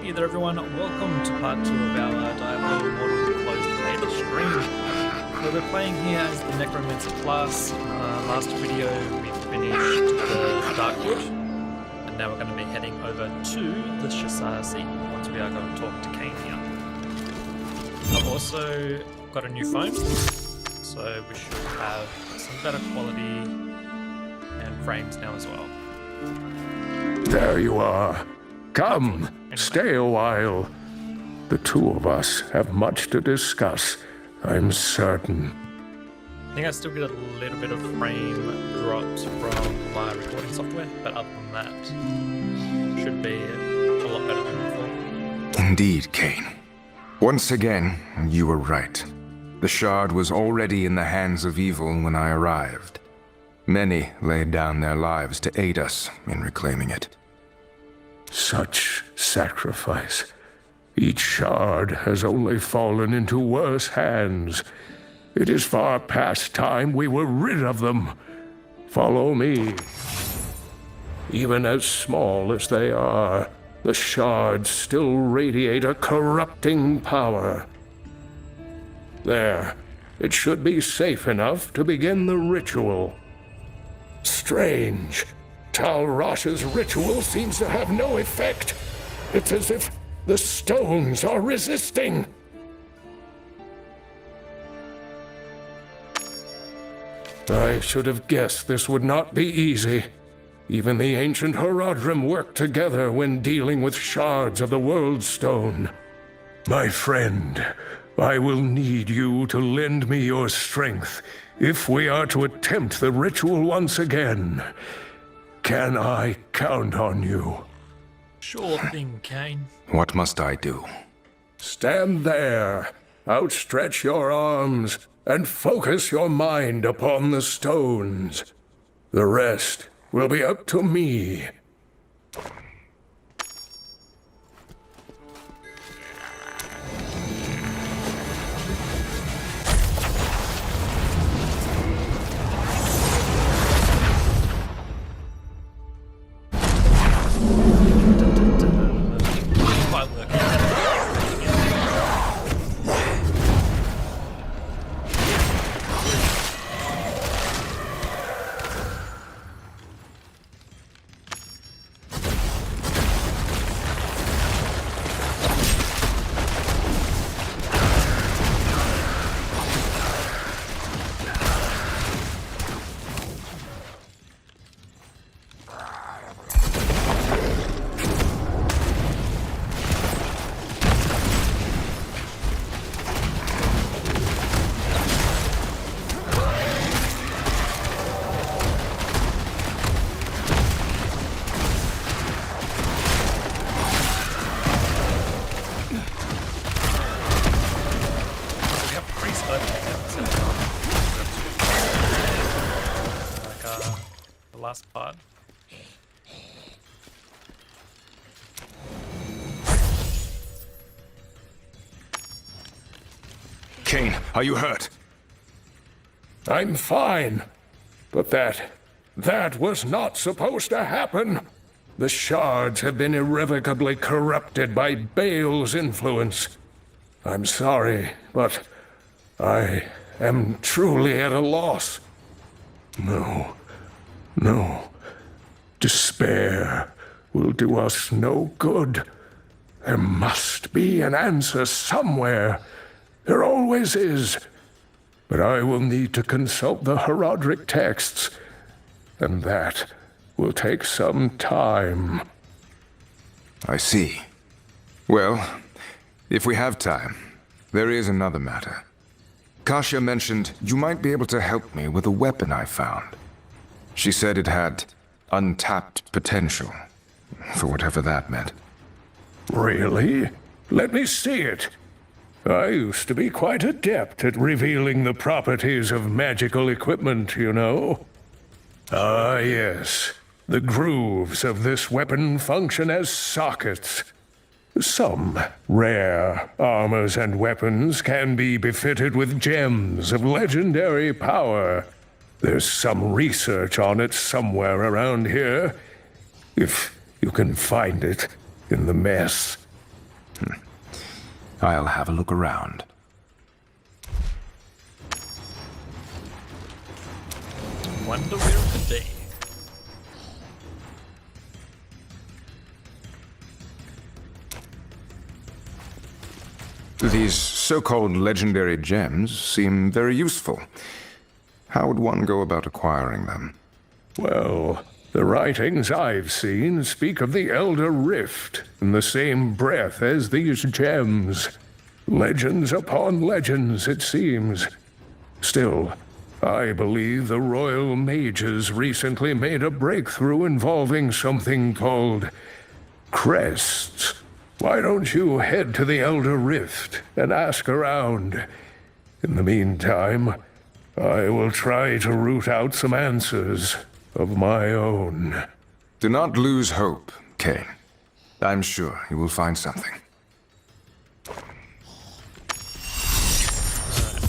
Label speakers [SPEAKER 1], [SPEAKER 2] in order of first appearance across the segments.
[SPEAKER 1] Hey there everyone, welcome to part 2 of our Diablo Immortal Closed Beta stream. So we're playing here as the Necromancer class. Last video we finished the Dark Wood, and now we're going to be heading over to the Shasar Sea once we are going to talk to Cain here. I've also got a new phone, so we should have some better quality and frames now as well.
[SPEAKER 2] There you are. Come, stay a while. The two of us have much to discuss, I'm certain.
[SPEAKER 1] I think I still get a little bit of frame drops from my recording software, but other than that, should be a lot better than before.
[SPEAKER 3] Indeed, Cain. Once again, you were right. The shard was already in the hands of evil when I arrived. Many laid down their lives to aid us in reclaiming it.
[SPEAKER 2] Such sacrifice. Each shard has only fallen into worse hands. It is far past time we were rid of them. Follow me. Even as small as they are, the shards still radiate a corrupting power. There, it should be safe enough to begin the ritual. Strange. Tal Rasha's ritual seems to have no effect. It's as if the stones are resisting. I should have guessed this would not be easy. Even the ancient Horadrim worked together when dealing with shards of the World Stone. My friend, I will need you to lend me your strength if we are to attempt the ritual once again. Can I count on you?
[SPEAKER 1] Sure thing, Cain.
[SPEAKER 3] What must I do?
[SPEAKER 2] Stand there, outstretch your arms, and focus your mind upon the stones. The rest will be up to me.
[SPEAKER 1] Last part.
[SPEAKER 3] Cain, are you hurt?
[SPEAKER 2] I'm fine. But that was not supposed to happen. The shards have been irrevocably corrupted by Baal's influence. I'm sorry, but I am truly at a loss. No. Despair will do us no good. There must be an answer somewhere. There always is. But I will need to consult the Horadric texts, and that will take some time.
[SPEAKER 3] I see. Well, if we have time, there is another matter. Kasia mentioned you might be able to help me with a weapon I found. She said it had untapped potential, for whatever that meant.
[SPEAKER 2] Really? Let me see it. I used to be quite adept at revealing the properties of magical equipment, you know. Ah, yes. The grooves of this weapon function as sockets. Some rare armors and weapons can be befitted with gems of legendary power. There's some research on it somewhere around here, if you can find it in the mess.
[SPEAKER 3] I'll have a look around.
[SPEAKER 1] Wonder where it could be.
[SPEAKER 3] These so-called legendary gems seem very useful. How would one go about acquiring them?
[SPEAKER 2] Well, the writings I've seen speak of the Elder Rift in the same breath as these gems. Legends upon legends, it seems. Still, I believe the Royal Mages recently made a breakthrough involving something called crests. Why don't you head to the Elder Rift and ask around? In the meantime, I will try to root out some answers of my own.
[SPEAKER 3] Do not lose hope, Kane. I'm sure you will find something.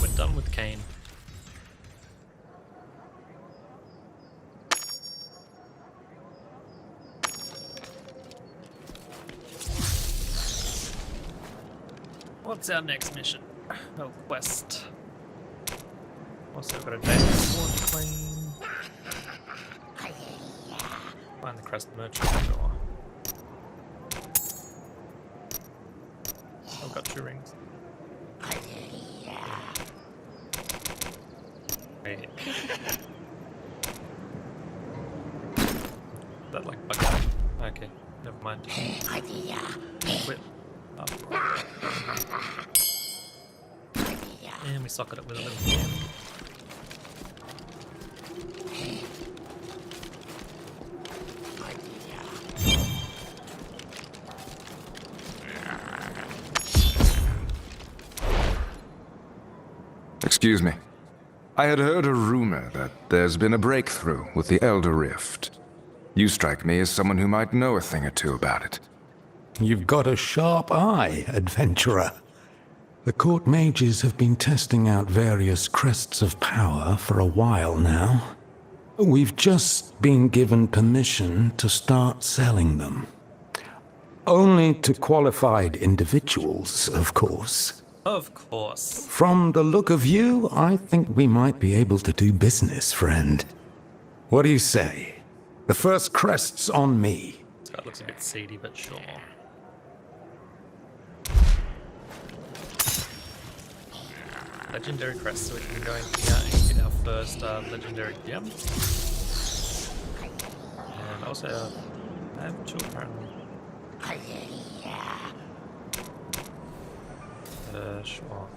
[SPEAKER 1] We're done with Kane. What's our next mission? Oh, quest. Also got a daily sword to claim. Find the crest merchant, sure. I've got 2 rings. Wait. That like bug out. Okay, never mind. Quit. Up. And we socket it with a little gem.
[SPEAKER 3] Excuse me. I had heard a rumor that there's been a breakthrough with the Elder Rift. You strike me as someone who might know a thing or two about it.
[SPEAKER 4] You've got a sharp eye, adventurer. The court mages have been testing out various crests of power for a while now. We've just been given permission to start selling them. Only to qualified individuals, of course.
[SPEAKER 1] Of course.
[SPEAKER 4] From the look of you, I think we might be able to do business, friend. What do you say? The first crest's on me.
[SPEAKER 1] This guy looks a bit seedy, but sure. Legendary crest, so we can go in here and get our first legendary gem. And also, I have 2 apparently. Sure.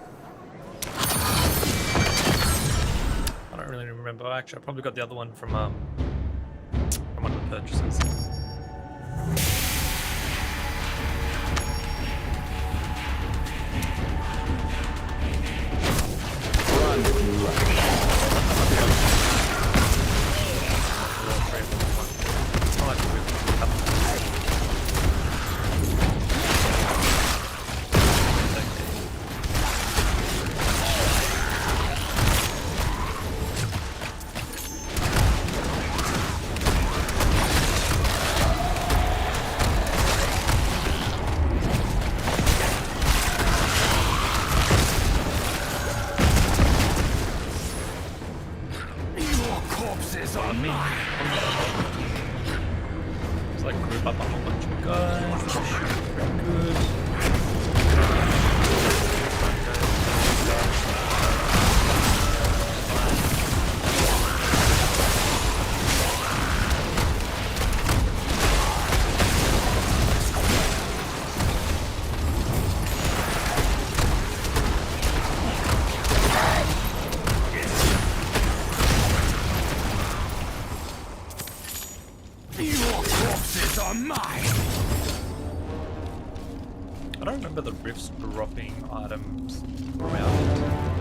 [SPEAKER 1] I don't really remember. Actually, I probably got the other one from one of the purchases. It's like group up a whole bunch of guys. Pretty good. I don't remember the rifts dropping items around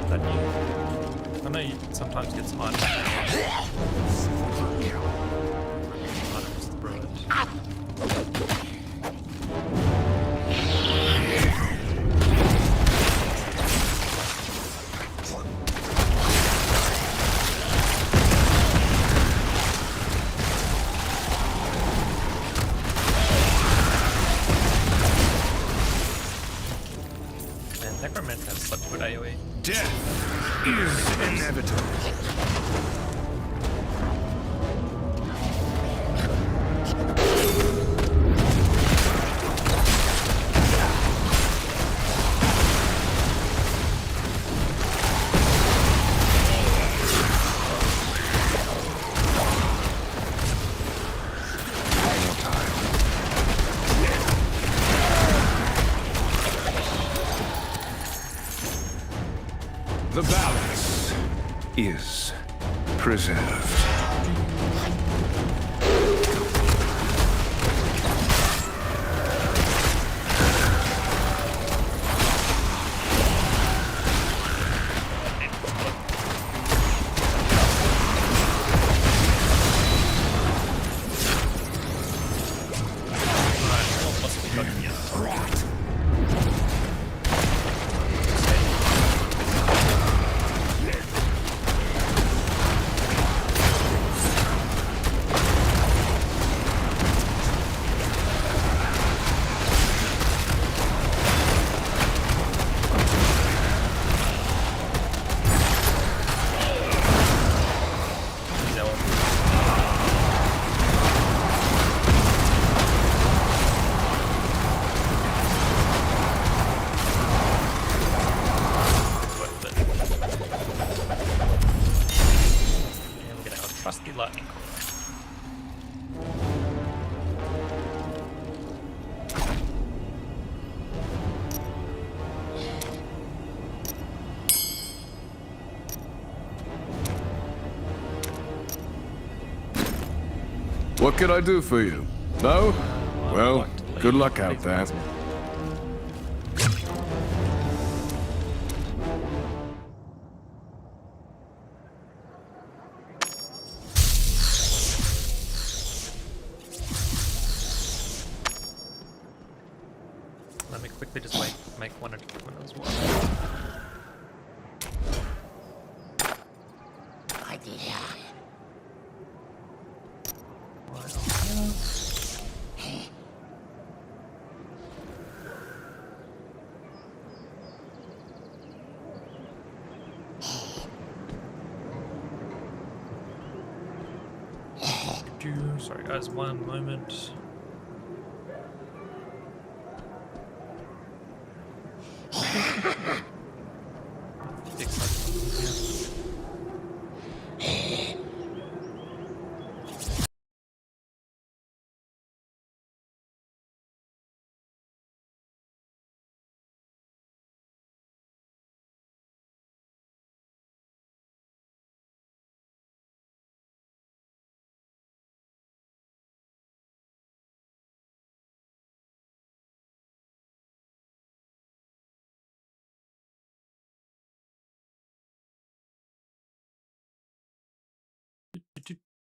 [SPEAKER 1] that new. I know you sometimes get some items through it. Necromancer has such good AoE.
[SPEAKER 3] Death is inevitable. The balance is preserved.
[SPEAKER 1] Trusty lightning core.
[SPEAKER 3] What can I do for you? No? Well, good luck out there.
[SPEAKER 1] Let me quickly just make one equipment as well. Sorry guys, one moment.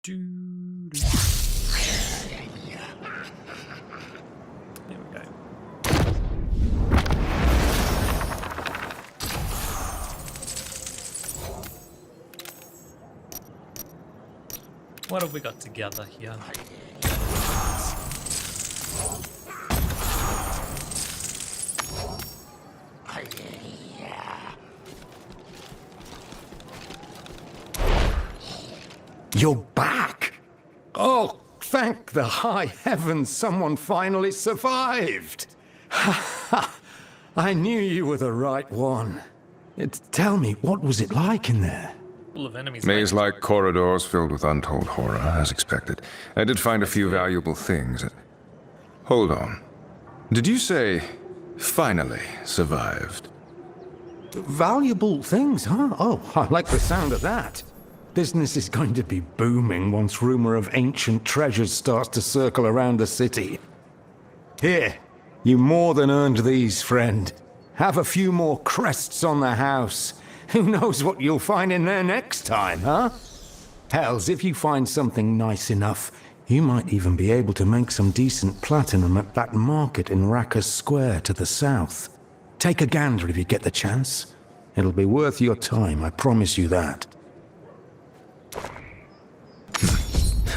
[SPEAKER 1] Here we go. What have we got together here?
[SPEAKER 4] You're back! Oh, thank the high heavens someone finally survived! I knew you were the right one. Tell me, what was it like in there?
[SPEAKER 1] Full of enemies.
[SPEAKER 3] Maze-like corridors filled with untold horror, as expected. I did find a few valuable things. Hold on. Did you say, finally survived?
[SPEAKER 4] Valuable things, huh? Oh, I like the sound of that. Business is going to be booming once rumor of ancient treasures starts to circle around the city. Here, you more than earned these, friend. Have a few more crests on the house. Who knows what you'll find in there next time, huh? Hells, if you find something nice enough, you might even be able to make some decent platinum at that market in Raqqa Square to the south. Take a gander if you get the chance. It'll be worth your time, I promise you that.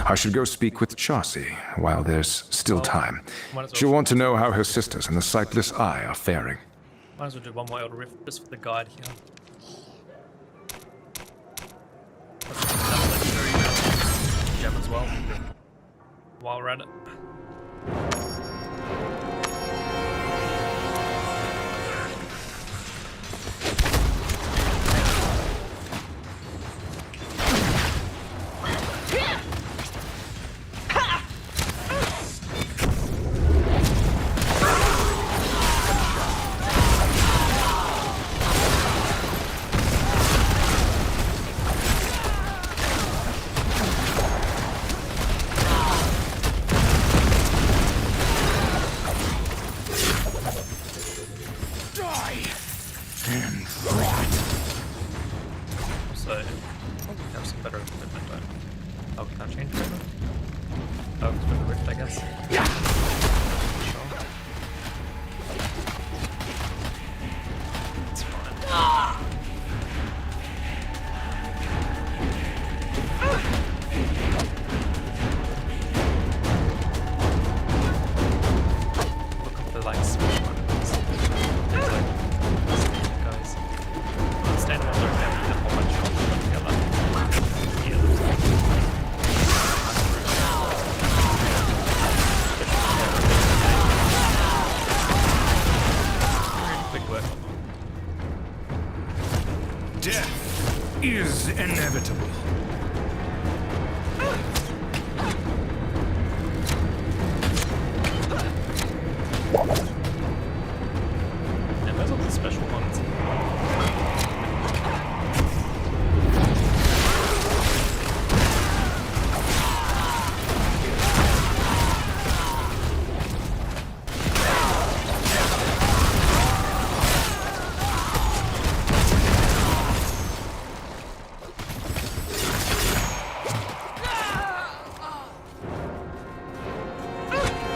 [SPEAKER 3] I should go speak with Shasar Sea while there's still time. She'll want to know how her sisters and the Sightless Eye are faring.
[SPEAKER 1] Might as well do one more Elder Rift just for the guide here. Another legendary gem as well, while we're at it. So, we have some better equipment, don't we? Oh, can I change equipment? Oh, it's with the rift, I guess. Yeah. Sure. It's fine. Look up the like special ones. Things like guys. Stand on there and have a whole bunch of them together. Yeah, looks like quick work.
[SPEAKER 2] Death is inevitable.
[SPEAKER 1] And those are the special ones.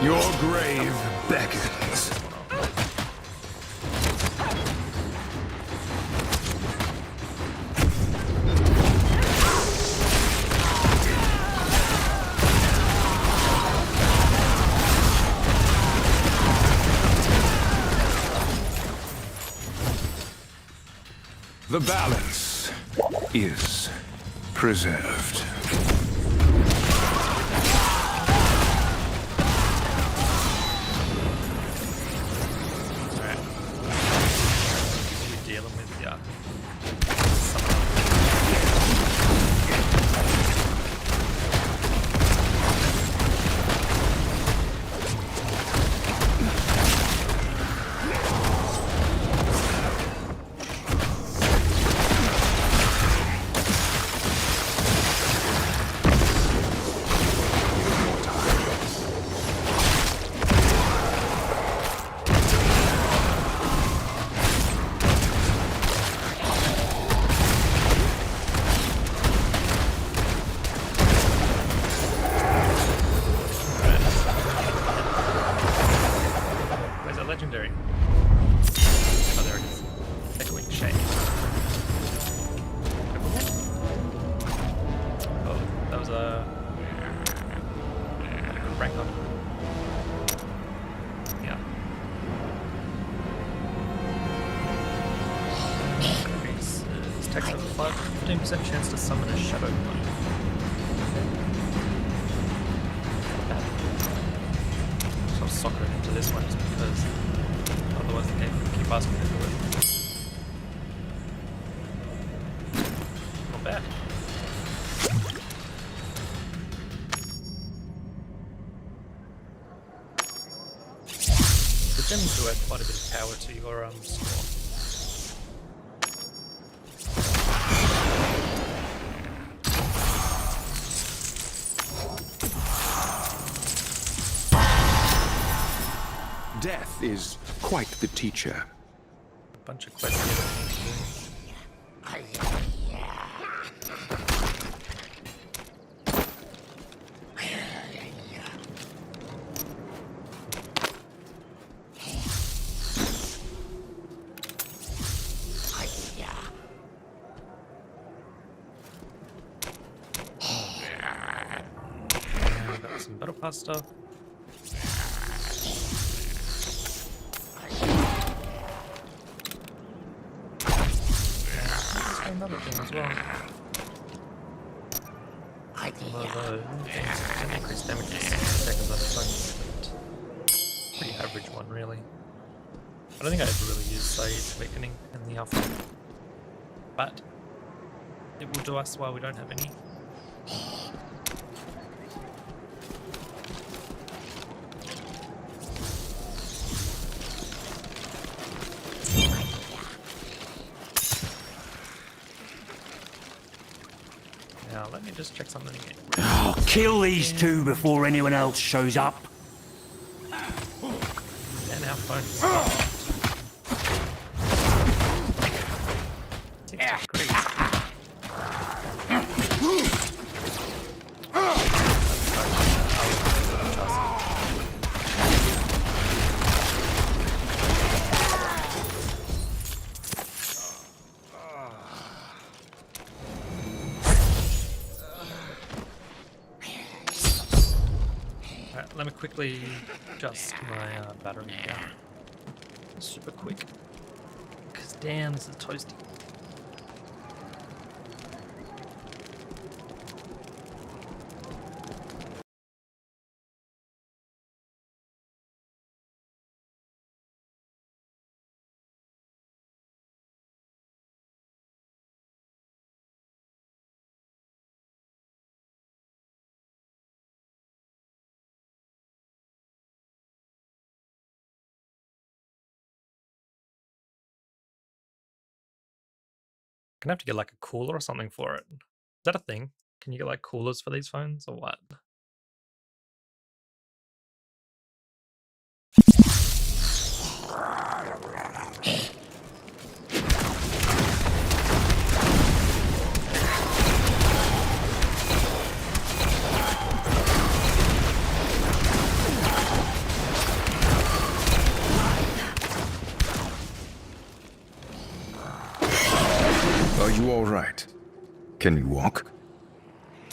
[SPEAKER 2] Your grave beckons. The balance is preserved.
[SPEAKER 1] Alright. We're dealing with, yeah. Where's that legendary? Oh, there it is. Echoing shade. Oh, that was a rank up. Yeah. This takes a 15% chance to summon a shadow clone. So I'll soccer it into this one just because otherwise the game will keep asking me to do it. Not bad. The gems do add quite a bit of power to your score.
[SPEAKER 3] Death is quite the teacher.
[SPEAKER 1] A bunch of quests here that we need to do. Got some battle pass stuff. another thing as well. Although, can increase damage in 60 seconds on its own movement. Pretty average one, really. I don't think I ever really used Sage Awakening in the alpha. But it will do us while we don't have any. Now let me just check something again.
[SPEAKER 5] Oh, kill these two before anyone else shows up.
[SPEAKER 1] And our phone is 60 degrees. Alright, let me quickly adjust my battery down. Super quick. Because damn, this is toasty. Gonna have to get like a cooler or something for it. Is that a thing? Can you get like coolers for these phones or what?
[SPEAKER 3] Are you all right? Can you walk?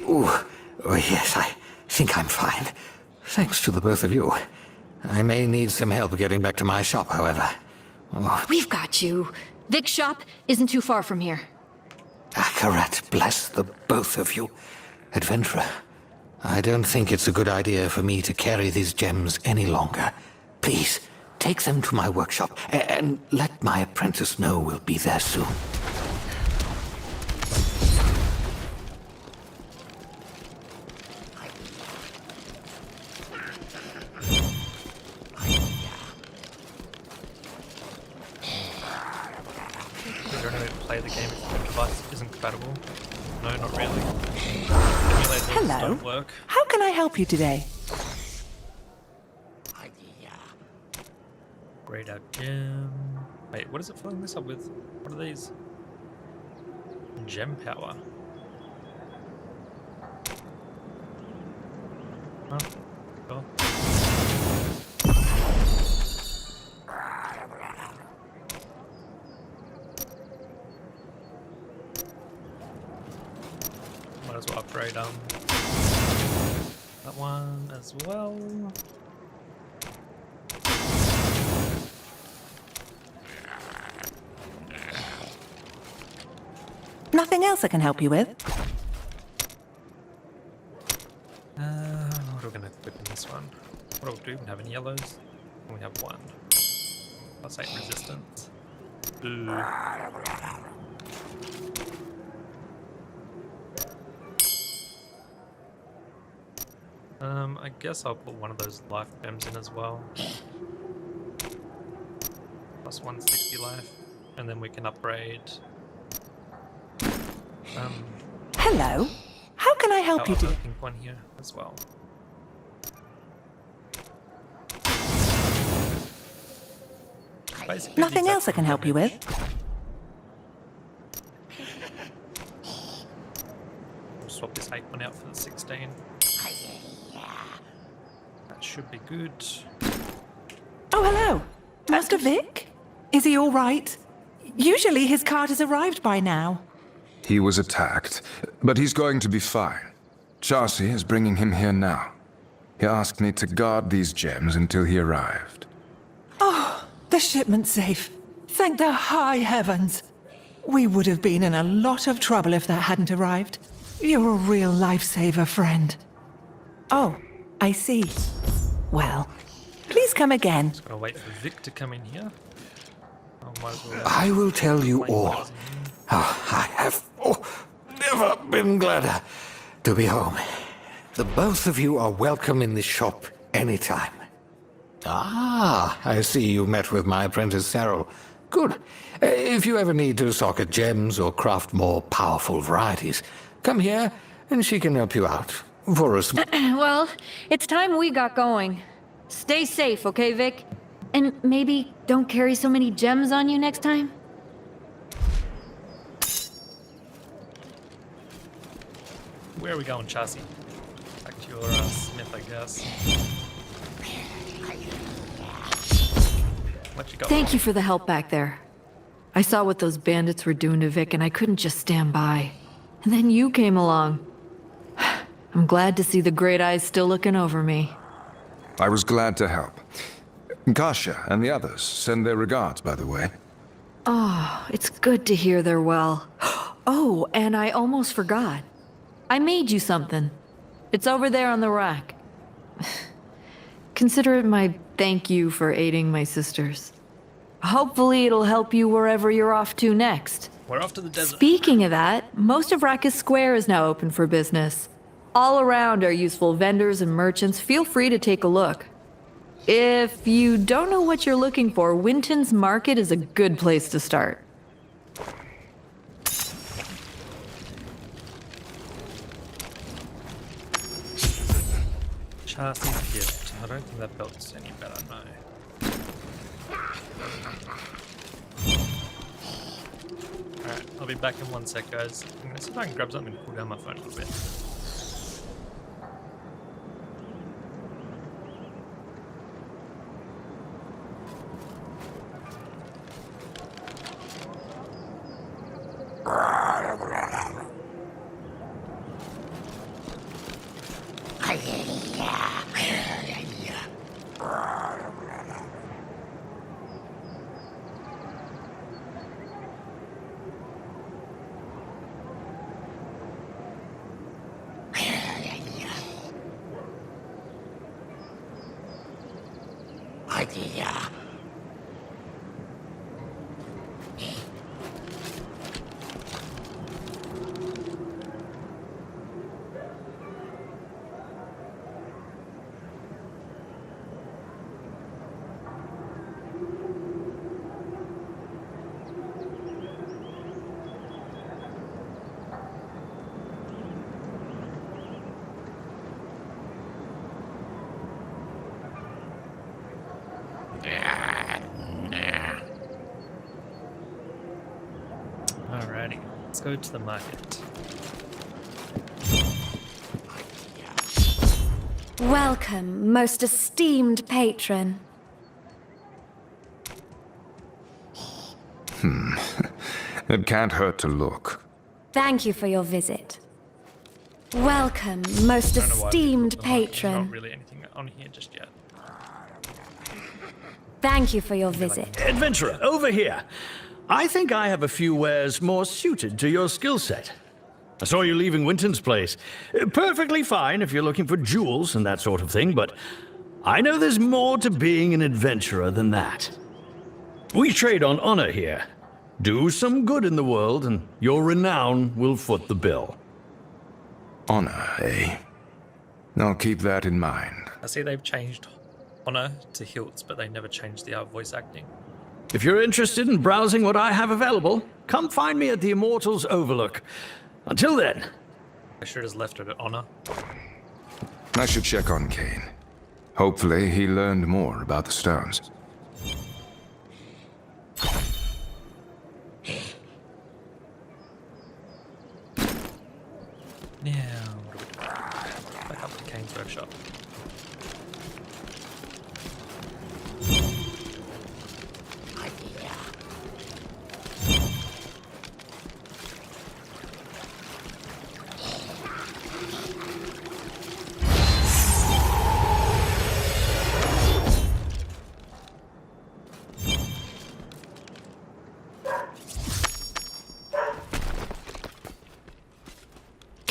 [SPEAKER 6] Oh, yes, I think I'm fine. Thanks to the both of you. I may need some help getting back to my shop, however. Oh,
[SPEAKER 7] We've got you. Vic's shop isn't too far from here.
[SPEAKER 6] Akarat bless the both of you. Adventurer, I don't think it's a good idea for me to carry these gems any longer. Please, take them to my workshop, and let my apprentice know we'll be there soon.
[SPEAKER 1] Is there any way to play the game if your device isn't compatible? No, not really. Emulators
[SPEAKER 8] Hello.
[SPEAKER 1] don't work.
[SPEAKER 8] How can I help you today?
[SPEAKER 1] Grayed out gem. Wait, what is it filling this up with? What are these? Gem power. Oh, cool. Might as well upgrade that one as well.
[SPEAKER 8] Nothing else I can help you with?
[SPEAKER 1] What are we going to equip in this one? What do we have any yellows? We have one. Plus 8 resistance. Ooh. I guess I'll put one of those life gems in as well. Plus 160 life. And then we can upgrade.
[SPEAKER 8] Hello. How can I help you
[SPEAKER 1] Our other
[SPEAKER 8] today?
[SPEAKER 1] pink one here as well. Basically the
[SPEAKER 8] Nothing
[SPEAKER 1] exact
[SPEAKER 8] else I can
[SPEAKER 1] same
[SPEAKER 8] help you with?
[SPEAKER 1] damage. We'll swap this 8 one out for the 16. That should be good.
[SPEAKER 8] Oh, hello. Master Vic? Is he all right? Usually his cart has arrived by now.
[SPEAKER 3] He was attacked, but he's going to be fine. Shasar Sea is bringing him here now. He asked me to guard these gems until he arrived.
[SPEAKER 8] The shipment's safe. Thank the high heavens. We would have been in a lot of trouble if that hadn't arrived. You're a real lifesaver, friend. Oh, I see. Well, please come again.
[SPEAKER 1] Just gotta wait for Vic to come in here. Might as well
[SPEAKER 6] I will tell you
[SPEAKER 1] explain what
[SPEAKER 6] all.
[SPEAKER 1] is in here.
[SPEAKER 6] I have never been gladder to be home. The both of you are welcome in this shop anytime. Ah, I see you met with my apprentice Cyril. Good. If you ever need to socket gems or craft more powerful varieties, come here and she can help you out. For a
[SPEAKER 7] Well, it's time we got going. Stay safe, okay, Vic? And maybe don't carry so many gems on you next time?
[SPEAKER 1] Where are we going, Chassis? Back to your smith, I guess. What you got?
[SPEAKER 7] Thank you for the help back there. I saw what those bandits were doing to Vic, and I couldn't just stand by. And then you came along. I'm glad to see the Great Eyes still looking over me.
[SPEAKER 3] I was glad to help. Kasia and the others send their regards, by the way.
[SPEAKER 7] Oh, it's good to hear they're well. Oh, and I almost forgot. I made you something. It's over there on the rack. Consider it my thank you for aiding my sisters. Hopefully it'll help you wherever you're off to next.
[SPEAKER 1] We're off to the desert.
[SPEAKER 7] Speaking of that, most of Rackus Square is now open for business. All around are useful vendors and merchants. Feel free to take a look. If you don't know what you're looking for, Winton's Market is a good place to start.
[SPEAKER 1] Chassis gift. I don't think that belt's any better, no. Alright, I'll be back in 1 sec, guys. I'm gonna see if I can grab something and cool down my phone a little bit. Alrighty, let's go to the market.
[SPEAKER 9] Welcome, most esteemed patron.
[SPEAKER 3] It can't hurt to look.
[SPEAKER 9] Thank you for your visit. Welcome, most
[SPEAKER 1] I don't know why
[SPEAKER 9] esteemed
[SPEAKER 1] there's not
[SPEAKER 9] patron.
[SPEAKER 1] really anything on here just yet.
[SPEAKER 9] Thank you for your visit.
[SPEAKER 5] Adventurer, over here. I think I have a few wares more suited to your skill set. I saw you leaving Winton's place. Perfectly fine if you're looking for jewels and that sort of thing, but I know there's more to being an adventurer than that. We trade on honor here. Do some good in the world, and your renown will foot the bill.
[SPEAKER 3] Honor, eh? I'll keep that in mind.
[SPEAKER 1] I see they've changed honor to hilts, but they never changed the voice acting.
[SPEAKER 5] If you're interested in browsing what I have available, come find me at the Immortals Overlook. Until then.
[SPEAKER 1] I should have left it at honor.
[SPEAKER 3] I should check on Kane. Hopefully he learned more about the stones.
[SPEAKER 1] Now, what do we do? Back up to Kane's workshop.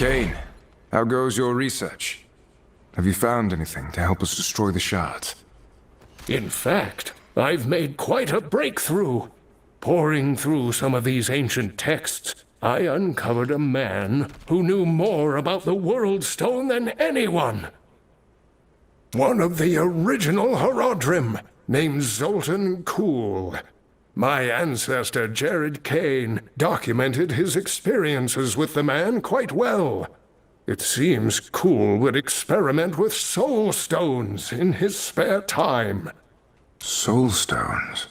[SPEAKER 3] Kane, how goes your research? Have you found anything to help us destroy the shards?
[SPEAKER 2] In fact, I've made quite a breakthrough. Poring through some of these ancient texts, I uncovered a man who knew more about the World Stone than anyone. One of the original Horodrim, named Zoltan Kuhl. My ancestor, Jared Kane, documented his experiences with the man quite well. It seems Kuhl would experiment with soul stones in his spare time.
[SPEAKER 3] Soul stones?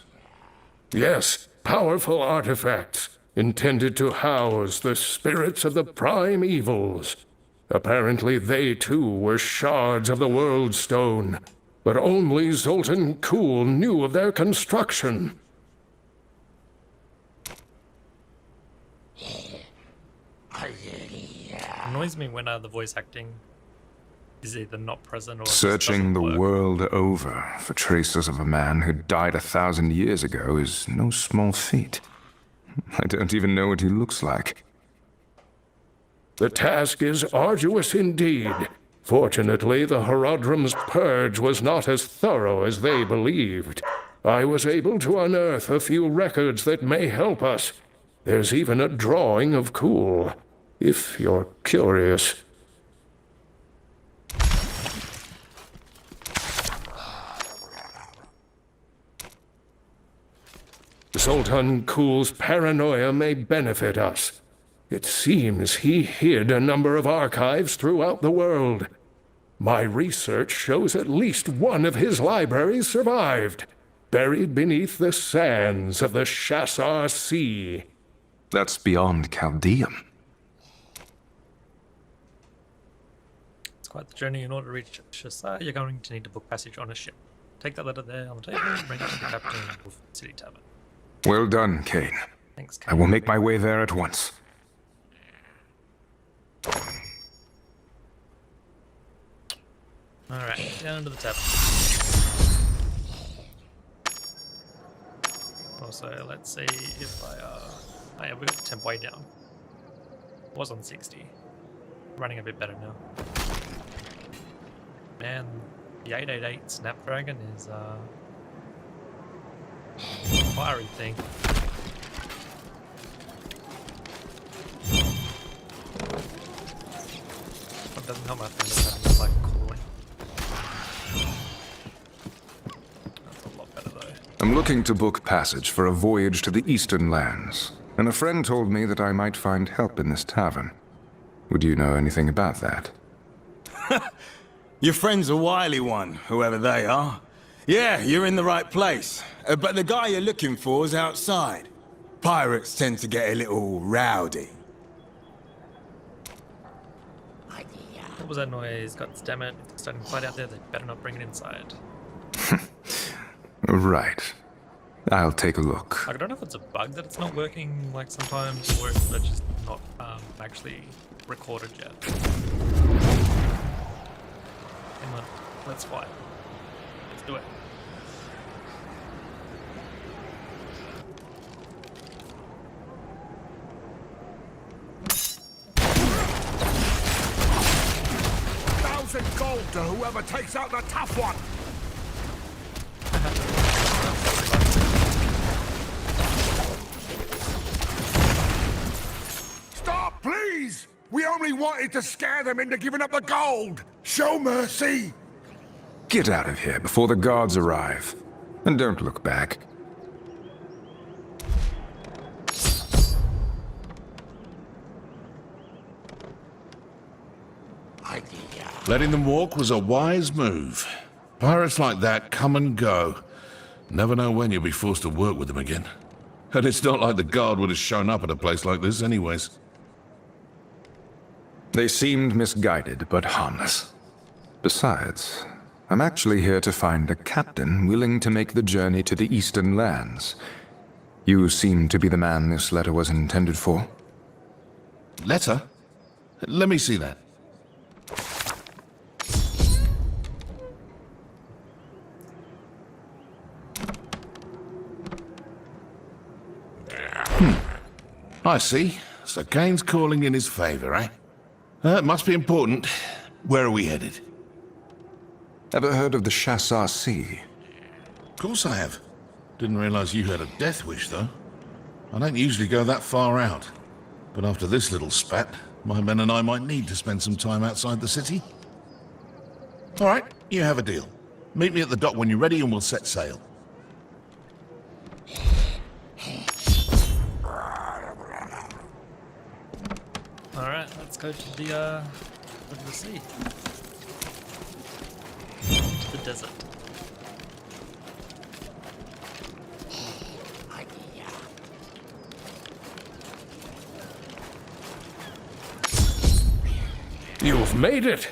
[SPEAKER 2] Yes, powerful artifacts intended to house the spirits of the prime evils. Apparently they too were shards of the World Stone, but only Zoltan Kuhl knew of their construction.
[SPEAKER 1] Annoys me when the voice acting is either not present or just
[SPEAKER 3] Searching the
[SPEAKER 1] doesn't work.
[SPEAKER 3] world over for traces of a man who died 1,000 years ago is no small feat. I don't even know what he looks like.
[SPEAKER 2] The task is arduous indeed. Fortunately, the Horodrim's purge was not as thorough as they believed. I was able to unearth a few records that may help us. There's even a drawing of Kuhl, if you're curious. Zoltan Kuhl's paranoia may benefit us. It seems he hid a number of archives throughout the world. My research shows at least one of his libraries survived, buried beneath the sands of the Shasar Sea.
[SPEAKER 3] That's beyond Chaldean.
[SPEAKER 1] It's quite the journey. In order to reach Shasar, you're going to need to book passage on a ship. Take that letter there on the table, bring it to the captain of the City Tavern.
[SPEAKER 3] Well done, Kane.
[SPEAKER 1] Thanks,
[SPEAKER 3] I
[SPEAKER 1] Kane.
[SPEAKER 3] will make my way there at once.
[SPEAKER 1] Alright, down to the tavern. Also, let's see if oh yeah, we got the temp way down. Was on 60. Running a bit better now. Man, the 888 Snapdragon is a fiery thing. What doesn't help my friend is having like cooling. That's a lot better though.
[SPEAKER 3] I'm looking to book passage for a voyage to the Eastern Lands, and a friend told me that I might find help in this tavern. Would you know anything about that?
[SPEAKER 10] Your friend's a wily one, whoever they are. Yeah, you're in the right place. But the guy you're looking for is outside. Pirates tend to get a little rowdy.
[SPEAKER 1] What was that noise? God damn it. If they're starting to fight out there, they better not bring it inside.
[SPEAKER 3] Right. I'll take a look.
[SPEAKER 1] Like, I don't know if it's a bug that it's not working like sometimes, or if it's just not actually recorded yet. Come on, let's fight. Let's do it.
[SPEAKER 11] Gold to whoever takes out the tough one! Stop, please! We only wanted to scare them into giving up the gold! Show mercy!
[SPEAKER 3] Get out of here before the guards arrive. And don't look back.
[SPEAKER 12] Letting them walk was a wise move. Pirates like that come and go. Never know when you'll be forced to work with them again. And it's not like the guard would have shown up at a place like this anyways.
[SPEAKER 3] They seemed misguided, but harmless. Besides, I'm actually here to find a captain willing to make the journey to the Eastern Lands. You seem to be the man this letter was intended for.
[SPEAKER 12] Letter? Let me see that. I see. So Kane's calling in his favor, eh? It must be important. Where are we headed?
[SPEAKER 3] Ever heard of the Shasar Sea?
[SPEAKER 12] Of course I have. Didn't realize you had a death wish, though. I don't usually go that far out. But after this little spat, my men and I might need to spend some time outside the city. All right, you have a deal. Meet me at the dock when you're ready and we'll set sail.
[SPEAKER 1] Alright, let's go to the sea. To the desert.
[SPEAKER 2] You've made it.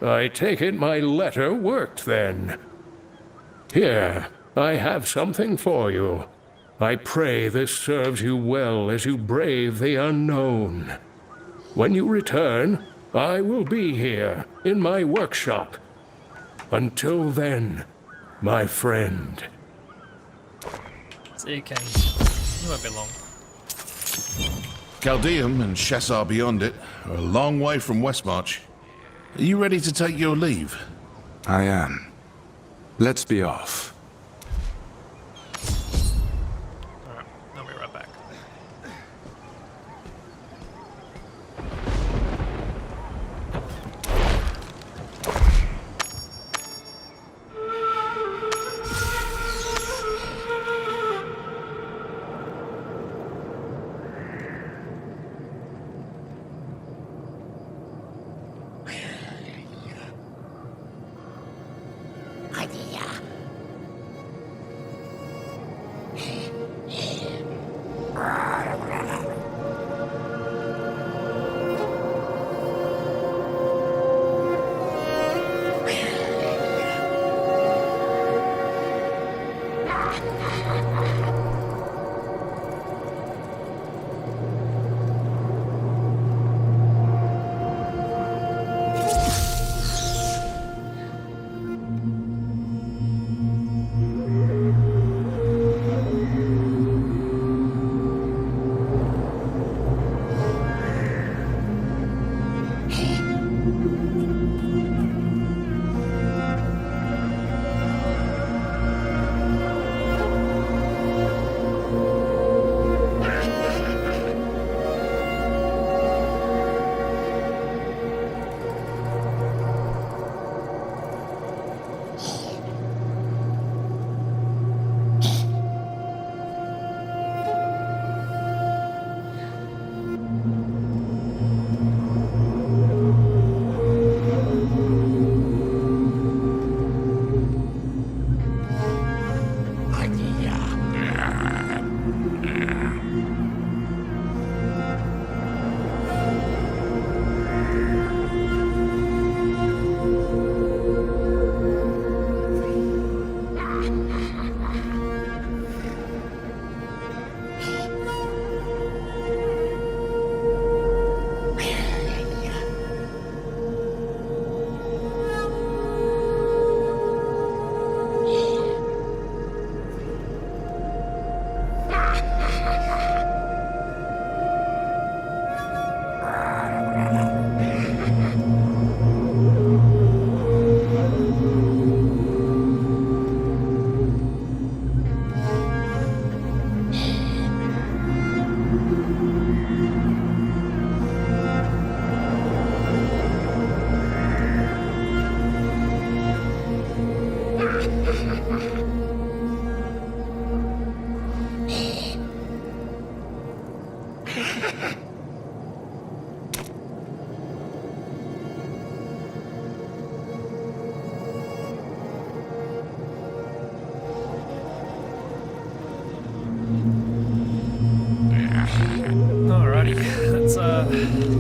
[SPEAKER 2] I take it my letter worked then. Here, I have something for you. I pray this serves you well as you brave the unknown. When you return, I will be here in my workshop. Until then, my friend.
[SPEAKER 1] See you, King. You won't be long.
[SPEAKER 12] Chaldeum and Shasar beyond it are a long way from Westmarch. Are you ready to take your leave?
[SPEAKER 3] I am. Let's be off.
[SPEAKER 1] Alright, I'll be right back.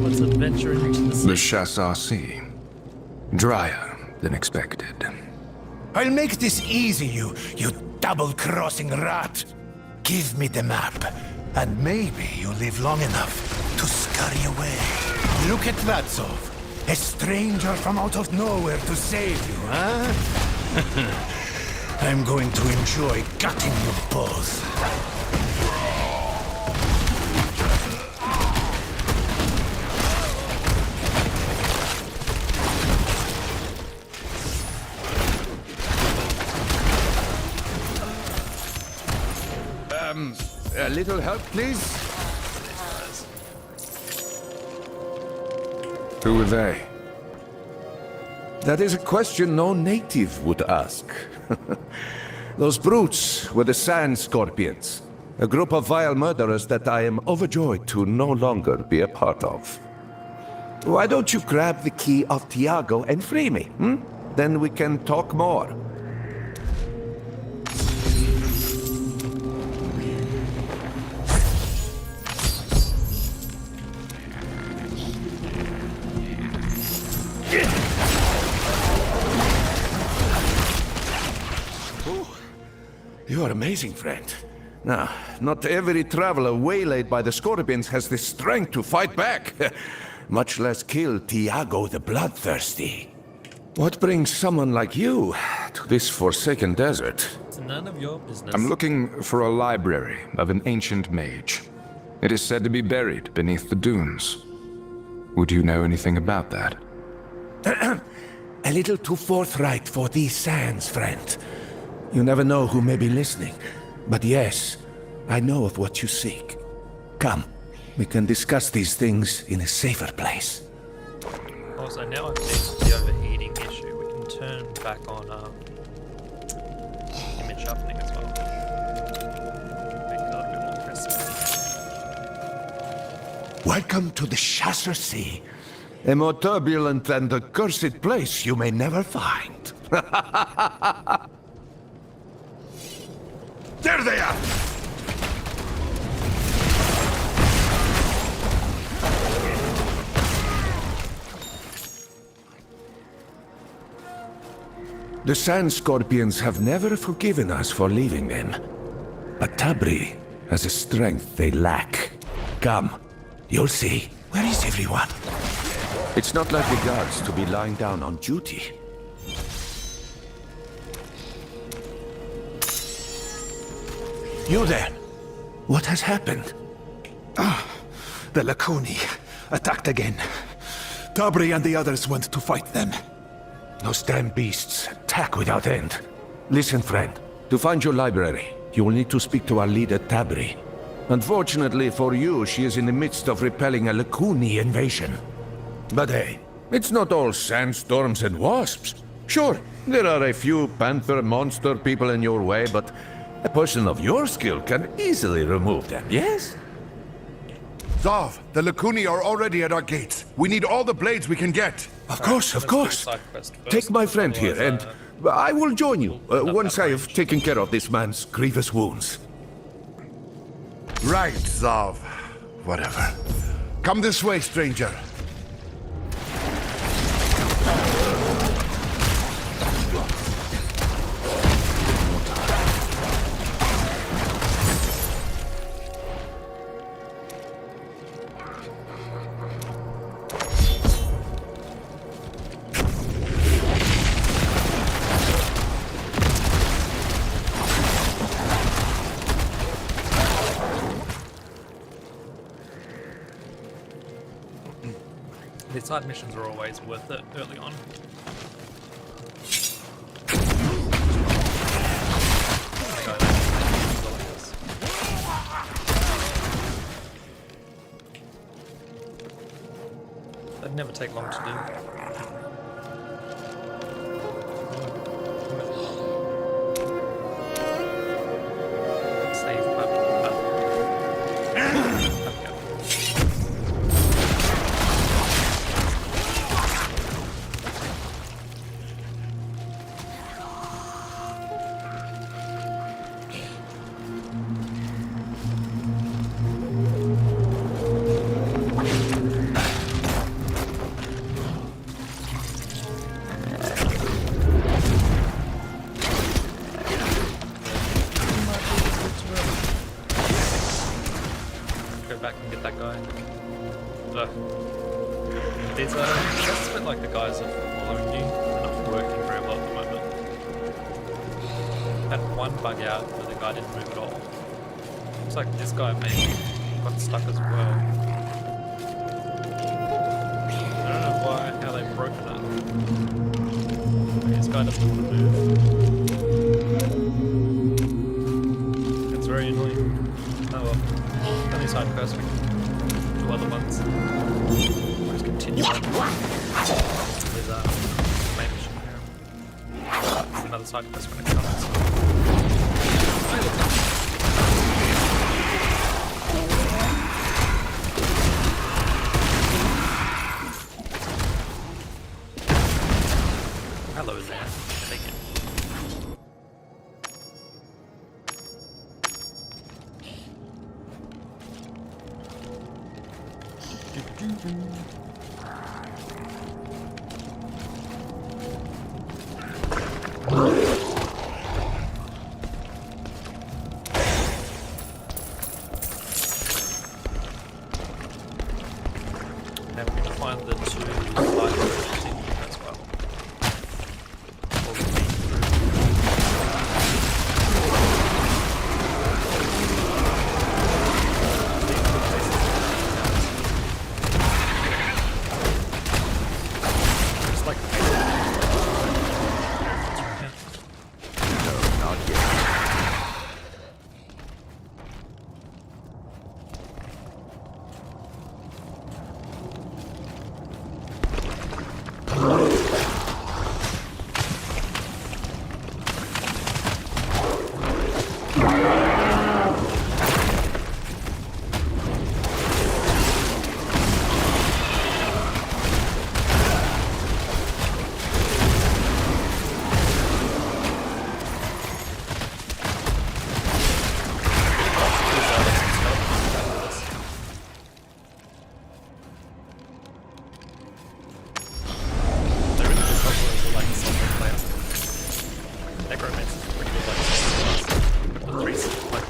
[SPEAKER 1] Let's adventure into the sea.
[SPEAKER 3] The Shasar Sea. Drier than expected.
[SPEAKER 11] I'll make this easy, you double-crossing rat. Give me the map, and maybe you'll live long enough to scurry away. Look at Vladsov, a stranger from out of nowhere to save you, huh? I'm going to enjoy gutting you both.
[SPEAKER 3] A little help, please? Who are they?
[SPEAKER 2] That is a question no native would ask. Those brutes were the Sand Scorpions, a group of vile murderers that I am overjoyed to no longer be a part of. Why don't you grab the key of Tiago and free me, Then we can talk more. You are amazing, friend. Now, not every traveler waylaid by the Scorpions has the strength to fight back, much less kill Tiago the Bloodthirsty. What brings someone like you to this forsaken desert?
[SPEAKER 1] It's none of your business.
[SPEAKER 3] I'm looking for a library of an ancient mage. It is said to be buried beneath the dunes. Would you know anything about that?
[SPEAKER 2] A little too forthright for these sands, friend. You never know who may be listening. But yes, I know of what you seek. Come, we can discuss these things in a safer place.
[SPEAKER 1] Also, now I've fixed the overheating issue, we can turn back on image sharpening as well. Make it a little bit more crisp.
[SPEAKER 2] Welcome to the Shasar Sea, a more turbulent and accursed place you may never find. There they are! The Sand Scorpions have never forgiven us for leaving them. But Tabri has a strength they lack. Come, you'll see. Where is everyone? It's not like the guards to be lying down on duty. You there? What has happened?
[SPEAKER 11] The Lacuni attacked again. Tabri and the others went to fight them.
[SPEAKER 2] Those damn beasts attack without end. Listen, friend. To find your library, you will need to speak to our leader, Tabri. Unfortunately for you, she is in the midst of repelling a Lacuni invasion. But hey, it's not all sandstorms and wasps. Sure, there are a few panther monster people in your way, but a person of your skill can easily remove them, yes?
[SPEAKER 12] Zav, the Lacuni are already at our gates. We need all the blades we can get.
[SPEAKER 2] Of course, of course.
[SPEAKER 1] Side quest first,
[SPEAKER 2] Take my friend here, and I will join you once I have taken care of this man's grievous wounds.
[SPEAKER 12] Right, Zav. Whatever. Come this way, stranger.
[SPEAKER 1] The side missions are always worth it early on. They'd never take long to do. Save button. Go back and get that guy. Ugh. These that's a bit like the guys are following you. They're not working very well at the moment. Had one bug out where the guy didn't move at all. Looks like this guy maybe got stuck as well. I don't know how they've broken it. This guy doesn't want to move. It's very annoying. Oh well. Only side quest, we can do other ones. We'll just continue on with main mission here. Another side quest when it comes. Hello there. Take it. Now we need to find the two libraries in here as well. Or the main room. It's like
[SPEAKER 3] No, not yet.
[SPEAKER 1] they're really good couple of like solo players. Necromancer is pretty good like solo class. The three like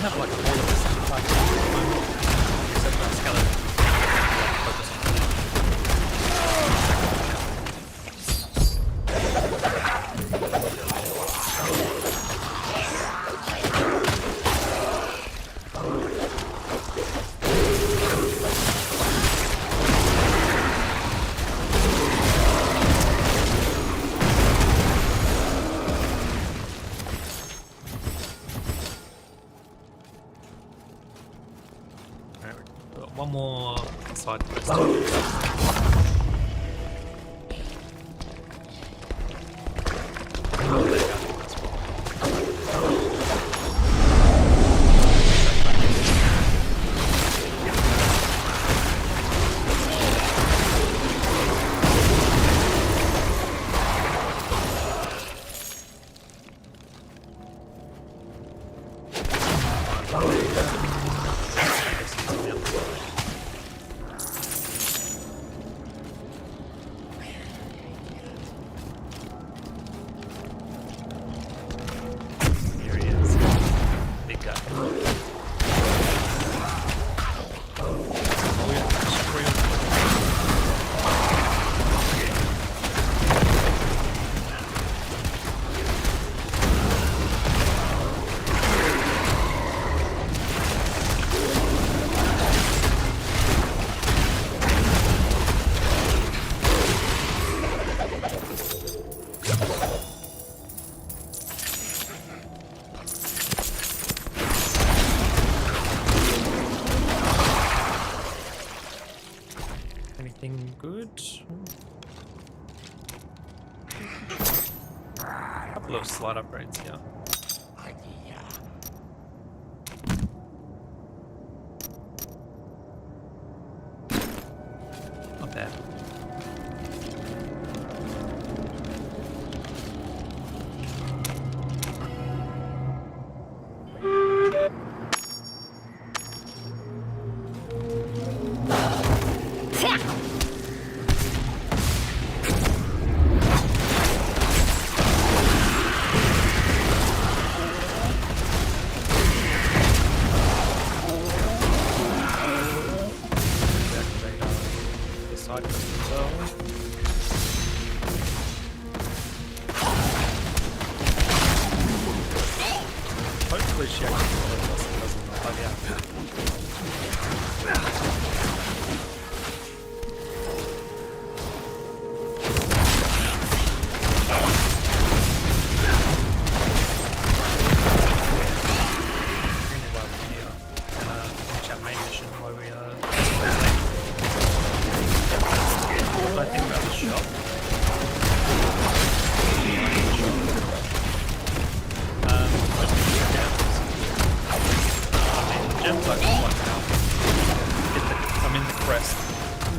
[SPEAKER 1] have like all of this like except for the skeleton. Focus on one more side quest. Here he is. Big guy. Oh yeah, anything good? A couple of slight upgrades here. The side quest as well. Hopefully she actually follows us and doesn't bug out.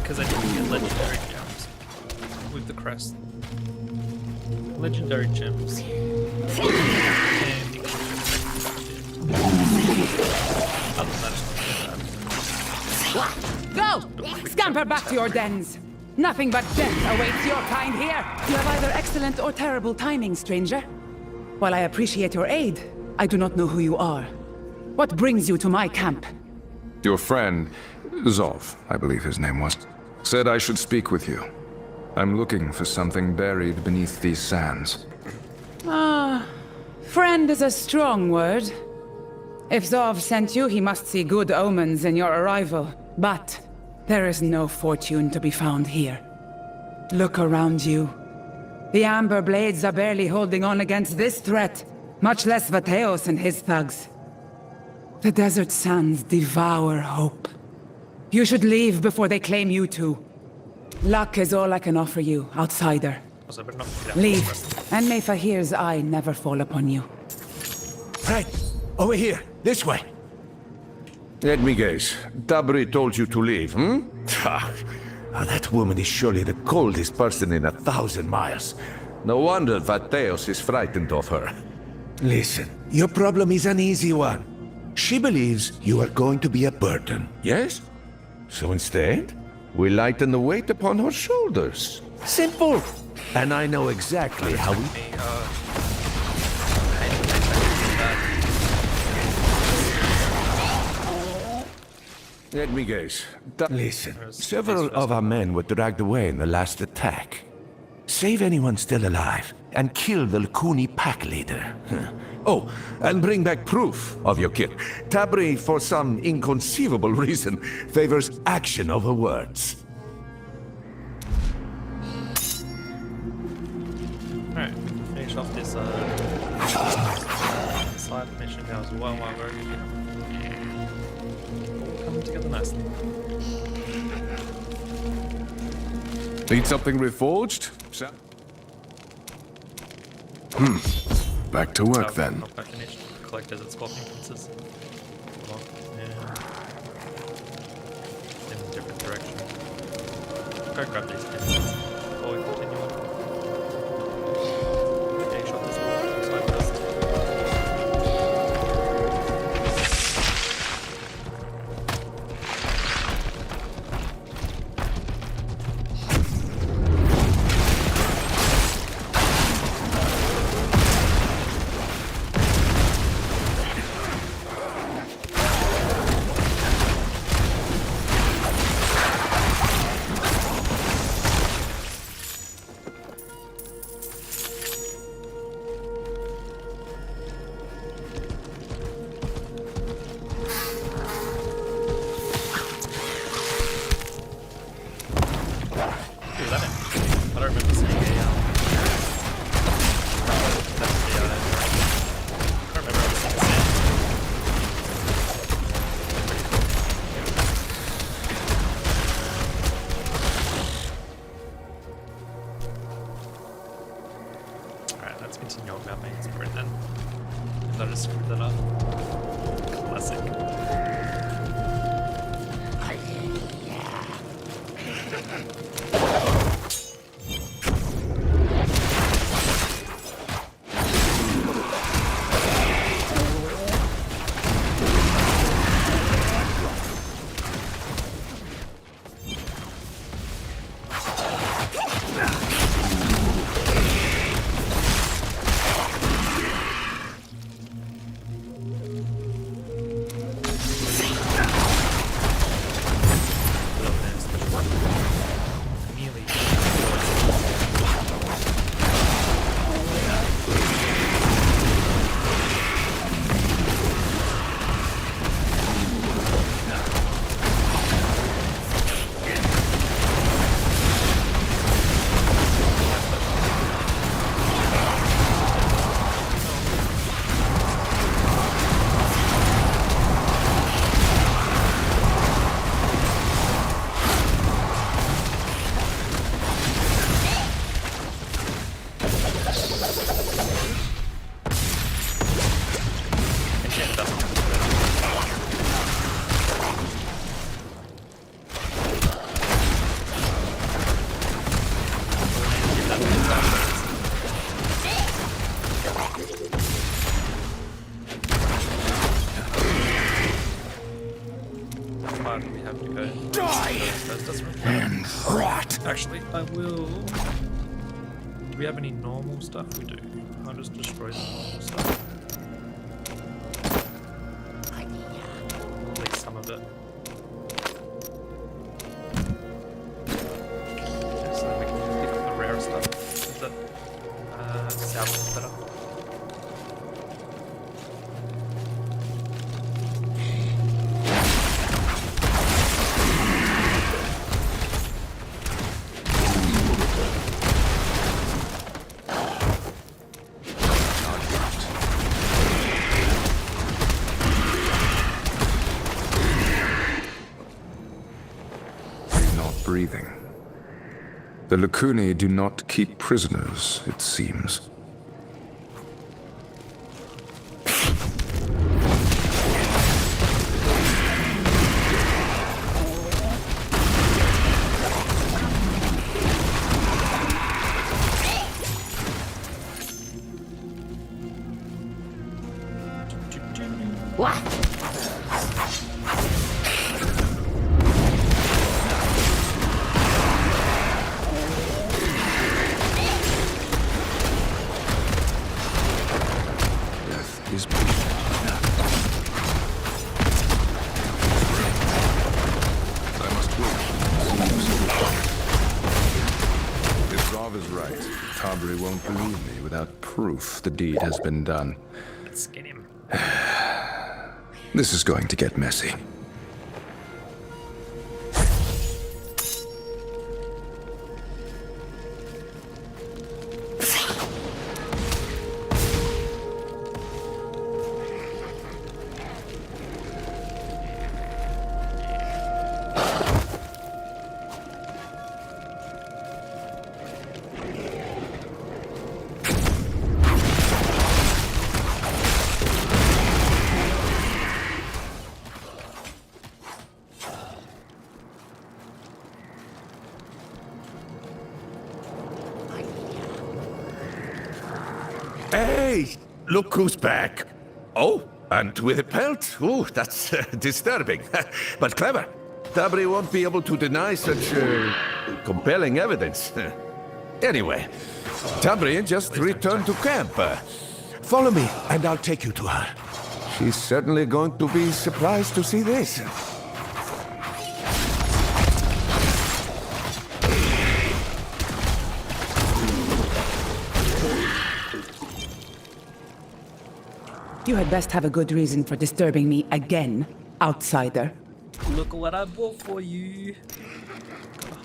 [SPEAKER 1] Because I didn't get legendary gems with the crest. Legendary gems. And other than that, it's not too bad.
[SPEAKER 13] Go! Scamper back to your dens. Nothing but death awaits your kind here. You have either excellent or terrible timing, stranger. While I appreciate your aid, I do not know who you are. What brings you to my camp?
[SPEAKER 3] Your friend, Zov, I believe his name was, said I should speak with you. I'm looking for something buried beneath these sands.
[SPEAKER 13] Friend is a strong word. If Zov sent you, he must see good omens in your arrival. But there is no fortune to be found here. Look around you. The Amber Blades are barely holding on against this threat, much less Vateos and his thugs. The desert sands devour hope. You should leave before they claim you too. Luck is all I can offer you, outsider. Leave, and may Fahir's eye never fall upon you.
[SPEAKER 11] Right, over here, this way.
[SPEAKER 2] Let me guess. Tabri told you to leave, hmm?
[SPEAKER 11] That woman is surely the coldest person in 1,000 miles.
[SPEAKER 2] No wonder Vateos is frightened of her.
[SPEAKER 11] Listen, your problem is an easy one. She believes you are going to be a burden, yes? So instead, we lighten the weight upon her shoulders. Simple. And I know exactly how we...
[SPEAKER 2] Let me guess.
[SPEAKER 11] Listen, several of our men were dragged away in the last attack. Save anyone still alive, and kill the Lakuni pack leader. Oh, and bring back proof of your kill. Tabri, for some inconceivable reason, favors action over words.
[SPEAKER 1] Alright, finish off this side mission now as well while we're here. All coming together nicely.
[SPEAKER 3] Need something reforged? Back to work then.
[SPEAKER 1] Not quite finished. Collect desert scorpion pincers. Yeah. In a different direction. Go grab these pincers before we continue on. Okay, shot this side first. Continue on our main sprint then. If I just screwed that up. Classic. How far do we have to go?
[SPEAKER 11] Die!
[SPEAKER 1] That doesn't
[SPEAKER 11] And rot!
[SPEAKER 1] Actually, I will. Do we have any normal stuff? We do. I'll just destroy the normal stuff. At least some of it. Okay, so then we can pick up the rare stuff. The south better.
[SPEAKER 3] Breathing. The Lacuni do not keep prisoners, it seems. The deed has been done.
[SPEAKER 1] Let's get him.
[SPEAKER 3] This is going to get messy.
[SPEAKER 14] Hey, look who's back. Oh, and with a pelt? Oh, that's disturbing, but clever. Tabri won't be able to deny such compelling evidence. Anyway, Tabri just returned to camp.
[SPEAKER 11] Follow me, and I'll take you to her.
[SPEAKER 14] She's certainly going to be surprised to see this.
[SPEAKER 13] You had best have a good reason for disturbing me again, outsider.
[SPEAKER 1] Look what I bought for you.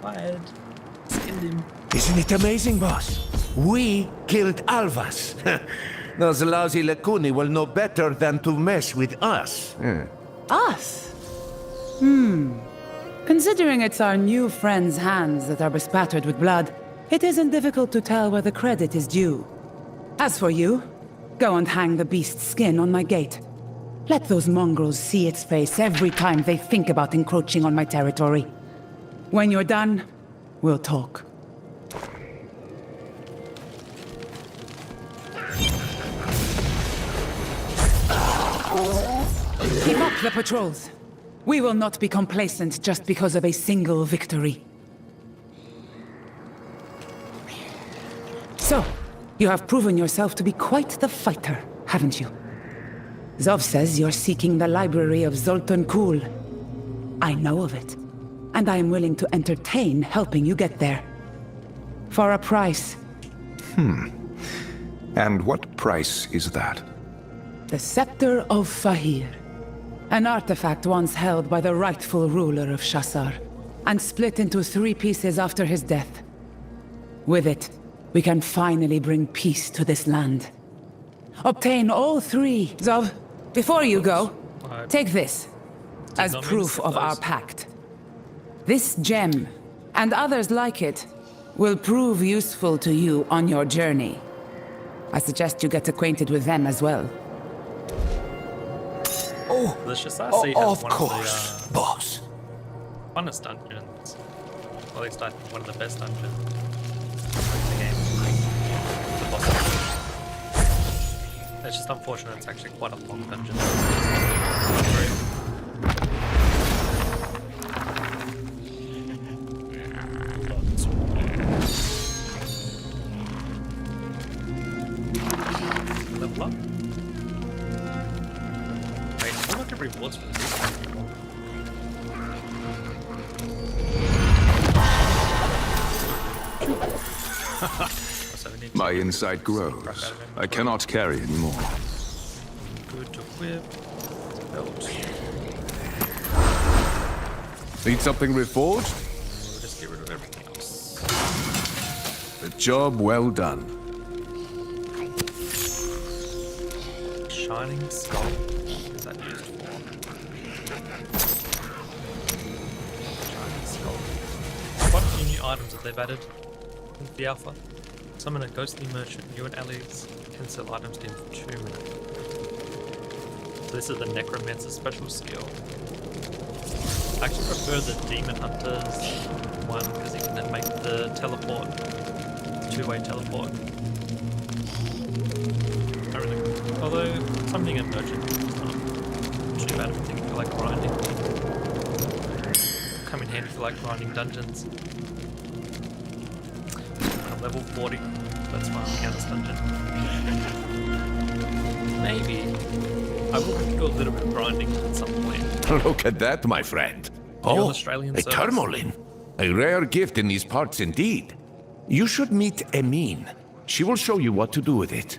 [SPEAKER 1] Gotta hide. Skin him.
[SPEAKER 11] Isn't it amazing, boss? We killed Alvas.
[SPEAKER 14] Those lousy Lacuni will know better than to mess with us.
[SPEAKER 13] Us? Considering it's our new friend's hands that are bespattered with blood, it isn't difficult to tell where the credit is due. As for you, go and hang the beast's skin on my gate. Let those mongrels see its face every time they think about encroaching on my territory. When you're done, we'll talk. Keep up the patrols. We will not be complacent just because of a single victory. So, you have proven yourself to be quite the fighter, haven't you? Zov says you're seeking the library of Zoltan Kuhl. I know of it, and I am willing to entertain helping you get there. For a price.
[SPEAKER 3] And what price is that?
[SPEAKER 13] The scepter of Fahir. An artifact once held by the rightful ruler of Shasar, and split into 3 pieces after his death. With it, we can finally bring peace to this land. Obtain all 3. Zov, before you go, take this as proof of our pact. This gem, and others like it, will prove useful to you on your journey. I suggest you get acquainted with them as well.
[SPEAKER 11] Oh,
[SPEAKER 1] The Shasar Sea has
[SPEAKER 11] of
[SPEAKER 1] one
[SPEAKER 11] course,
[SPEAKER 1] of the
[SPEAKER 11] boss.
[SPEAKER 1] funnest dungeons. Or at least I think one of the best dungeons in the game. The boss dungeon. It's just unfortunate it's actually quite a long dungeon. So we need to
[SPEAKER 3] My
[SPEAKER 1] get
[SPEAKER 3] insight
[SPEAKER 1] crap out
[SPEAKER 3] grows.
[SPEAKER 1] of him.
[SPEAKER 3] I cannot carry anymore.
[SPEAKER 1] Good to equip. Belt.
[SPEAKER 3] Need something reforged?
[SPEAKER 1] We'll just get rid of everything else.
[SPEAKER 3] A job well done.
[SPEAKER 1] Shining skull. What is that used for? Shining skull. Quite a few new items that they've added in the alpha. Summon a ghostly merchant. You and allies can sell items in 2 minutes. So this is the Necromancer special skill. I actually prefer the Demon Hunters one because you can then make the teleport, two-way teleport. I really, although something a merchant is not too bad of a thing if you like grinding. Come in handy for like grinding dungeons. I'm level 40, that's my countess dungeon. Maybe I will have to do a little bit of grinding at some point.
[SPEAKER 14] Look at that, my friend.
[SPEAKER 1] You're
[SPEAKER 14] Oh,
[SPEAKER 1] Australian
[SPEAKER 14] a
[SPEAKER 1] service.
[SPEAKER 14] tourmaline. A rare gift in these parts indeed. You should meet Emine. She will show you what to do with it.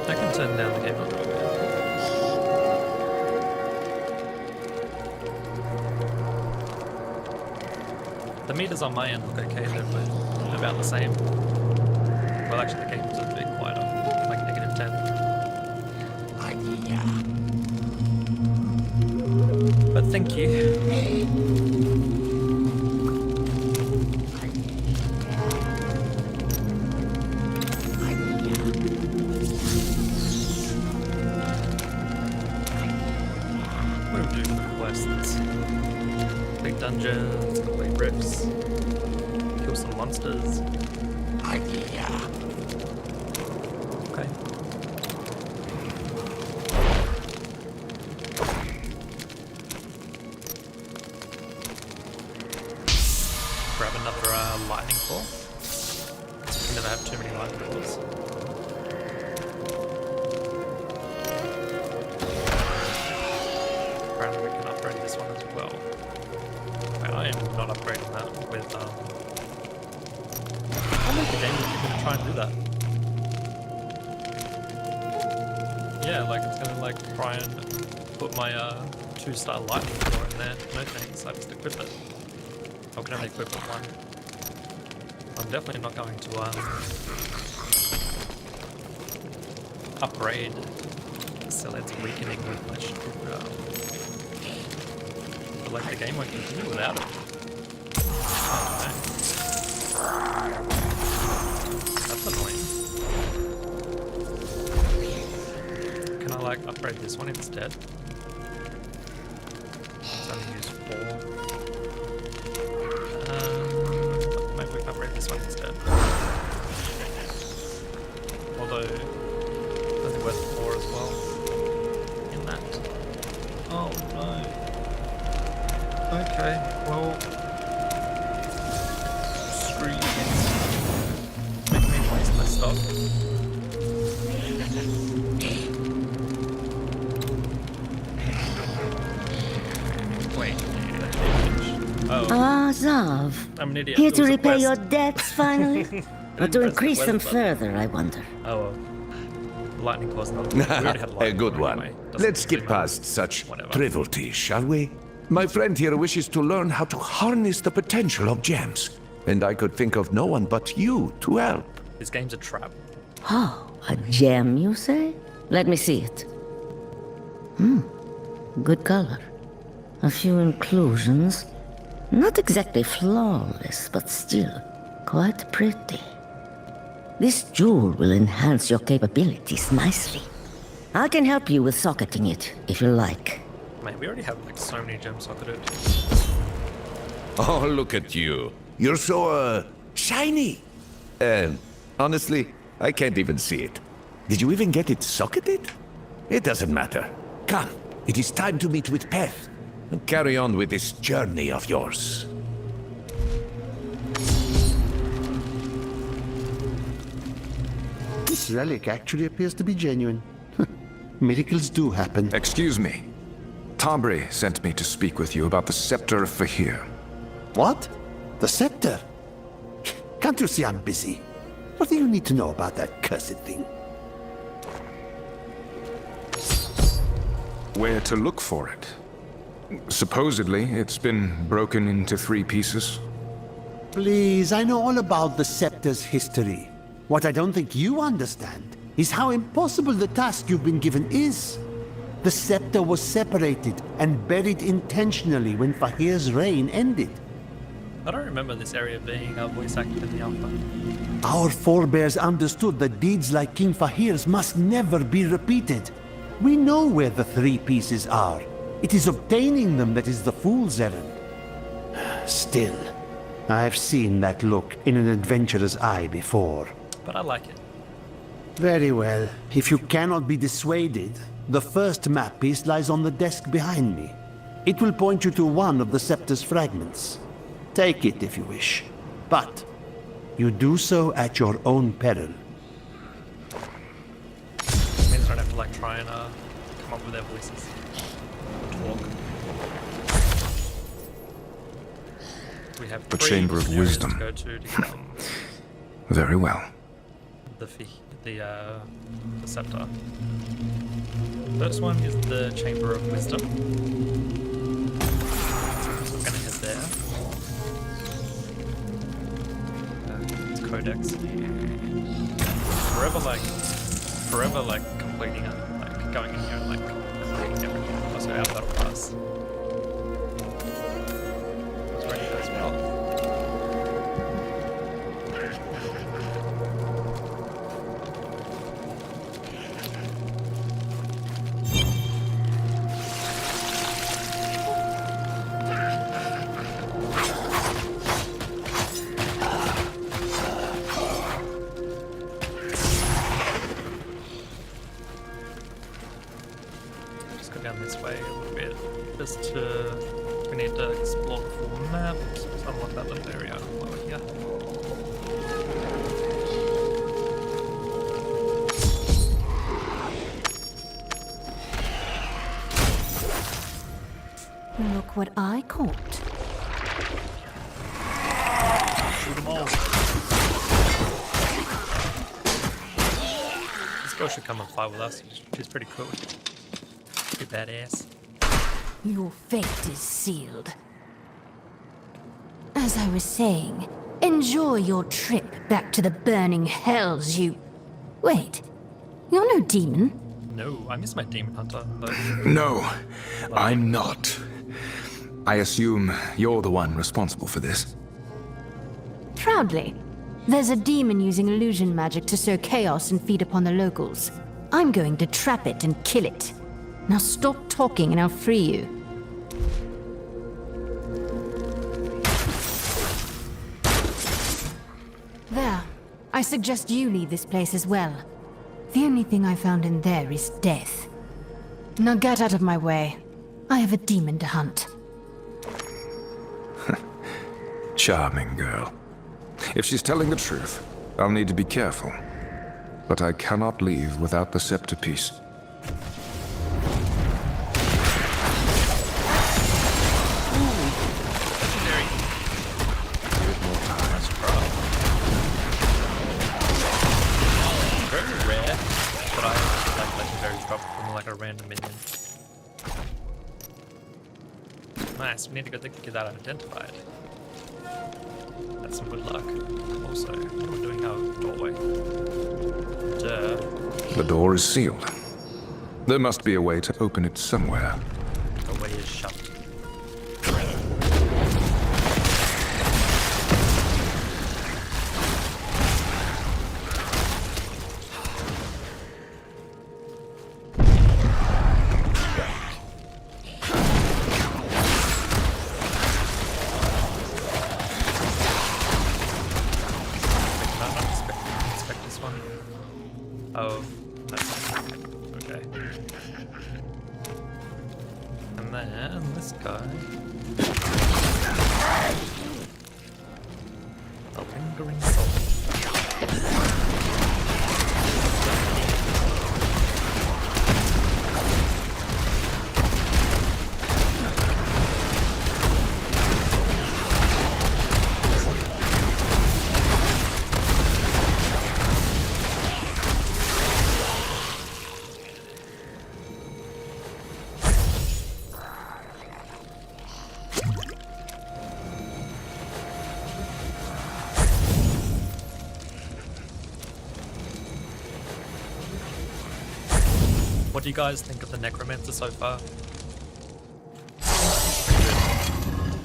[SPEAKER 1] I can turn down the game a little bit. The meters on my end look okay, they're both about the same. Well, actually, the game's a bit quieter, like -10. But thank you. What do we do for the quests? Big dungeons, complete rifts, kill some monsters. Okay. Grab another lightning claw. You can never have too many lightning claws. Apparently we can upgrade this one as well. Wait, I am not upgrading that with I think the game is going to try and do that. Yeah, like it's going to like try and put my 2-star lightning claw in there. No thanks, I just equip it. How can I equip it one? I'm definitely not going to upgrade Celad's weakening with my stupid but like the game won't continue without it. That's annoying. Can I like upgrade this one instead? It's only used 4. Maybe we can upgrade this one instead. Although, it's only worth 4 as well. In that. Oh no. Okay, well. Screw you. Make me waste my stuff. Wait. Oh.
[SPEAKER 15] Ah, Zav.
[SPEAKER 1] I'm an idiot.
[SPEAKER 15] Here
[SPEAKER 1] It
[SPEAKER 15] to
[SPEAKER 1] was a
[SPEAKER 15] repay
[SPEAKER 1] quest.
[SPEAKER 15] your debts, finally? Or to increase them further, I wonder.
[SPEAKER 1] Oh well. Lightning claw's not. We already had
[SPEAKER 14] A
[SPEAKER 1] lightning
[SPEAKER 14] good
[SPEAKER 1] claw
[SPEAKER 14] one.
[SPEAKER 1] anyway. Doesn't
[SPEAKER 14] Let's skip
[SPEAKER 1] really matter.
[SPEAKER 14] past such
[SPEAKER 1] Whatever.
[SPEAKER 14] frivolity, shall we? My friend here wishes to learn how to harness the potential of gems. And I could think of no one but you to help.
[SPEAKER 1] This game's a trap.
[SPEAKER 15] Oh, a gem, you say? Let me see it. Good color. A few inclusions. Not exactly flawless, but still quite pretty. This jewel will enhance your capabilities nicely. I can help you with socketing it, if you like.
[SPEAKER 1] Man, we already have like so many gems socketed.
[SPEAKER 14] Oh, look at you. You're so, shiny. Honestly, I can't even see it. Did you even get it socketed? It doesn't matter. Come, it is time to meet with Peth. And carry on with this journey of yours.
[SPEAKER 16] This relic actually appears to be genuine.
[SPEAKER 11] Miracles do happen.
[SPEAKER 3] Excuse me. Tabri sent me to speak with you about the scepter of Fahir.
[SPEAKER 11] What? The scepter? Can't you see I'm busy? What do you need to know about that cursed thing?
[SPEAKER 3] Where to look for it? Supposedly, it's been broken into 3 pieces.
[SPEAKER 11] Please, I know all about the scepter's history. What I don't think you understand is how impossible the task you've been given is. The scepter was separated and buried intentionally when Fahir's reign ended.
[SPEAKER 1] I don't remember this area being voice acted in the alpha.
[SPEAKER 11] Our forebears understood that deeds like King Fahir's must never be repeated. We know where the 3 pieces are. It is obtaining them that is the fool's errand. Still, I've seen that look in an adventurer's eye before.
[SPEAKER 1] But I like it.
[SPEAKER 11] Very well. If you cannot be dissuaded, the first map piece lies on the desk behind me. It will point you to one of the scepter's fragments. Take it if you wish, but you do so at your own peril.
[SPEAKER 1] Means I don't have to like try and come up with their voices. Talk. We have
[SPEAKER 3] The
[SPEAKER 1] 3
[SPEAKER 3] Chamber of
[SPEAKER 1] areas
[SPEAKER 3] Wisdom.
[SPEAKER 1] to go to get
[SPEAKER 3] Very well.
[SPEAKER 1] the scepter. First one is the Chamber of Wisdom. So we're gonna head there. It's Codex. Forever like completing it, like going in here and like completing everything. Also our battle pass. It's ready as well. Down this way a little bit, we need to explore the full map, so unlock that little area over here.
[SPEAKER 9] Look what I caught.
[SPEAKER 1] Shoot them all. This girl should come and fly with us, she's pretty cool. Badass.
[SPEAKER 9] Your fate is sealed. As I was saying, enjoy your trip back to the burning hells, you... Wait, you're no demon.
[SPEAKER 1] No, I miss my demon hunter, though.
[SPEAKER 3] No, I'm not. I assume you're the one responsible for this.
[SPEAKER 9] Proudly. There's a demon using illusion magic to sow chaos and feed upon the locals. I'm going to trap it and kill it. Now stop talking and I'll free you. There. I suggest you leave this place as well. The only thing I found in there is death. Now get out of my way. I have a demon to hunt.
[SPEAKER 3] Charming girl. If she's telling the truth, I'll need to be careful. But I cannot leave without the scepter piece.
[SPEAKER 1] A random minion. Nice, we need to go get that identified. That's some good luck. Also, what are we doing out doorway? Duh.
[SPEAKER 3] The door is sealed. There must be a way to open it somewhere.
[SPEAKER 1] The way is shut. Oh, that's okay. And then this guy. The lingering soul. What do you guys think of the Necromancer so far?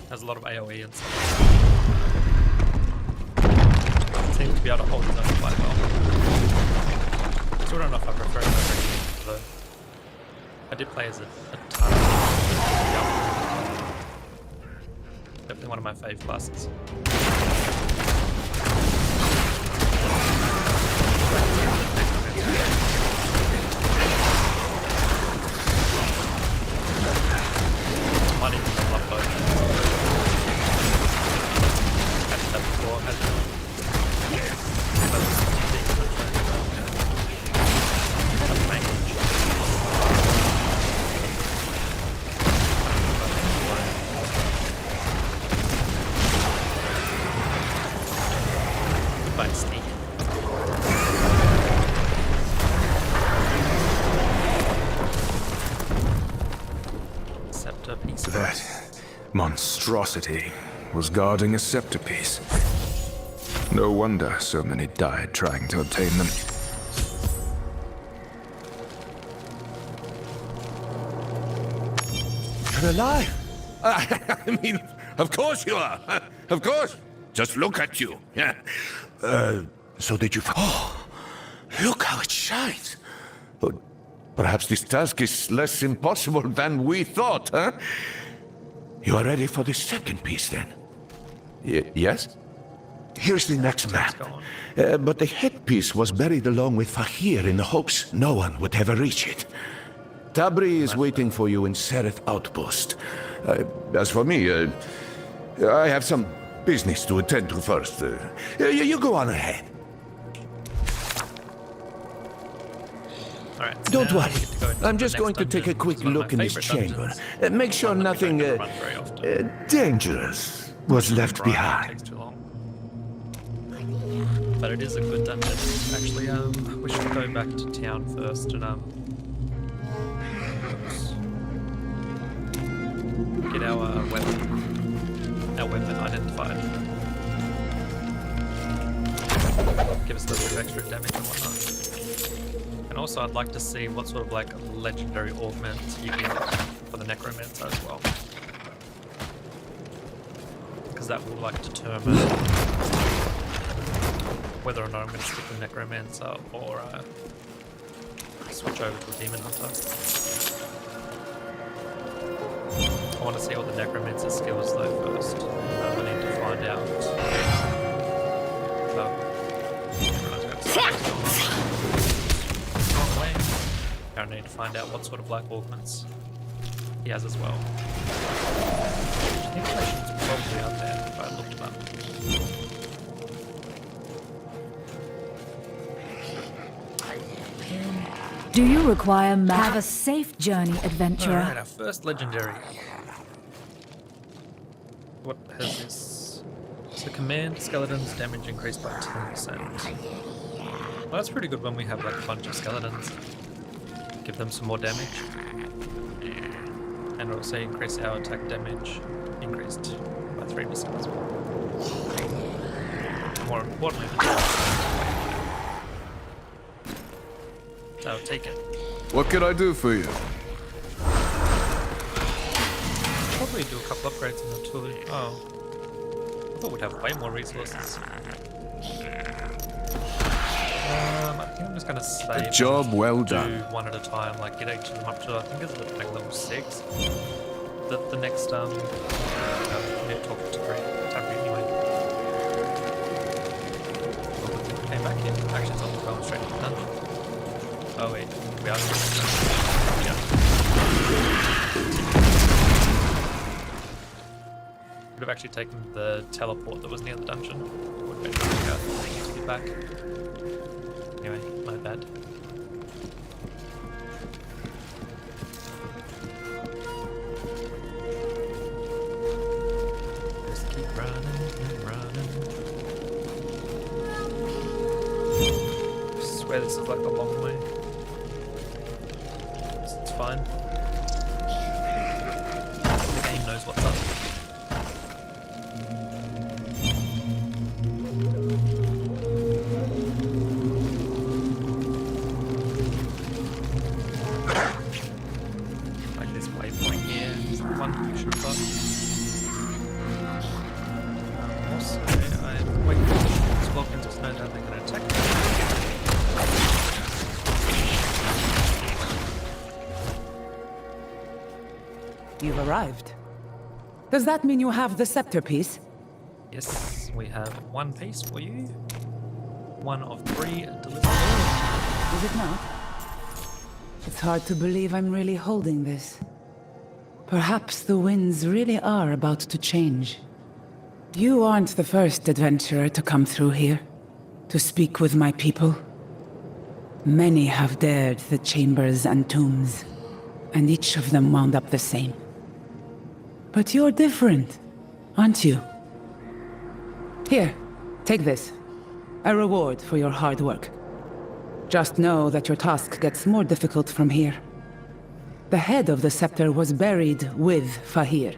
[SPEAKER 1] Has a lot of AoE and stuff. Seems to be able to hold his own quite well. Still don't know if I prefer it over though. I did play as a ton. Definitely one of my fave classes. Might even level up both. I've said that before, hasn't it? Goodbye, Sneak. Scepter piece.
[SPEAKER 3] That monstrosity was guarding a scepter piece. No wonder so many died trying to obtain them.
[SPEAKER 14] You're alive! I mean, of course you are! Of course! Just look at you! Yeah. So did you... Oh! Look how it shines! Oh, perhaps this task is less impossible than we thought, huh? You are ready for the second piece, then? Yes? Here's the next map. But the headpiece was buried along with Fahir in the hopes no one would ever reach it. Tabri is waiting for you in Sereth Outpost. As for me, I have some business to attend to first. You go on ahead.
[SPEAKER 1] Alright, so
[SPEAKER 14] Don't
[SPEAKER 1] now
[SPEAKER 14] worry.
[SPEAKER 1] we get to go into
[SPEAKER 14] I'm
[SPEAKER 1] the
[SPEAKER 14] just
[SPEAKER 1] next
[SPEAKER 14] going to take a
[SPEAKER 1] dungeon.
[SPEAKER 14] quick
[SPEAKER 1] It's one of
[SPEAKER 14] look in
[SPEAKER 1] my
[SPEAKER 14] this
[SPEAKER 1] favourite
[SPEAKER 14] chamber.
[SPEAKER 1] dungeons.
[SPEAKER 14] Make sure
[SPEAKER 1] One that we
[SPEAKER 14] nothing
[SPEAKER 1] don't run very often.
[SPEAKER 14] dangerous was left
[SPEAKER 1] Right, it
[SPEAKER 14] behind.
[SPEAKER 1] takes too long. But it is a good dungeon. Actually, we should go back to town first and oops. Get our weapon identified. Give us a little bit of extra damage and whatnot. And also I'd like to see what sort of like legendary augments you get for the Necromancer as well. Because that will like determine whether or not I'm going to stick with Necromancer or switch over to a Demon Hunter. I want to see all the Necromancer skills though first. I need to find out. I need to find out what sort of black augments he has as well. The information's probably out there if I looked them up.
[SPEAKER 16] Do you require Have a safe journey, adventurer.
[SPEAKER 1] Alright, our first legendary. What has this? So command skeletons damage increased by 10%. Well, that's pretty good when we have like a bunch of skeletons. Give them some more damage. And also increase our attack damage increased by 3% as well. More importantly, so take it.
[SPEAKER 3] What can I do for you?
[SPEAKER 1] Probably do a couple upgrades in the tool. Oh. I thought we'd have way more resources. I think I'm just gonna save.
[SPEAKER 3] Job well
[SPEAKER 1] do
[SPEAKER 3] done.
[SPEAKER 1] one at a time, like get each of them up to I think it's like level 6. The next I need to talk to Tabri anyway. Came back in. Actually it's not going straight to the dungeon. Oh wait, we are yeah. Would have actually taken the teleport that was near the dungeon. Would have been to get back. Anyway, my bad. Just keep running and running. I swear this is like a long way. It's fine. The game knows what's up. No doubt they're gonna attack me.
[SPEAKER 13] You've arrived. Does that mean you have the scepter piece?
[SPEAKER 1] Yes, we have one piece for you. One of 3 delivered.
[SPEAKER 13] Is it not? It's hard to believe I'm really holding this. Perhaps the winds really are about to change. You aren't the first adventurer to come through here, to speak with my people. Many have dared the chambers and tombs, and each of them wound up the same. But you're different, aren't you? Here, take this. A reward for your hard work. Just know that your task gets more difficult from here. The head of the scepter was buried with Fahir.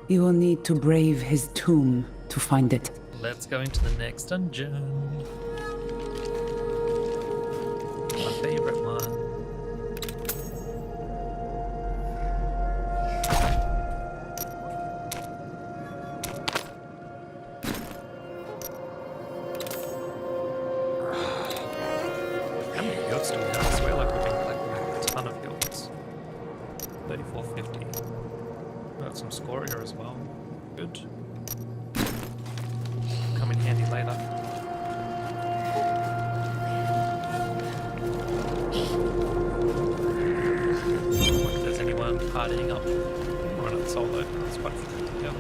[SPEAKER 13] You will need to brave his tomb to find it.
[SPEAKER 1] Let's go into the next dungeon. My favorite one. How many heals do we have? I swear like we've been collecting a ton of heals. 3450. Got some scoria as well. Good. Come in handy later. If there's anyone partying up, run it solo. It's quite fun. Yeah.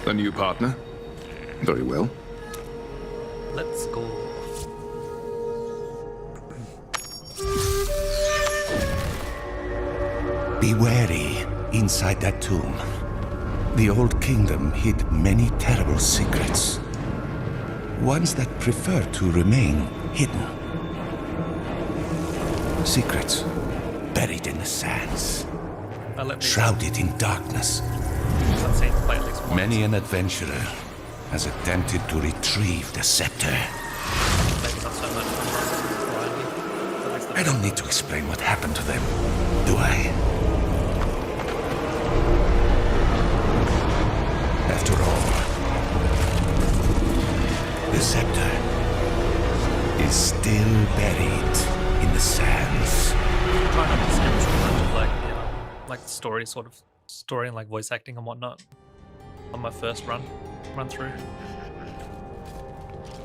[SPEAKER 3] A new partner? Very well.
[SPEAKER 1] Let's go.
[SPEAKER 11] Be wary inside that tomb. The old kingdom hid many terrible secrets. Ones that prefer to remain hidden. Secrets buried in the sands. Shrouded in darkness. Many an adventurer has attempted to retrieve the scepter. I don't need to explain what happened to them, do I? After all, the scepter is still buried in the sands.
[SPEAKER 1] I'm trying to understand too much of like the story and like voice acting and whatnot on my first run through.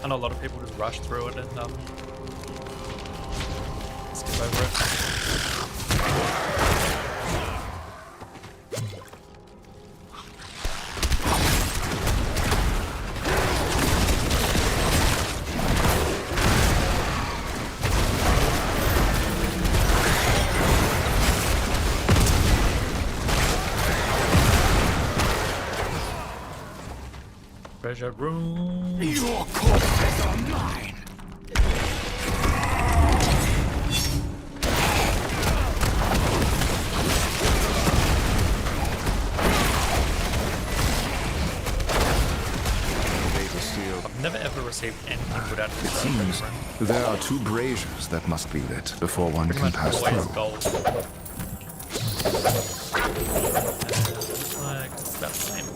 [SPEAKER 1] I know a lot of people just rush through it and skip over it. Treasure room.
[SPEAKER 11] Your corpses are mine.
[SPEAKER 1] I've never ever received anything good out of this.
[SPEAKER 3] Seems there are 2 braziers that must be lit before one
[SPEAKER 1] Pretty
[SPEAKER 3] can
[SPEAKER 1] much
[SPEAKER 3] pass
[SPEAKER 1] always
[SPEAKER 3] through.
[SPEAKER 1] gold. Like, it's about the same.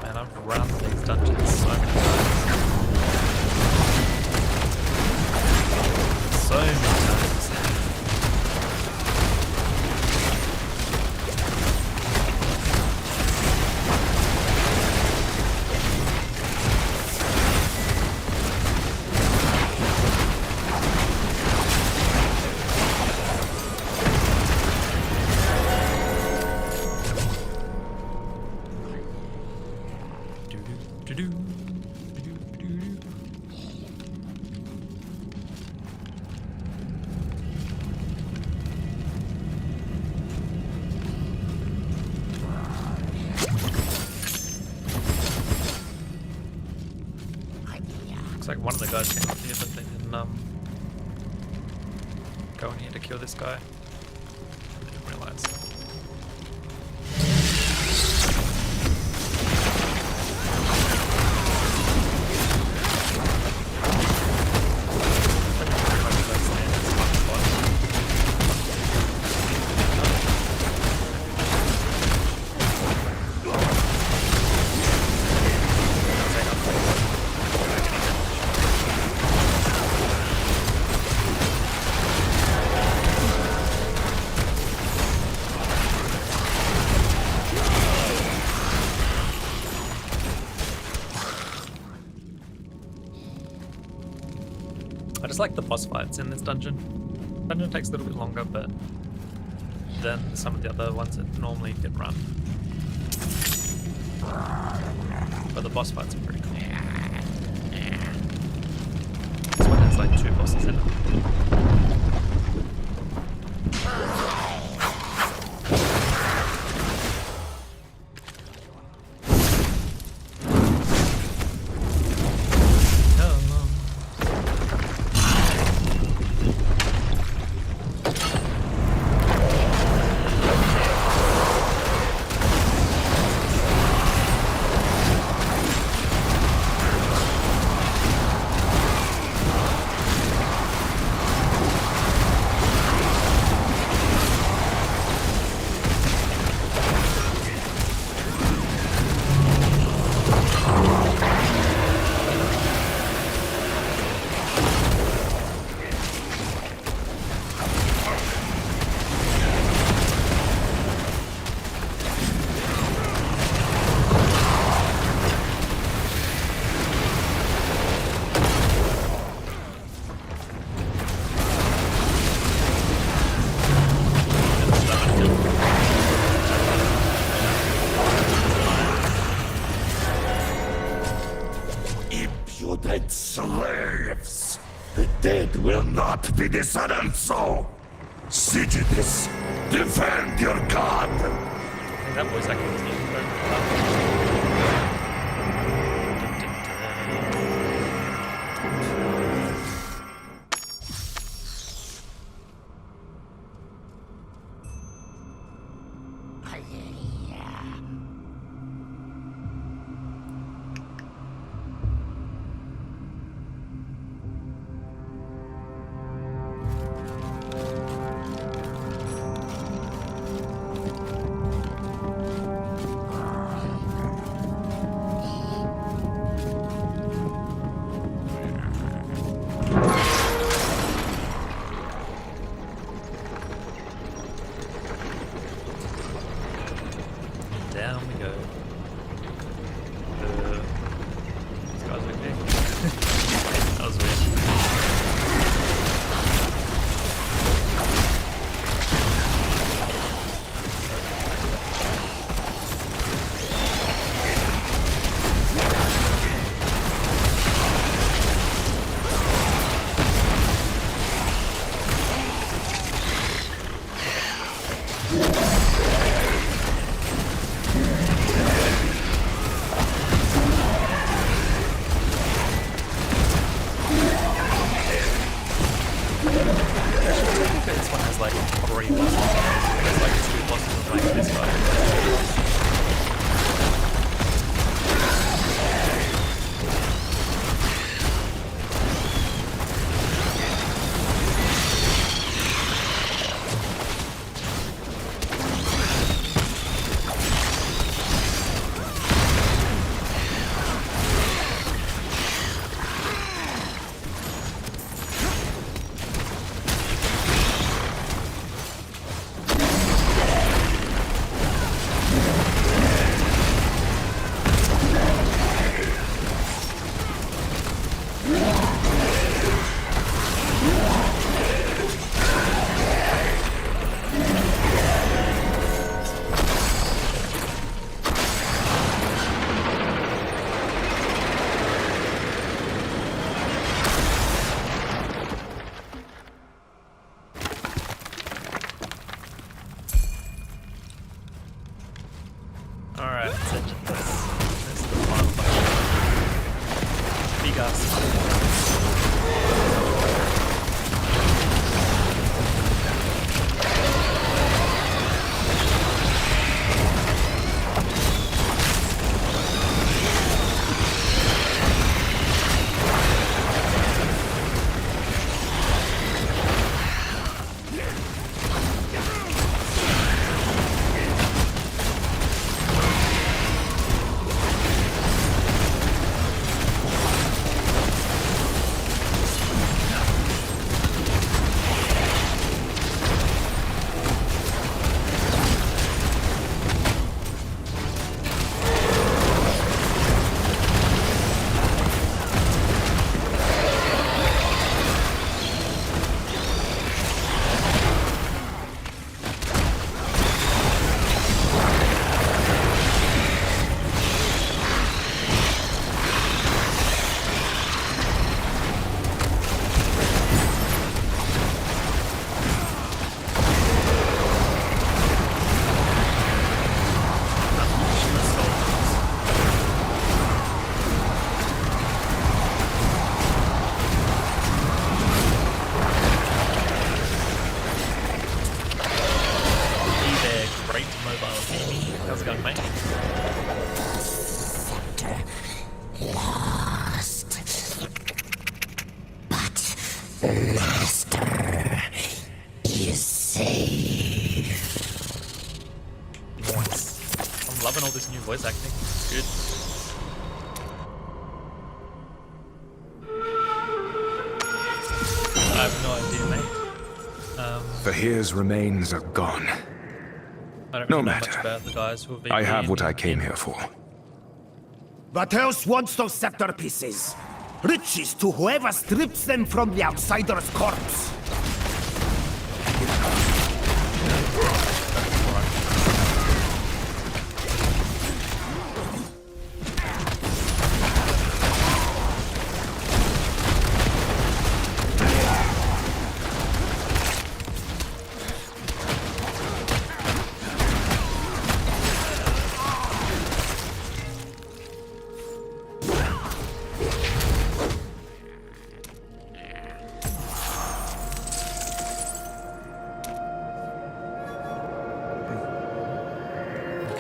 [SPEAKER 1] Man, I've run these dungeons so many times. So many times. Looks like one of the guys came up here, but they didn't go in here to kill this guy. I didn't realize. I just like the boss fights in this dungeon. Dungeon takes a little bit longer, but than some of the other ones that normally get run. But the boss fights are pretty cool. This one has like 2 bosses in it.
[SPEAKER 17] Slaves! The dead will not be dishonored so! See to this! Defend your god!
[SPEAKER 1] I think that voice acting was down we go. These guys are okay. That was weird. This one has like 3 bosses. There's like 2 bosses of like this guy. Alright, that's it. That's the final fight. Big ass.
[SPEAKER 17] Master is safe.
[SPEAKER 1] Nice. I'm loving all this new voice acting. It's good. I have no idea, mate.
[SPEAKER 3] Fahir's remains are gone.
[SPEAKER 1] I don't
[SPEAKER 3] No
[SPEAKER 1] really know
[SPEAKER 3] matter.
[SPEAKER 1] much about the guys who have been.
[SPEAKER 3] I have what I came here for.
[SPEAKER 11] What else wants those scepter pieces? Riches to whoever strips them from the outsider's corpse.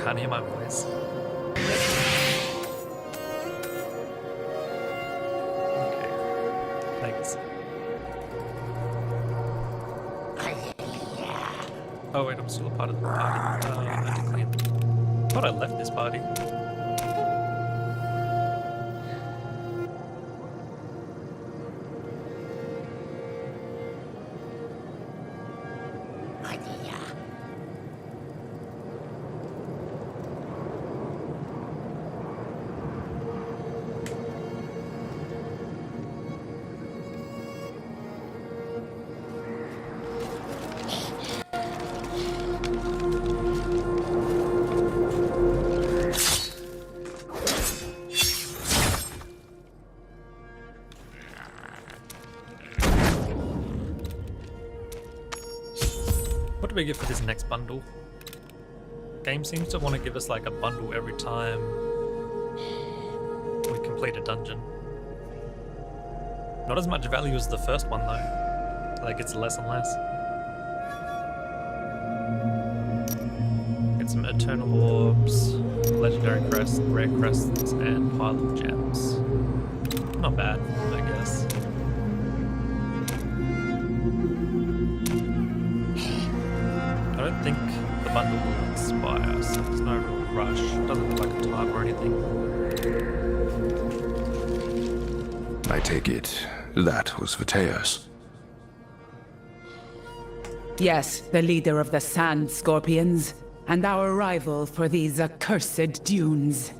[SPEAKER 1] Can't hear my voice. Okay. Thanks. Oh wait, I'm still a part of the party. I have to clean. Thought I left this party. What do we get for this next bundle? Game seems to want to give us like a bundle every time we complete a dungeon. Not as much value as the first one though. Like it's less and less. Get some eternal orbs, legendary crests, rare crests, and pile of gems. Not bad, I guess. I don't think the bundle will expire, so there's no real rush. It doesn't look like a time or anything.
[SPEAKER 3] I take it that was Viteos.
[SPEAKER 13] Yes, the leader of the Sand Scorpions, and our rival for these accursed dunes.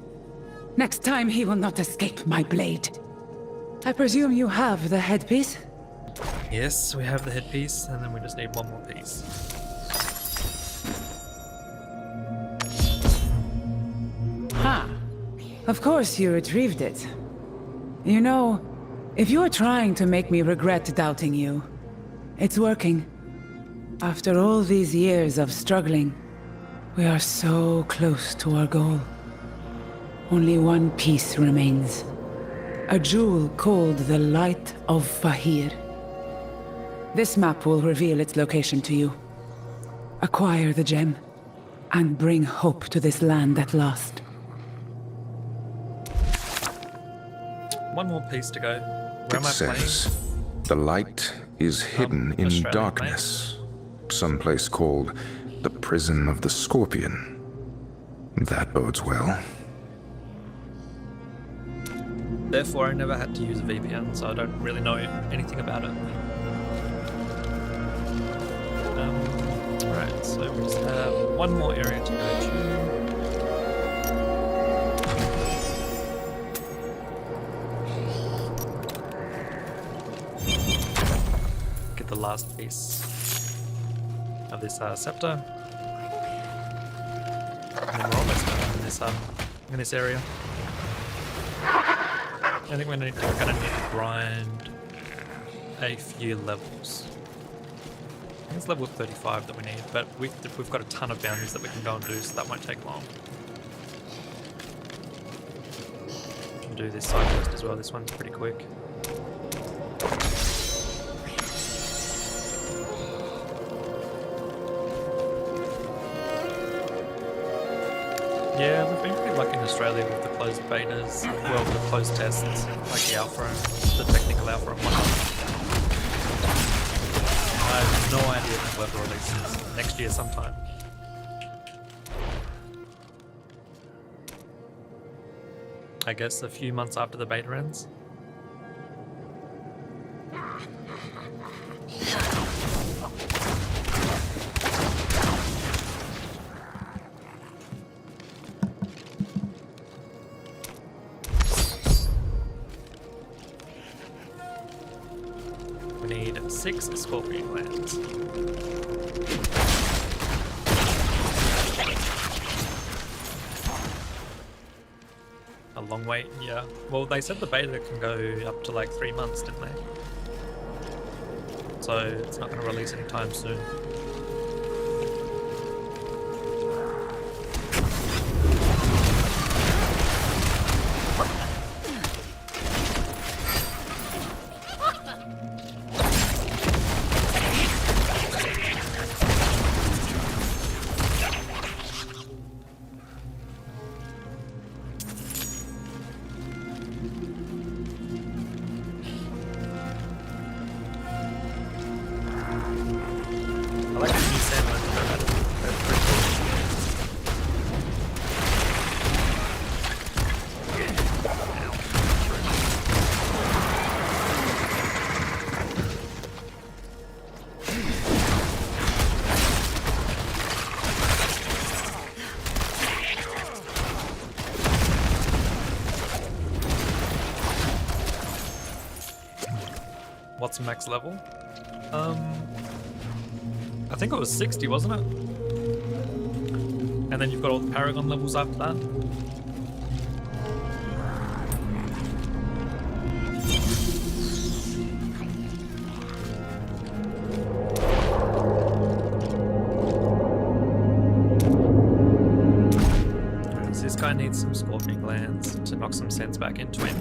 [SPEAKER 13] Next time he will not escape my blade. I presume you have the headpiece?
[SPEAKER 1] Yes, we have the headpiece, and then we just need one more piece.
[SPEAKER 13] Ha! Of course you retrieved it. You know, if you are trying to make me regret doubting you, it's working. After all these years of struggling, we are so close to our goal. Only one piece remains. A jewel called the Light of Fahir. This map will reveal its location to you. Acquire the gem, and bring hope to this land at last.
[SPEAKER 1] One more piece to go. Where
[SPEAKER 3] It
[SPEAKER 1] am I
[SPEAKER 3] says,
[SPEAKER 1] playing?
[SPEAKER 3] the light is hidden in
[SPEAKER 1] Australian
[SPEAKER 3] darkness. Someplace called the Prison of the Scorpion. That bodes well.
[SPEAKER 1] Therefore, I never had to use a VPN, so I don't really know anything about it. Right, so we just have one more area to go to. Get the last piece of this scepter. And then we're almost done in this area. I think we're gonna need to grind a few levels. I think it's level 35 that we need, but we've got a ton of boundaries that we can go and do, so that won't take long. We'll do this side quest as well. This one's pretty quick. Yeah, we've been pretty lucky in Australia with the closed betas, well, the closed tests, like the alpha and the technical alpha and whatnot. I have no idea when web releases. Next year sometime. I guess a few months after the beta ends. We need 6 scorpion glands. A long wait, yeah. Well, they said the beta can go up to like 3 months, didn't they? So it's not going to release anytime soon. What's max level? I think it was 60, wasn't it? And then you've got all the Paragon levels after that. So this guy needs some Scorpion glands to knock some sense back into him.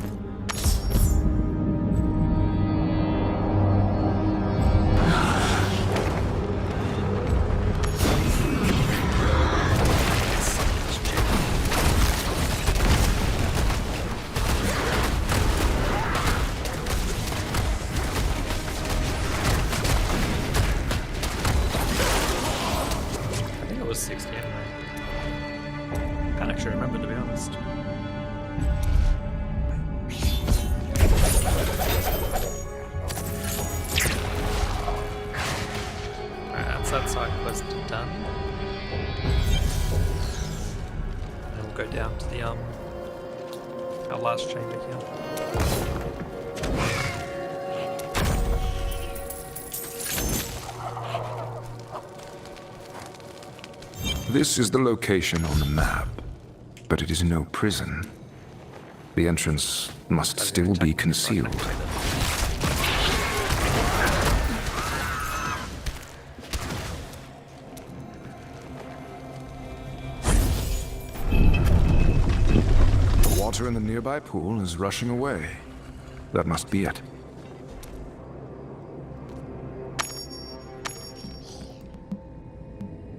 [SPEAKER 1] That side quest done. And we'll go down to the our last chamber here.
[SPEAKER 3] This is the location on the map, but it is no prison. The entrance must still be concealed. In the nearby pool is rushing away. That must be it.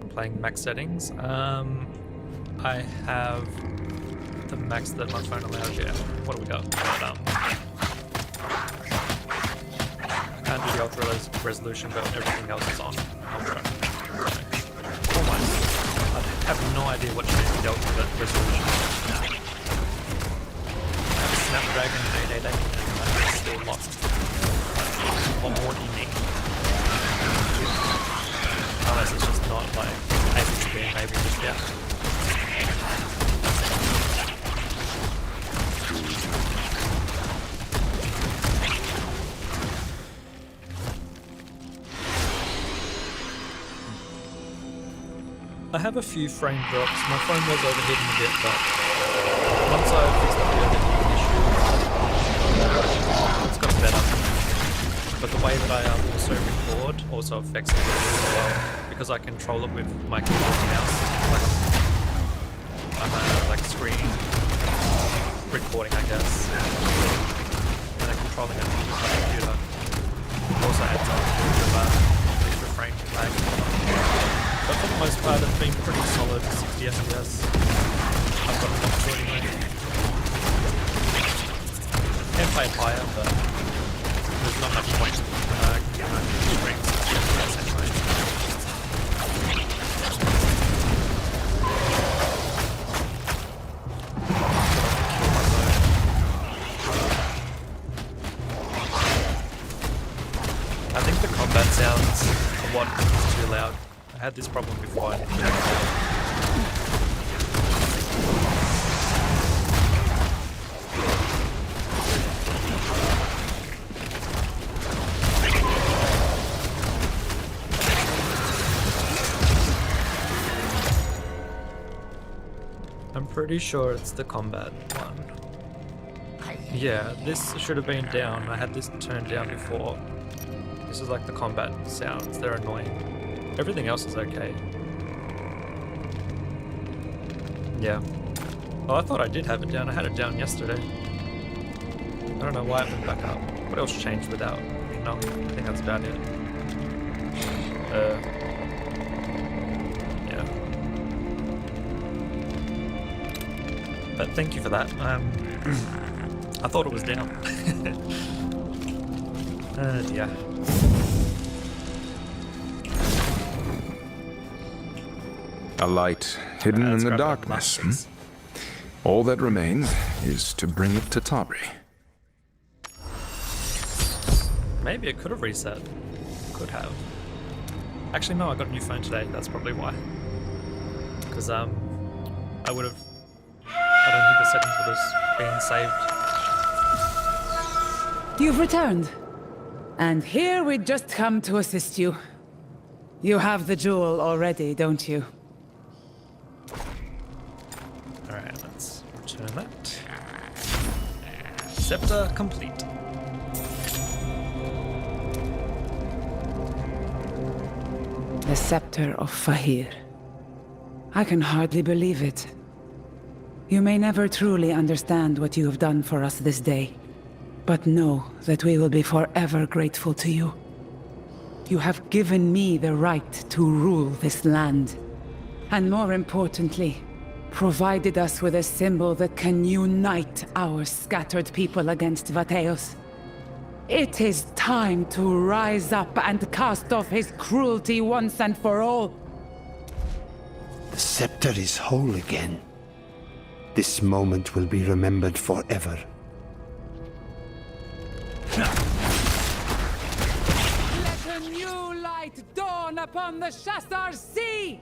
[SPEAKER 1] I'm playing max settings. I have the max that my phone allows you. What do we got? I can't do the ultra resolution, but everything else is on ultra. Almost. I have no idea what to do with the ultra resolution. Snapdragon 888 and I'm still lost. What more do you need? Unless it's just not like able to be maybe just yet. I have a few frame drops. My phone was overheating a bit, but once I fixed up the overheating issue, it's got better. But the way that I also record also affects it as well, because I control it with my keyboard and mouse. Like screen recording, I guess. And I'm controlling it with my computer. It also adds up to extra frame lag. But for the most part, it's been pretty solid 60 FPS. I've got enough to anyway. Can play higher, but there's not much point going through strings anyway. I think the combat sounds a lot too loud. I had this problem before. I'm pretty sure it's the combat one. Yeah, this should have been down. I had this turned down before. This is like the combat sounds. They're annoying. Everything else is okay. Yeah. Oh, I thought I did have it down. I had it down yesterday. I don't know why it went back up. What else changed without? No, I think that's about it. Yeah. But thank you for that. I thought it was down. Yeah.
[SPEAKER 3] A light hidden in the darkness. All that remains is to bring it to Tabri.
[SPEAKER 1] Maybe it could have reset. Could have. Actually, no, I got a new phone today. That's probably why. Because, I would have... I don't think the settings would have been saved.
[SPEAKER 13] You've returned. And here we just come to assist you. You have the jewel already, don't you?
[SPEAKER 1] Alright, let's return that. Scepter complete.
[SPEAKER 13] The scepter of Fahir. I can hardly believe it. You may never truly understand what you have done for us this day, but know that we will be forever grateful to you. You have given me the right to rule this land, and more importantly, provided us with a symbol that can unite our scattered people against Vateos. It is time to rise up and cast off his cruelty once and for all.
[SPEAKER 18] The scepter is whole again. This moment will be remembered forever.
[SPEAKER 13] Let a new light dawn upon the Shasar Sea!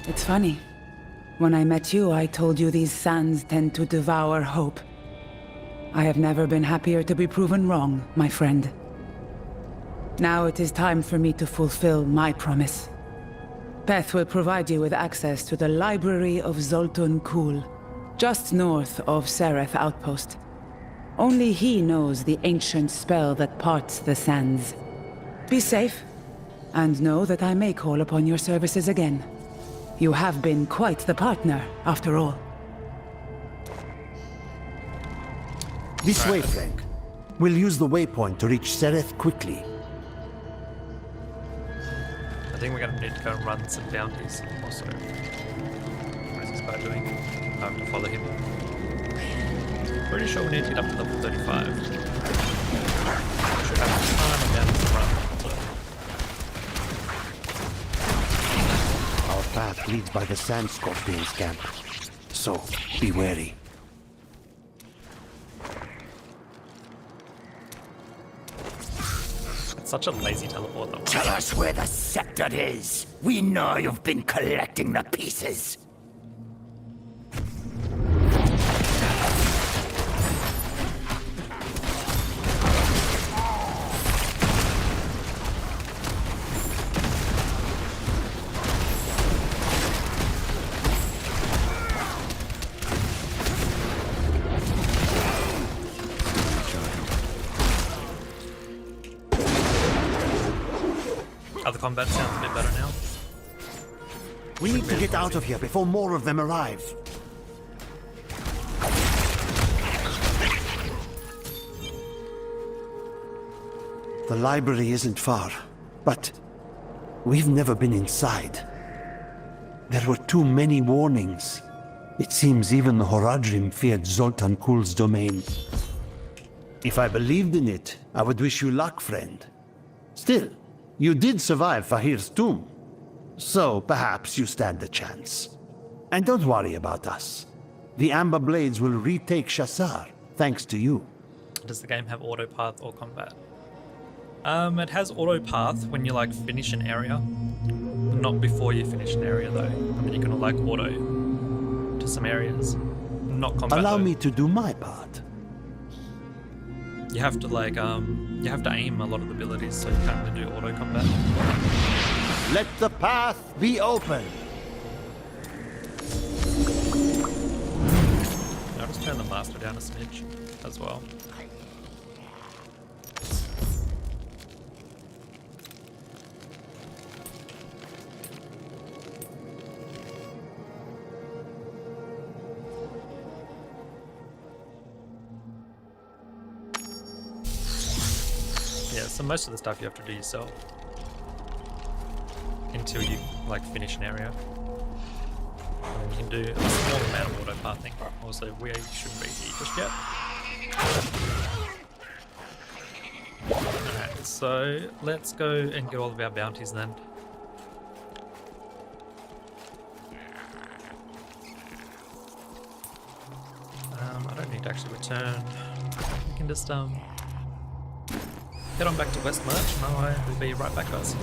[SPEAKER 13] It's funny. When I met you, I told you these sands tend to devour hope. I have never been happier to be proven wrong, my friend. Now it is time for me to fulfill my promise. Peth will provide you with access to the Library of Zoltun Kull, just north of Sereth Outpost. Only he knows the ancient spell that parts the sands. Be safe, and know that I may call upon your services again. You have been quite the partner, after all.
[SPEAKER 18] This way, Frank. We'll use the waypoint to reach Sereth quickly.
[SPEAKER 1] I think we're going to need to go and run some bounties also. What is this guy doing? I have to follow him. Pretty sure we need to get up to level 35. We should have a ton of bounties to run.
[SPEAKER 18] Our path leads by the Sand Scorpion's camp. So, be wary.
[SPEAKER 1] Such a lazy teleport though.
[SPEAKER 11] Tell us where the scepter is. We know you've been collecting the pieces.
[SPEAKER 1] The combat sounds a bit better now.
[SPEAKER 18] We need to get out of here before more of them arrive. The library isn't far, but we've never been inside. There were too many warnings. It seems even the Horadrim feared Zoltan Kul's domain. If I believed in it, I would wish you luck, friend. Still, you did survive Fahir's tomb. So perhaps you stand a chance. And don't worry about us. The Amber Blades will retake Shasar, thanks to you.
[SPEAKER 1] Does the game have auto path or combat? It has auto path when you like finish an area. Not before you finish an area though. I mean, you can like auto to some areas. Not combat.
[SPEAKER 18] Allow
[SPEAKER 1] though.
[SPEAKER 18] me to do my part.
[SPEAKER 1] You have to like you have to aim a lot of the abilities, so you can't really do auto combat.
[SPEAKER 18] Let the path be open.
[SPEAKER 1] I'll just turn the master down a smidge as well. Yeah, so most of the stuff you have to do yourself until you like finish an area. And you can do a small amount of auto pathing. Also, we shouldn't be here just yet. Alright, so let's go and get all of our bounties then. I don't need to actually return. We can just head on back to West March and I will be right back, guys.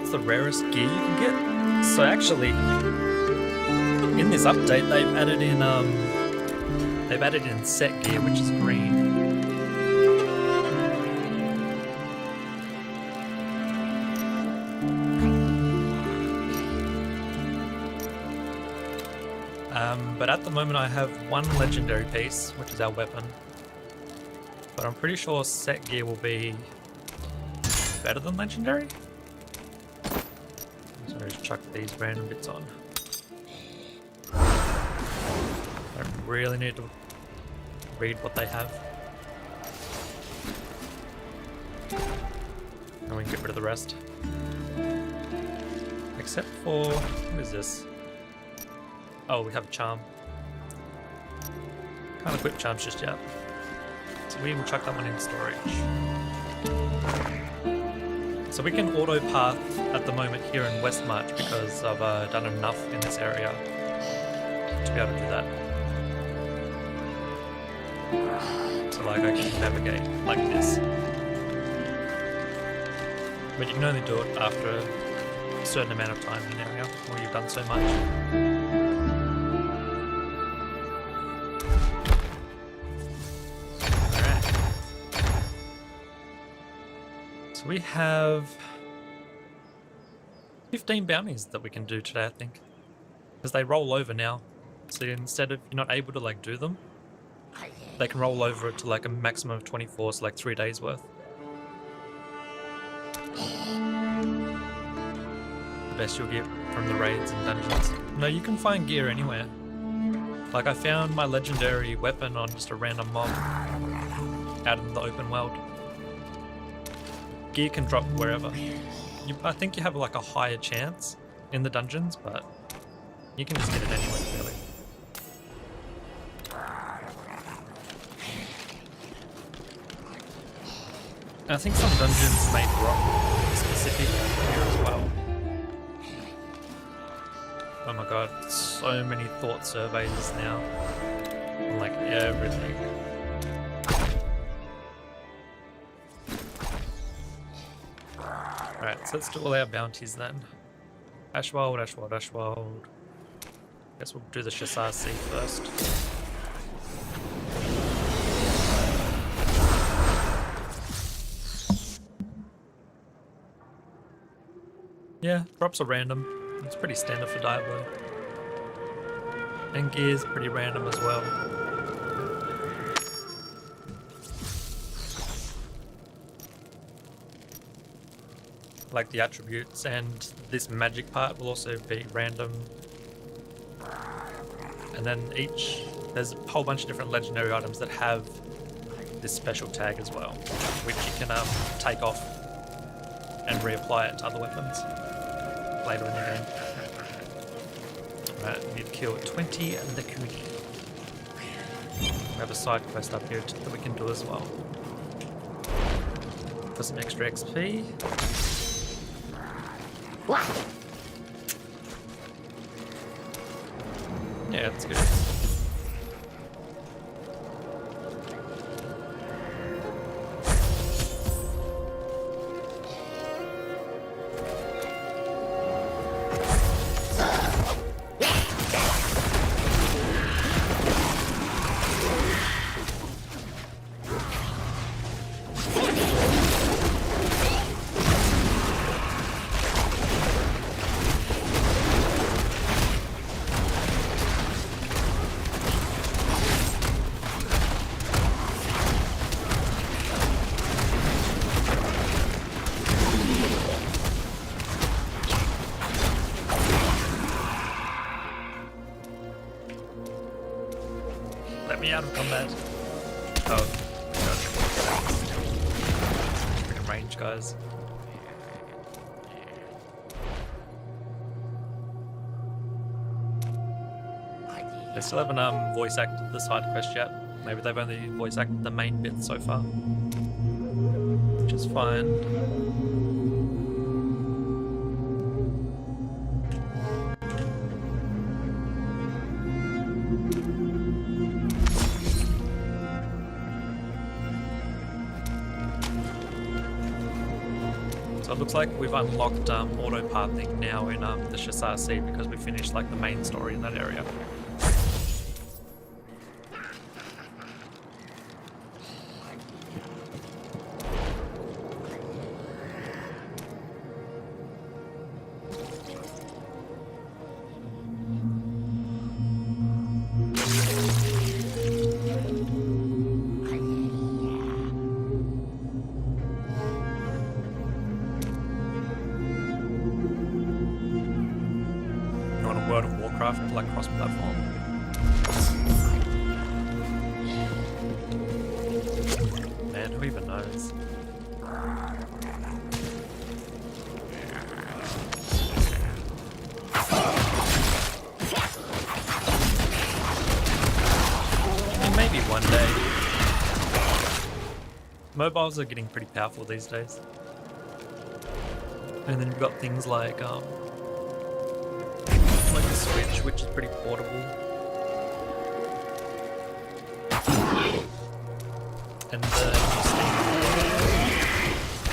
[SPEAKER 1] The rarest gear you can get. So actually, in this update, they've added in set gear, which is green. But at the moment, I have one legendary piece, which is our weapon. But I'm pretty sure set gear will be better than legendary. So just chuck these random bits on. I really need to read what they have. And we can get rid of the rest. Except for, what is this? Oh, we have a charm. Can't equip charms just yet. So we will chuck that one in storage. So we can auto path at the moment here in Westmarch because I've done enough in this area to be able to do that. So like I can navigate like this. But you can only do it after a certain amount of time in an area where you've done so much. We have 15 bounties that we can do today, I think, because they roll over now. So instead of you're not able to like do them, they can roll over to like a maximum of 24, so like 3 days worth. The best you'll get from the raids and dungeons. No, you can find gear anywhere. Like I found my legendary weapon on just a random mob out in the open world. Gear can drop wherever. I think you have like a higher chance in the dungeons, but you can just get it anywhere, really. And I think some dungeons may drop specific gear as well. Oh my god, so many thought surveys now. On like everything. Alright, so let's do all our bounties then. Ashwold, Ashwold, Ashwold. Guess we'll do the Shasar Sea first. Yeah, drops are random. It's pretty standard for Diablo. And gear's pretty random as well. Like the attributes, and this magic part will also be random. And then there's a whole bunch of different legendary items that have this special tag as well, which you can take off and reapply it to other weapons later in the game. Right, we need to kill 20 Necromancer. We have a side quest up here that we can do as well. For some extra XP. Yeah, that's good. Let me out of combat. Oh, gotcha. Freaking range, guys. They still haven't voice acted the side quest yet. Maybe they've only voice acted the main bit so far, which is fine. So it looks like we've unlocked auto pathing now in the Shasar Sea because we finished like the main story in that area. World of Warcraft, like cross-platform. one day. Mobiles are getting pretty powerful these days. And then you've got things like the Switch, which is pretty portable. And the new Steam,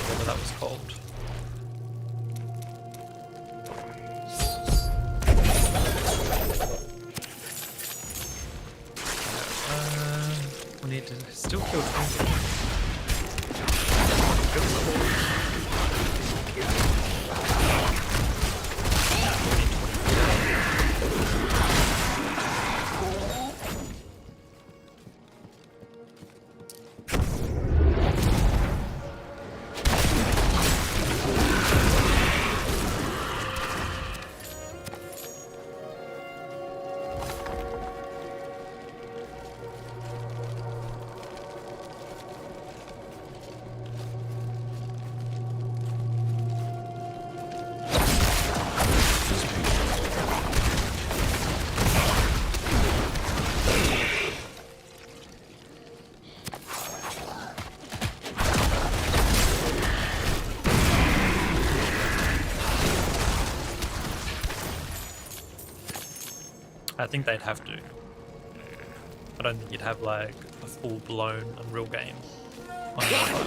[SPEAKER 1] whatever that was called. We need to still kill Trinket. I think they'd have to. I don't think you'd have like a full-blown Unreal game on mobile.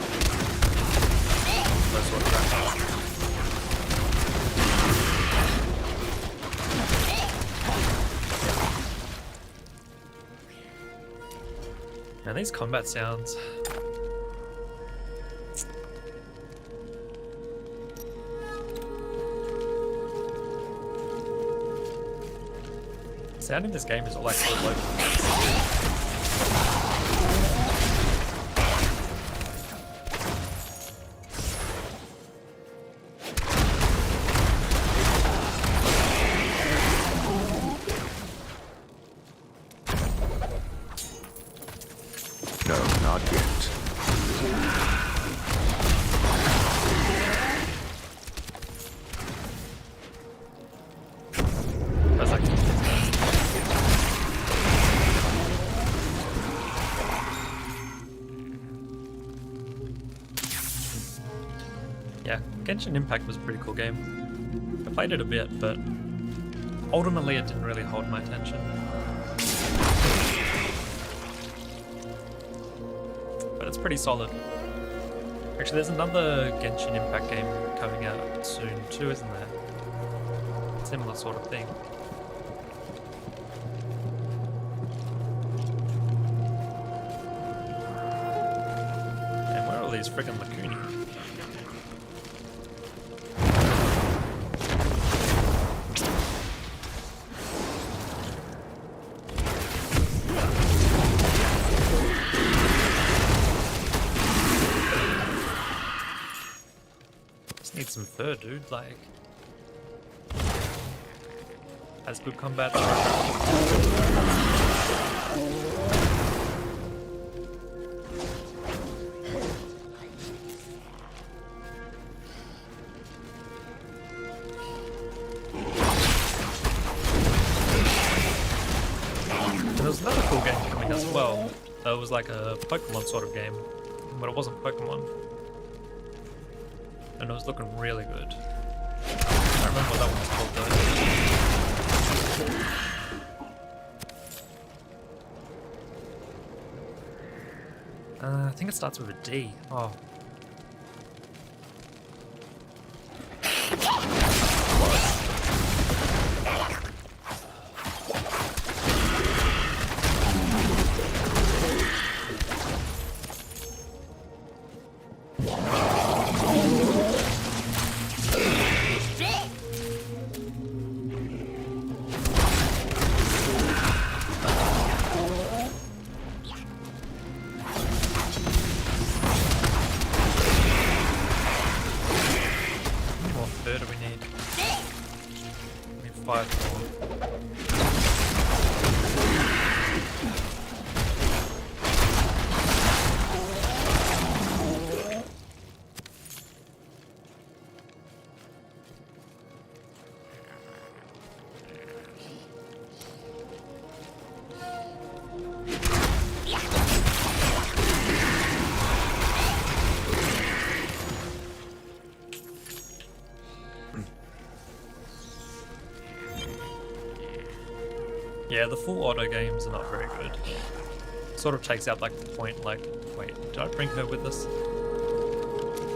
[SPEAKER 1] Those sort of graphics. Now these combat sounds. Sound in this game is like all over the place.
[SPEAKER 3] No, not yet.
[SPEAKER 1] That's like yeah, Genshin Impact was a pretty cool game. I played it a bit, but ultimately it didn't really hold my attention. But it's pretty solid. Actually, there's another Genshin Impact game coming out soon too, isn't there? Similar sort of thing. And where are all these friggin' Lacuni? Need some fur, dude, like has good combat. And there was another cool game coming as well. It was like a Pokemon sort of game, but it wasn't Pokemon. And it was looking really good. I don't remember what that one was called though. I think it starts with a D. Oh. Yeah, the full auto games are not very good. Sort of takes out like the point, like, wait, did I bring her with us?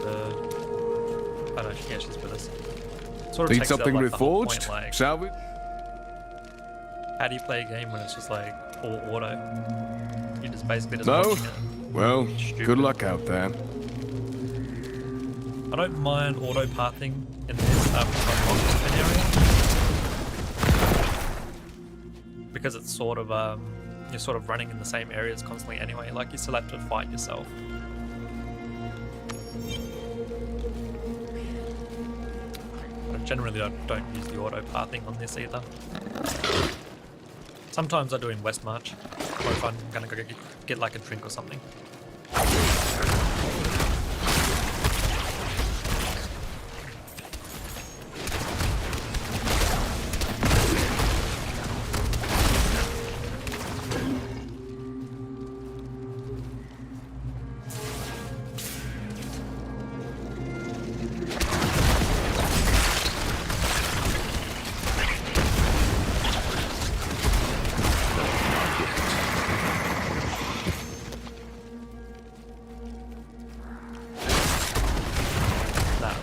[SPEAKER 1] Oh no, yeah, she's with us. Sort of
[SPEAKER 3] Need
[SPEAKER 1] takes
[SPEAKER 3] something
[SPEAKER 1] out, like, the whole
[SPEAKER 3] reforged,
[SPEAKER 1] point, like,
[SPEAKER 3] shall we?
[SPEAKER 1] how do you play a game when it's just like all auto? You just basically just
[SPEAKER 3] No?
[SPEAKER 1] watching it.
[SPEAKER 3] Well,
[SPEAKER 1] Stupid.
[SPEAKER 3] good luck out there.
[SPEAKER 1] I don't mind auto pathing in this an area because it's sort of you're sort of running in the same areas constantly anyway. Like you still have to fight yourself. I generally don't use the auto pathing on this either. Sometimes I do in Westmarch, or if I'm gonna go get like a drink or something.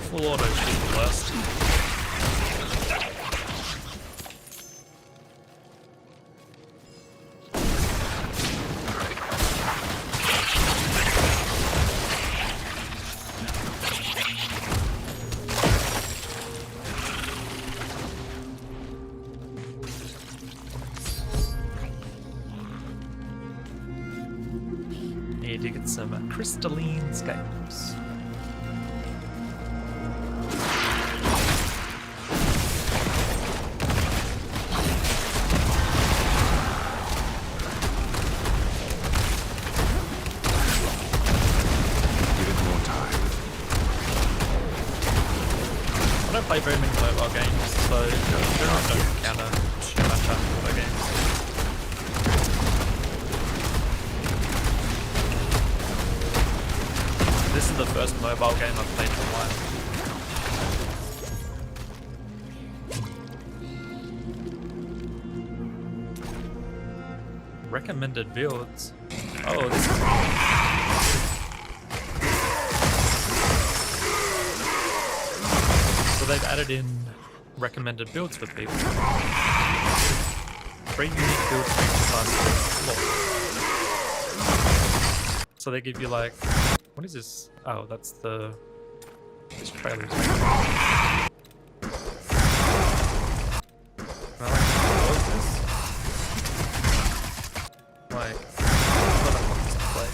[SPEAKER 1] Full auto should be the worst. Need to get some crystalline scales. I don't play very many mobile games, so I don't encounter too much auto games. This is the first mobile game I've played for a while. Recommended builds. Oh, this is they've added in recommended builds for people. 3 unique builds for each class to explore. So they give you like, what is this? Oh, that's this trailer is making. What is this? Like, I thought I want this to play.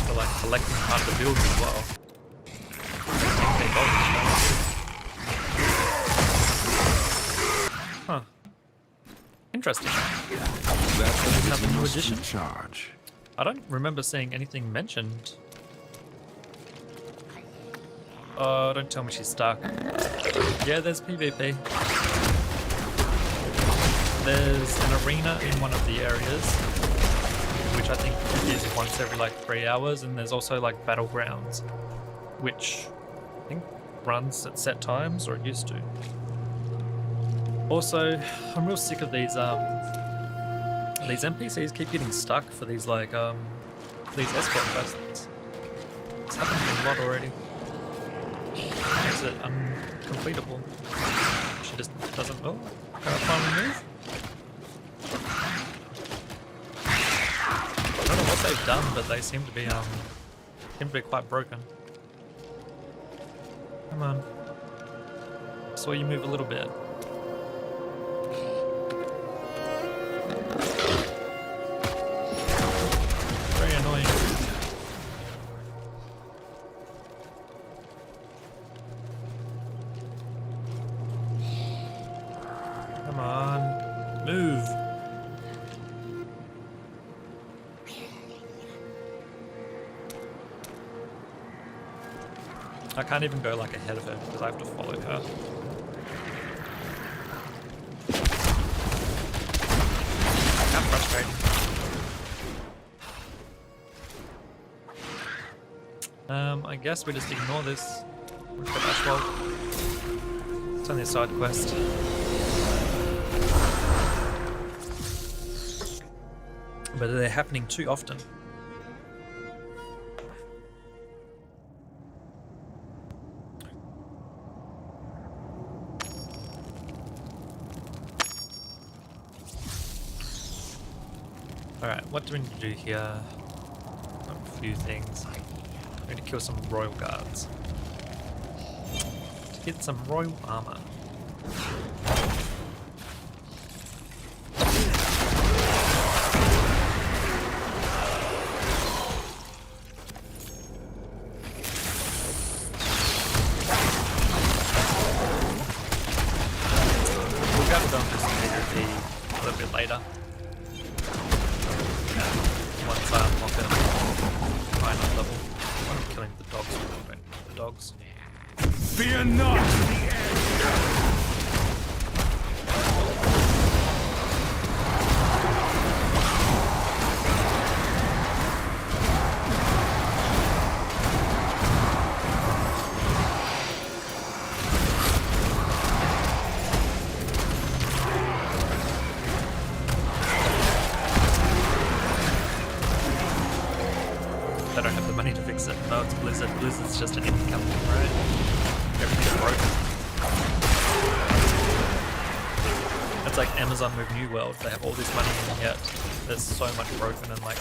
[SPEAKER 1] For like collecting part of the builds as well. Huh. Interesting. That's another new addition.
[SPEAKER 3] Charge.
[SPEAKER 1] I don't remember seeing anything mentioned. Oh, don't tell me she's stuck. Yeah, there's PvP. There's an arena in one of the areas, which I think is once every like 3 hours, and there's also like battlegrounds, which I think runs at set times, or it used to. Also, I'm real sick of these NPCs keep getting stuck for these like these escort quests. It's happened a lot already. Makes it uncompletable. She just doesn't. Oh, can I finally move? I don't know what they've done, but they seem to be quite broken. Come on. Saw you move a little bit. Very annoying. Come on. Move. I can't even go like ahead of her because I have to follow her. How frustrating. I guess we just ignore this. Look at Ashwald. It's only a side quest. But they're happening too often. Alright, what do we need to do here? A few things. We need to kill some royal guards. To get some royal armor. We'll go to this immediately a little bit later. Once I unlock it, final level. I'm killing the dogs. The dogs.
[SPEAKER 10] Fear not the end!
[SPEAKER 1] They don't have the money to fix it. No, it's Blizzard. Blizzard's just an indie company, right? Everything's broken. It's like Amazon with New World. They have all this money and yet there's so much broken and like...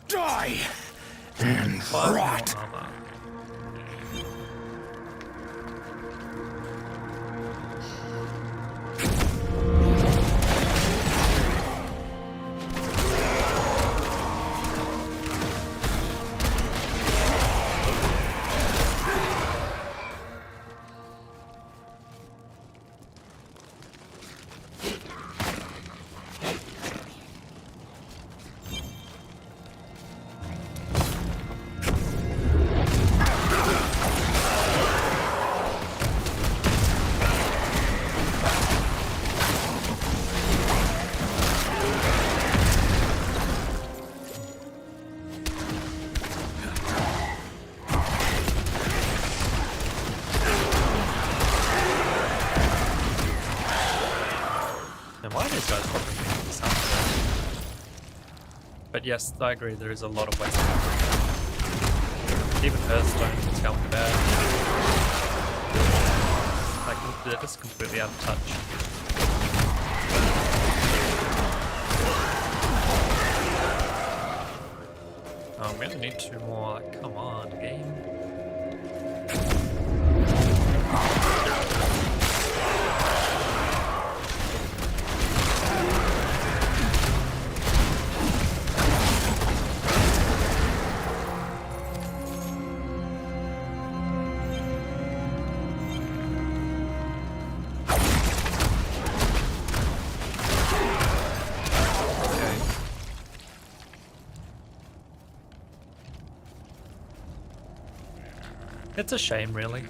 [SPEAKER 10] Die and rot!
[SPEAKER 1] But yes, I agree, there is a lot of waste. Even Hearthstone is going bad. Like, they're just completely out of touch. Oh, we only need 2 more. Like, come on, game. It's a shame, really.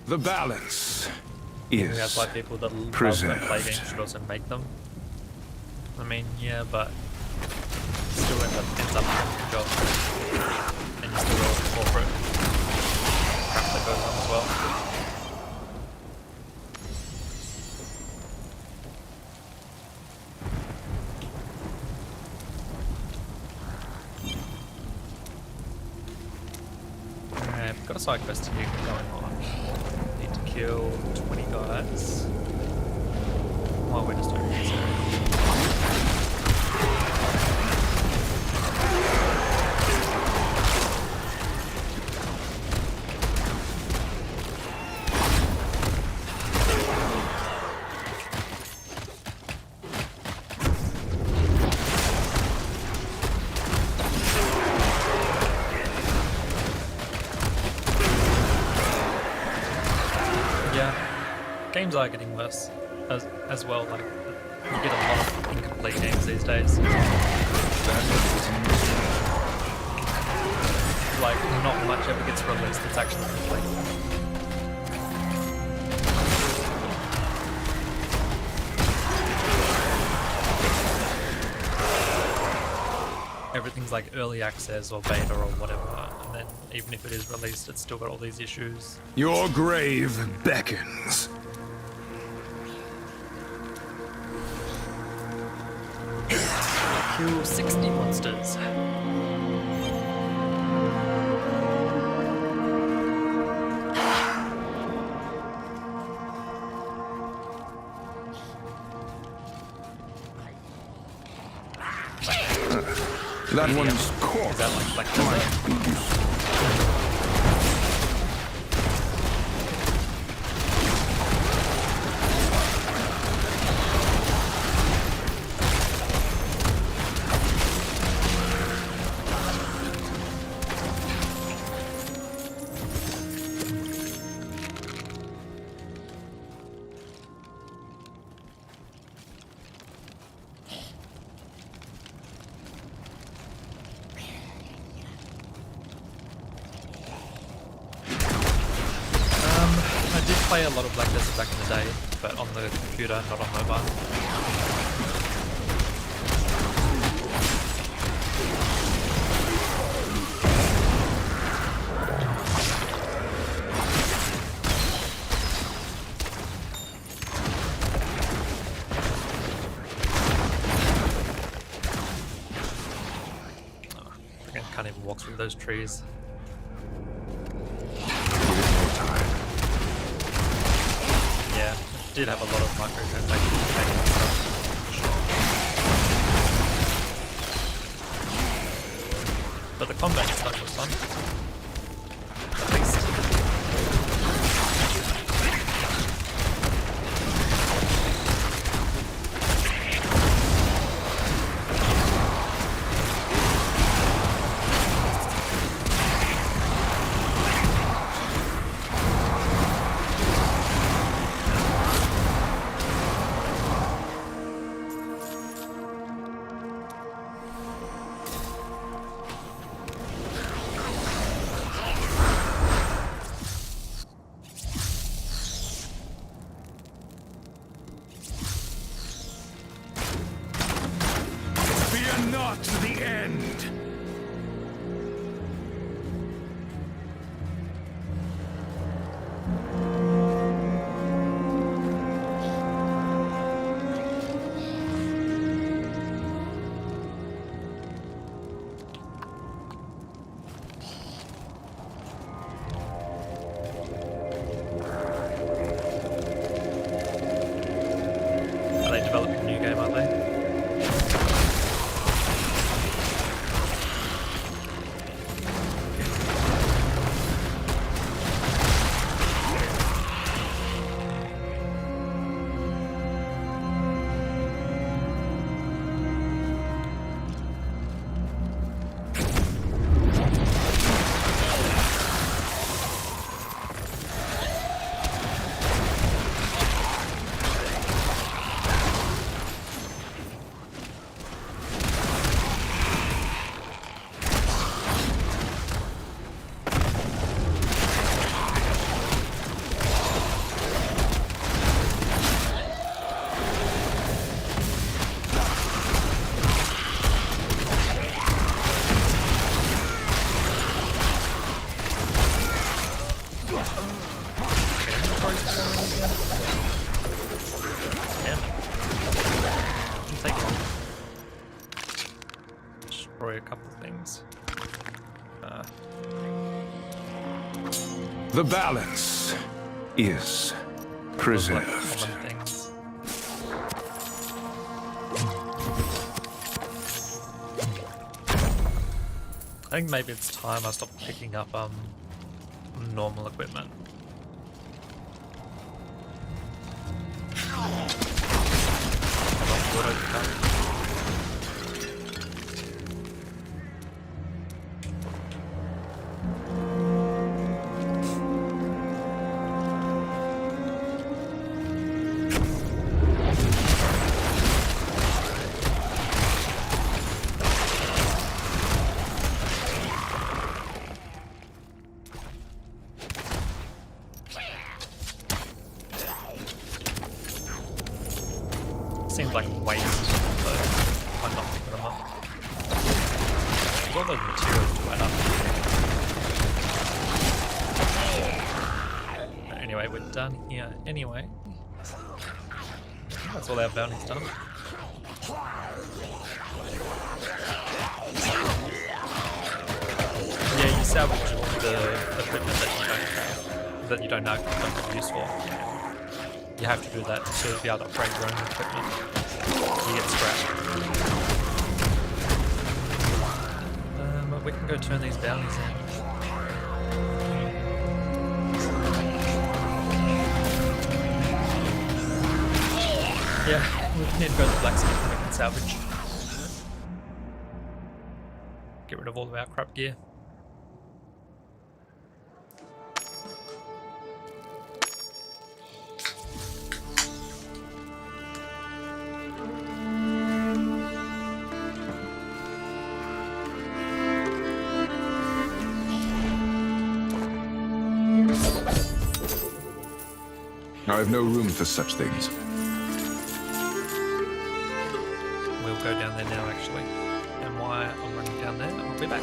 [SPEAKER 3] The balance
[SPEAKER 1] That's
[SPEAKER 3] is
[SPEAKER 1] why people that love to
[SPEAKER 3] preserved.
[SPEAKER 1] play games should also make them. I mean, yeah, but still ends up doing the job. And you still got corporate crap that goes on as well. Alright, I've got a side quest here going on. Need to kill 20 guys. While we're just over this area. Games are getting worse as well, like you get a lot of incomplete games these days. Like not much ever gets released that's actually complete. Everything's like early access or beta or whatever, and then even if it is released, it's still got all these issues.
[SPEAKER 3] Your grave beckons.
[SPEAKER 1] Kill 60 monsters.
[SPEAKER 3] That one's corpse.
[SPEAKER 1] Is that like play a lot of Black Desert back in the day, but on the computer, not on mobile. Oh, I can't even walk through those trees. Yeah, it did have a lot of microtransactions back and stuff, for sure. But the combat stuff was fun. At least.
[SPEAKER 2] Not the end.
[SPEAKER 1] Are they developing a new game, aren't they? couple of things.
[SPEAKER 3] The balance is preserved.
[SPEAKER 1] Common things. I think maybe it's time I stop picking up normal equipment. Seems like a waste, so I'm not picking them up. All those materials to add up. Anyway, we're done here anyway. That's all our bounty's done. Yeah, you salvage the equipment that you don't have use for. You have to do that to be able to upgrade your own equipment. You get scrap. But we can go turn these bounties in. Yeah, we need to go to the blacksmith and we can salvage. Get rid of all of our crap gear.
[SPEAKER 3] I have no room for such things.
[SPEAKER 1] We'll go down there now, actually. And while I'm running down there, I'll be back.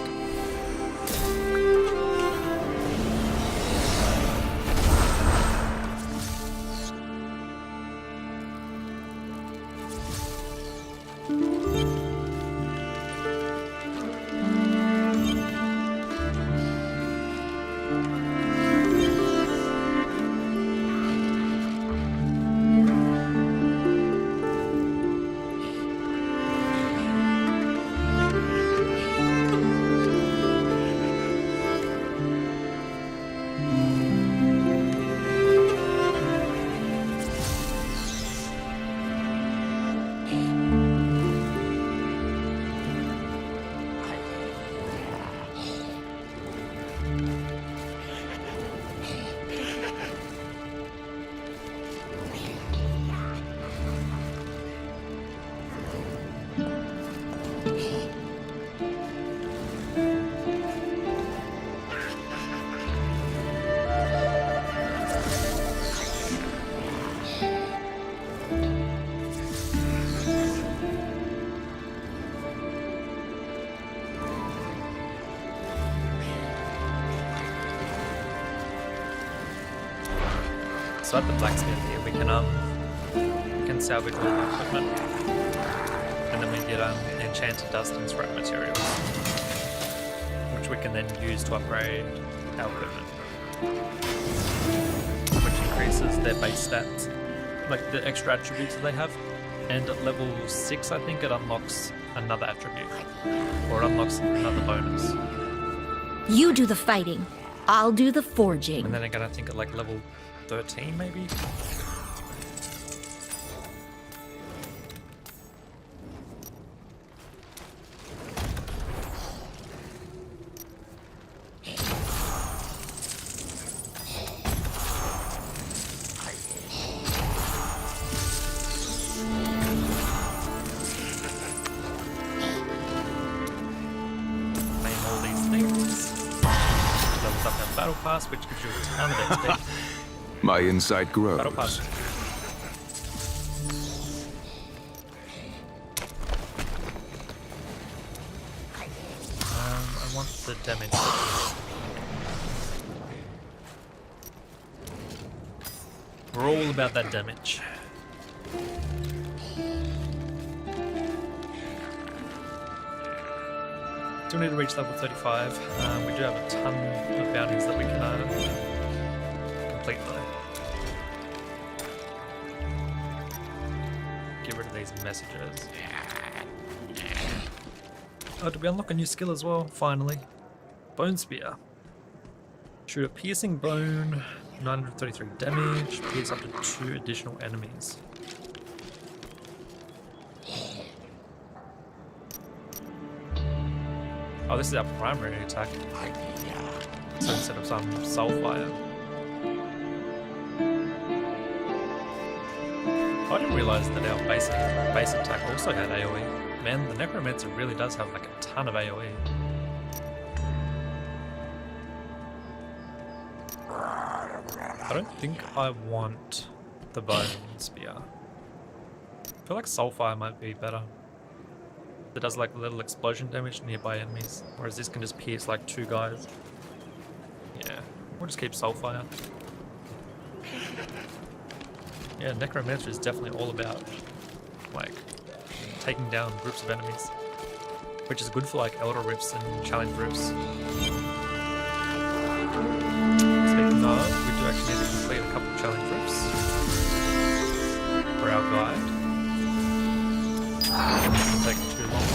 [SPEAKER 1] So at the blacksmith here, we can salvage all the equipment, and then we get enchanted dust and scrap materials, which we can then use to upgrade our equipment, which increases their base stats, like the extra attributes that they have. And at level 6, I think it unlocks another attribute, or it unlocks another bonus.
[SPEAKER 9] You do the fighting. I'll do the forging.
[SPEAKER 1] And then again, I think at like level 13, maybe? Name all these things. Levels up our battle pass, which gives you a ton of XP.
[SPEAKER 3] My insight grows.
[SPEAKER 1] Battle pass. I want the damage. We're all about that damage. Still need to reach level 35. We do have a ton of bounties that we can complete though. Get rid of these messages. Oh, did we unlock a new skill as well? Finally. Bone Spear. Shoot a piercing bone, 933 damage, pierce up to 2 additional enemies. Oh, this is our primary attack. So instead of some soulfire. I didn't realize that our base attack also had AoE. Man, the Necromancer really does have like a ton of AoE. I don't think I want the Bone Spear. I feel like Soulfire might be better. It does like little explosion damage to nearby enemies, whereas this can just pierce like 2 guys. Yeah, we'll just keep Soulfire. Yeah, Necromancer is definitely all about like taking down groups of enemies, which is good for like Elder Rifts and Challenge Rifts. Speaking of, we do actually need to complete a couple of Challenge Rifts for our guide. It won't take too long.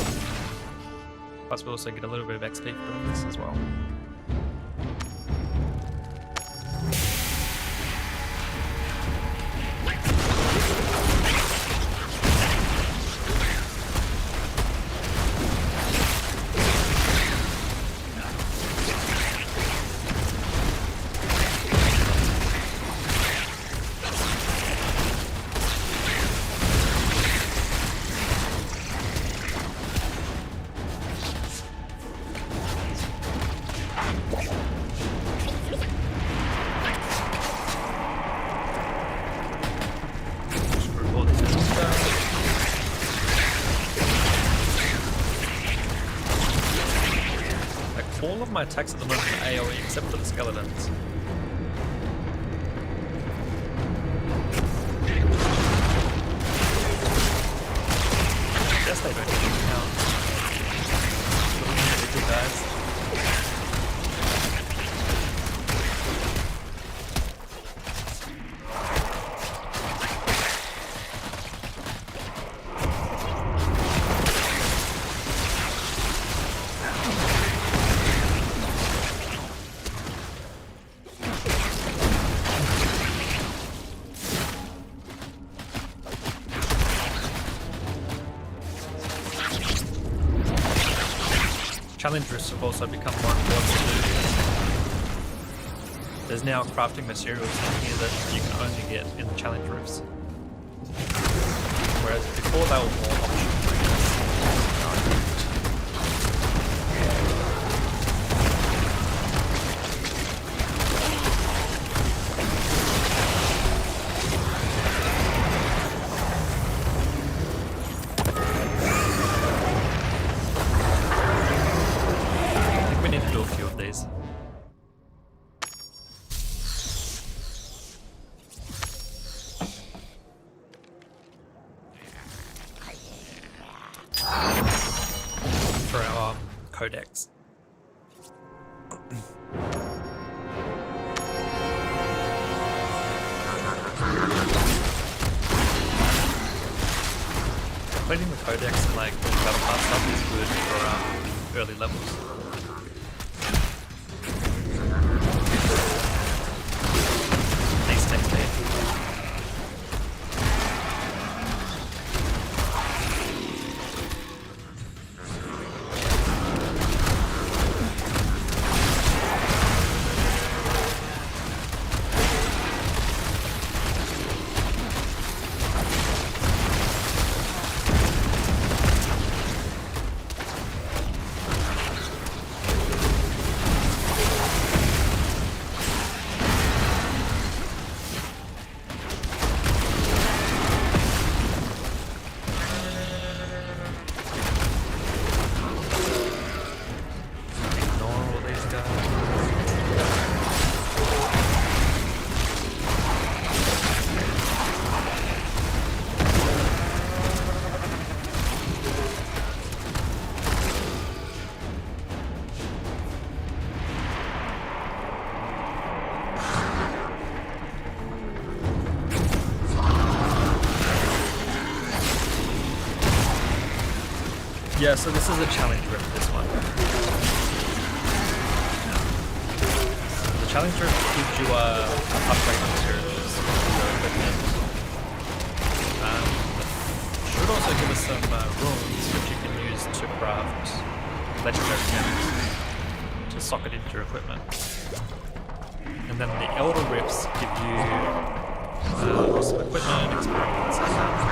[SPEAKER 1] Plus we also get a little bit of XP for doing this as well. All of my attacks at the moment are AoE except for the skeletons. I guess they don't even count. Little individual guys. Challenge rifts have also become more important too. There's now crafting materials in here that you can only get in the challenge rifts. Whereas before they were more optional. For our codex. Completing the codex and like the battle pass stuff is good for early levels. Yeah, so this is a challenge rift, this one. The challenge rift gives you upgrade materials for your equipment. Should also give us some runes which you can use to craft legendary gems to socket into your equipment. And then the Elder Rifts give you some equipment, experience, experience,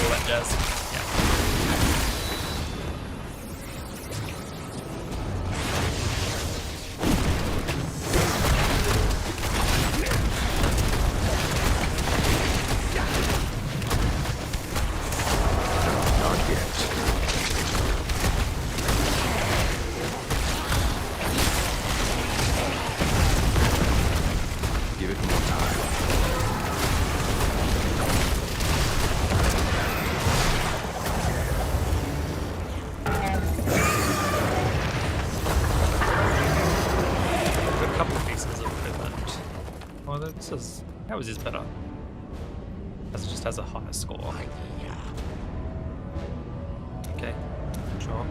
[SPEAKER 1] all that jazz. How is this better? As it just has a higher score. Okay, sure.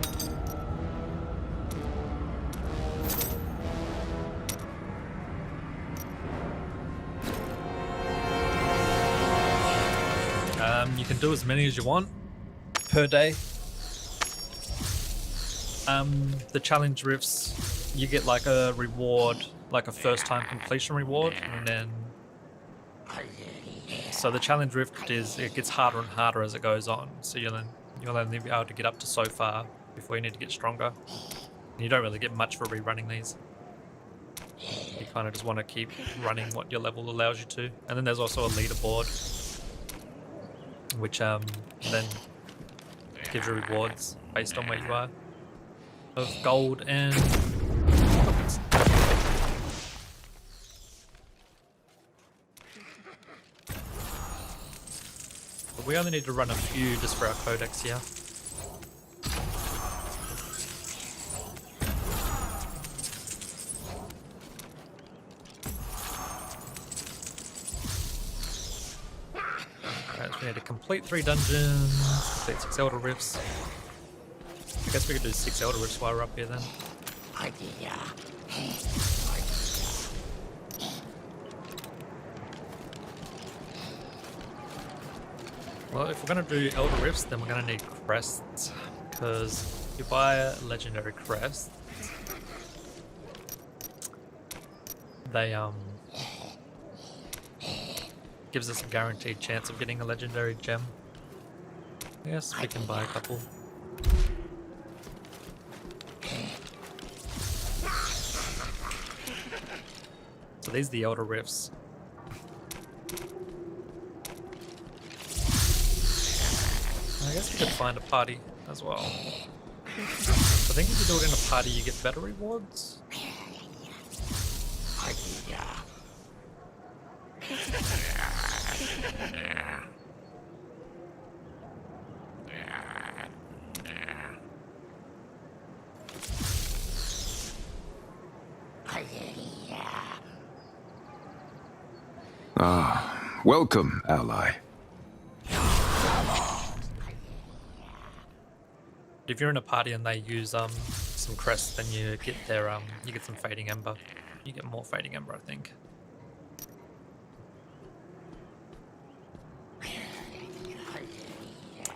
[SPEAKER 1] You can do as many as you want per day. The challenge rifts, you get like a reward, like a first time completion reward, and then so the challenge rift is, it gets harder and harder as it goes on. So you'll only be able to get up to so far before you need to get stronger. And you don't really get much for rerunning these. You kind of just want to keep running what your level allows you to. And then there's also a leaderboard, which then gives you rewards based on where you are of gold and weapons. We only need to run a few just for our codex here. Alright, so we need to complete 3 dungeons, complete 6 Elder Rifts. I guess we could do 6 Elder Rifts while we're up here then. Well, if we're going to do Elder Rifts, then we're going to need crests, because if you buy a legendary crest, they gives us a guaranteed chance of getting a legendary gem. I guess we can buy a couple. So these are the Elder Rifts. I guess we could find a party as well. I think if you do it in a party, you get better rewards.
[SPEAKER 3] Ah, welcome, ally.
[SPEAKER 1] If you're in a party and they use some crests, then you get their you get some fading ember. You get more fading ember, I think.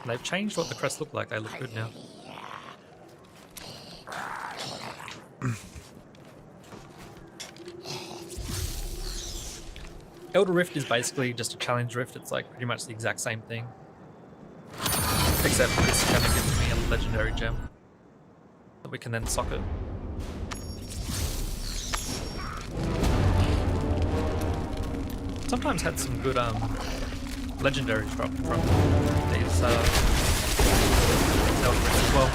[SPEAKER 1] They've changed what the crests look like. They look good now. Elder Rift is basically just a challenge rift. It's like pretty much the exact same thing, except this kind of gives me a legendary gem that we can then socket. Sometimes had some good legendaries from these Elder Rifts as well.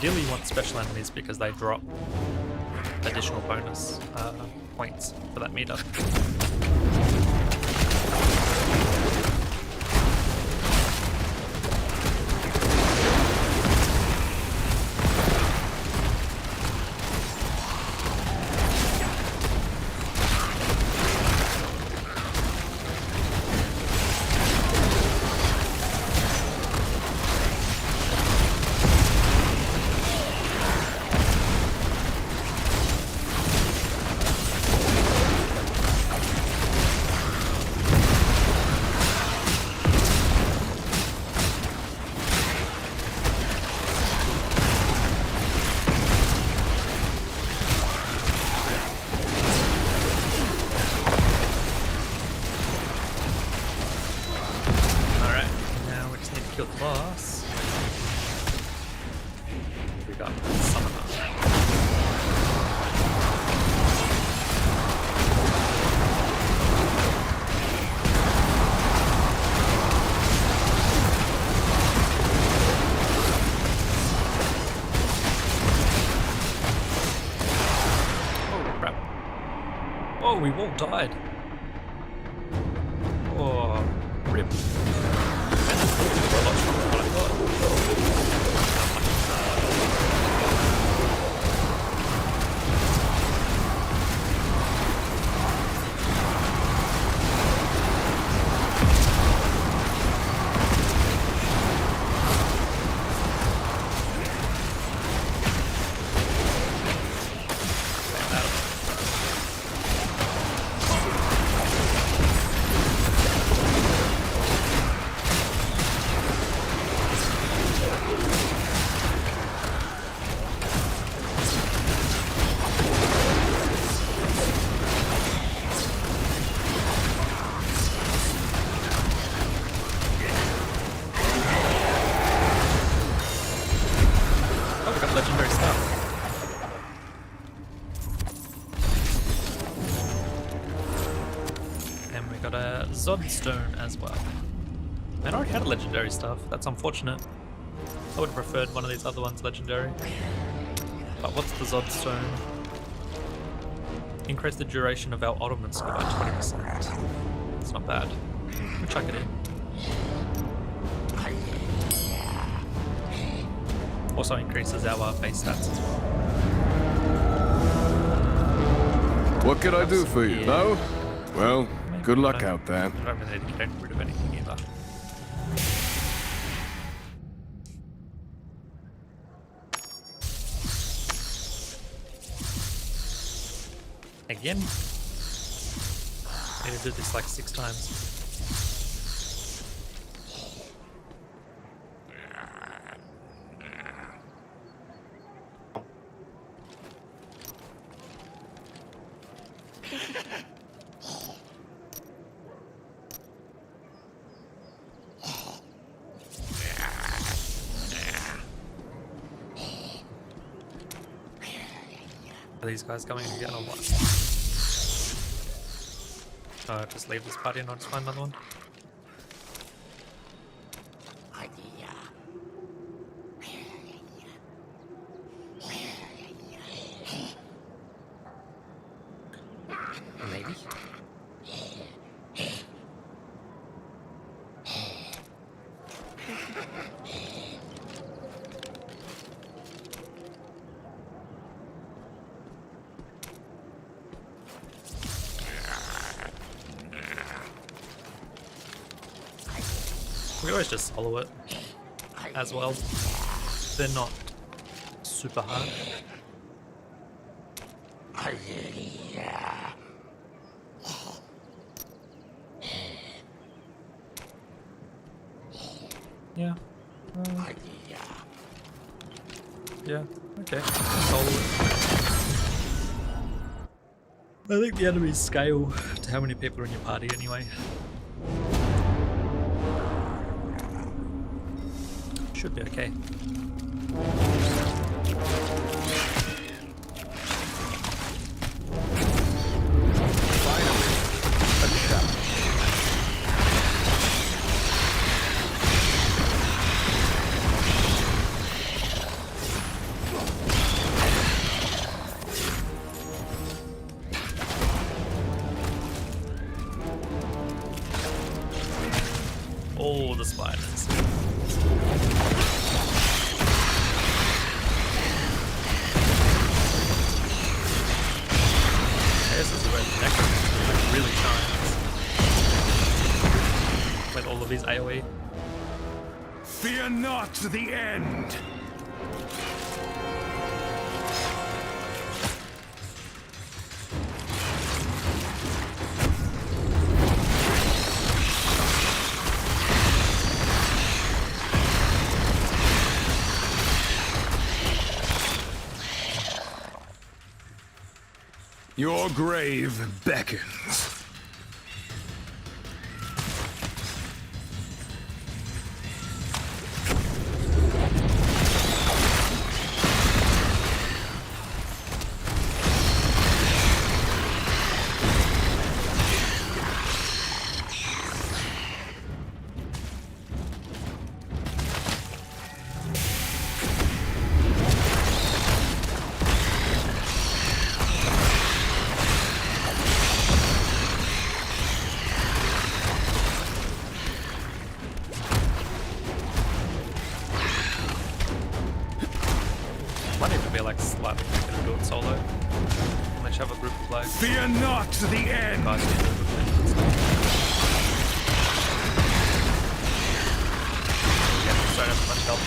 [SPEAKER 1] Ideally you want special enemies because they drop additional bonus points for that meter. Oh, we've all died. Oh, rip. Stone as well. Man, I already had a legendary stuff. That's unfortunate. I would have preferred one of these other ones legendary. But what's the Zod Stone? Increase the duration of our ultimate skill by 20%. It's not bad. We'll chuck it in. Also increases our base stats as well.
[SPEAKER 3] What could I do for you? No? Well, good luck out there.
[SPEAKER 1] I don't really need to get rid of anything either. Again? I need to do this like 6 times. Are these guys coming again or what? Just leave this party and I'll just find another one. Maybe. We always just solo it as well. They're not super hard. Yeah. Yeah, okay. Solo it. I think the enemies scale to how many people are in your party anyway. Should be okay. all the spiders. This is where the Necromancer like really shines. With all of his AoE.
[SPEAKER 2] Fear not the end!
[SPEAKER 3] Your grave beckons.
[SPEAKER 1] Might even be like slightly quicker to do it solo. Unless you have a group play.
[SPEAKER 2] Fear not the end!
[SPEAKER 1] Guys can do it with them and stuff. Yeah, just don't have much help.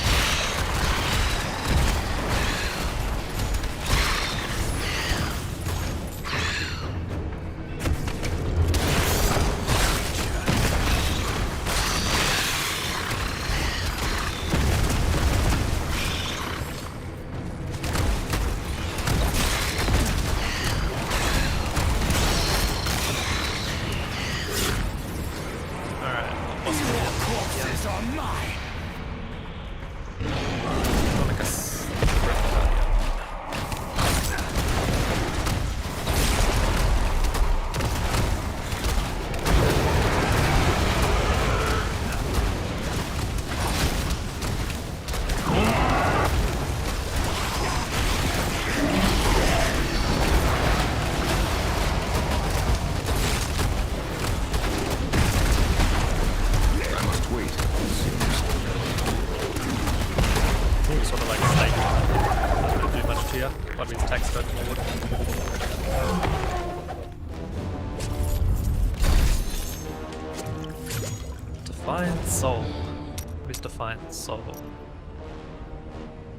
[SPEAKER 1] Defiant Soul. What is Defiant Soul?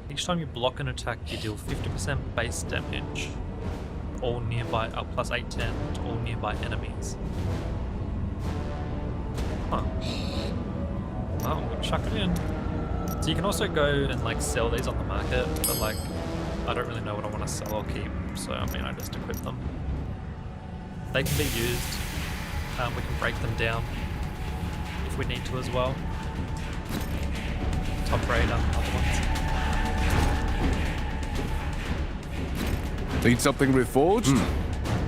[SPEAKER 1] Each time you block an attack, you deal 50% base damage. All nearby, plus 810 to all nearby enemies. Huh. Well, I'm gonna chuck it in. So you can also go and like sell these on the market, but like I don't really know what I want to sell or keep, so I mean I just equip them. They can be used. We can break them down if we need to as well. Top Raider, other ones.
[SPEAKER 3] Need something reforged?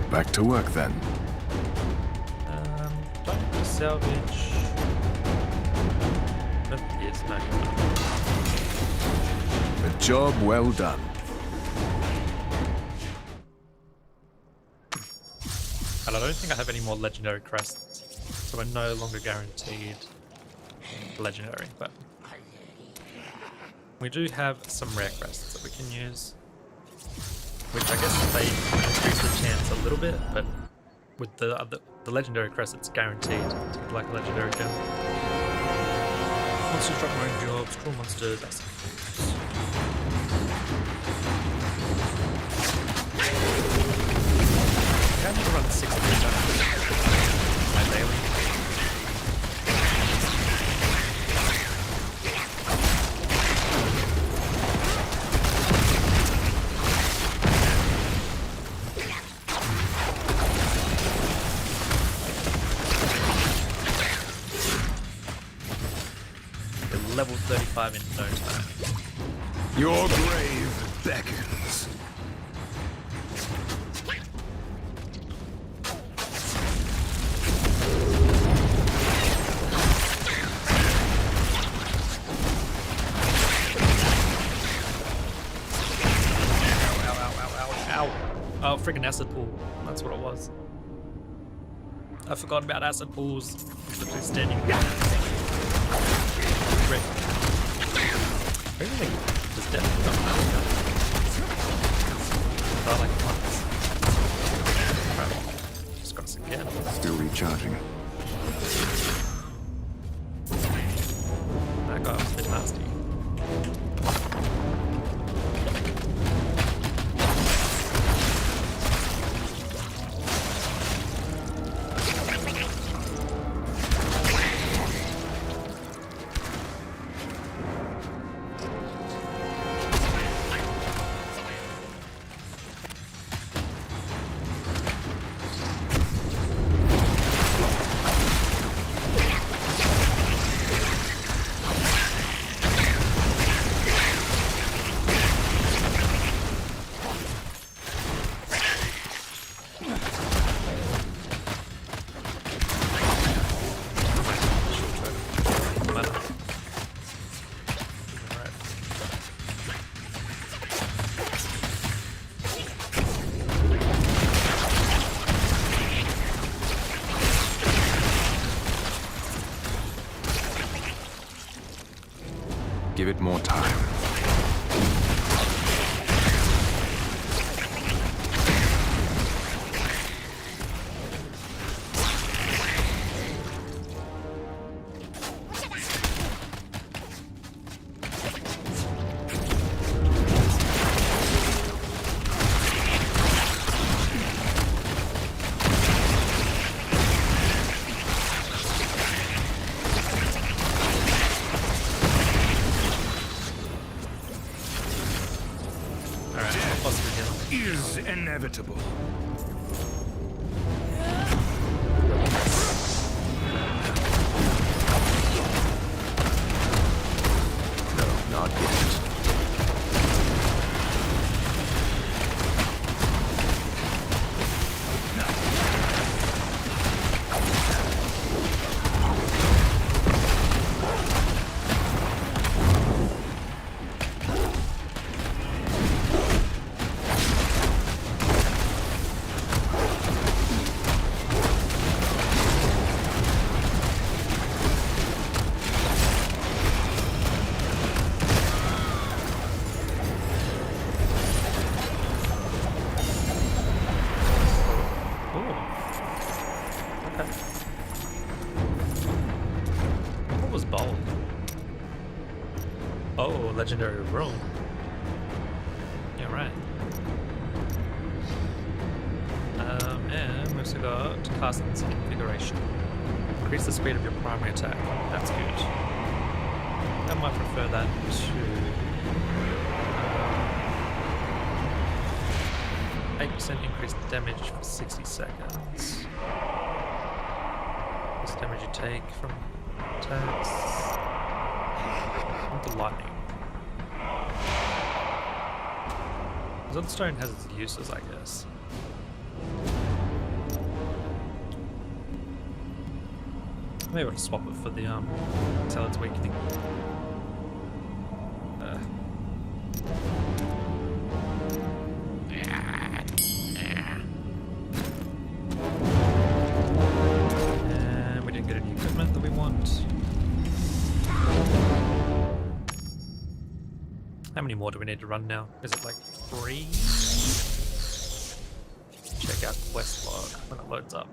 [SPEAKER 3] Back to work then.
[SPEAKER 1] Don't salvage. But yes, no.
[SPEAKER 3] A job well done.
[SPEAKER 1] And I don't think I have any more legendary crests, so we're no longer guaranteed legendary, but we do have some rare crests that we can use, which I guess they increase the chance a little bit, but with the legendary crest, it's guaranteed to get like a legendary gem. Monsters drop their own jobs, cruel monsters, that's I need to run 6 of these my daily. They're level 35 in no time.
[SPEAKER 3] Your grave beckons.
[SPEAKER 1] Oh, friggin' acid pool. That's what it was. I forgot about acid pools. Literally standing there. Great. Everything just definitely not but like once. Right. Just got us again.
[SPEAKER 3] Still recharging.
[SPEAKER 1] That guy was a bit nasty.
[SPEAKER 3] Give it more time.
[SPEAKER 2] Is inevitable.
[SPEAKER 3] No, not yet.
[SPEAKER 1] Legendary room. Yeah, right. And we've also got castings configuration. Increase the speed of your primary attack. That's good. I might prefer that to 8% increase the damage for 60 seconds. This damage you take from attacks. The lightning. Stone has its uses, I guess. Maybe I'll swap it for the Talon's Weakening. And we didn't get any equipment that we want. How many more do we need to run now? Is it like 3? Check out quest log when it loads up.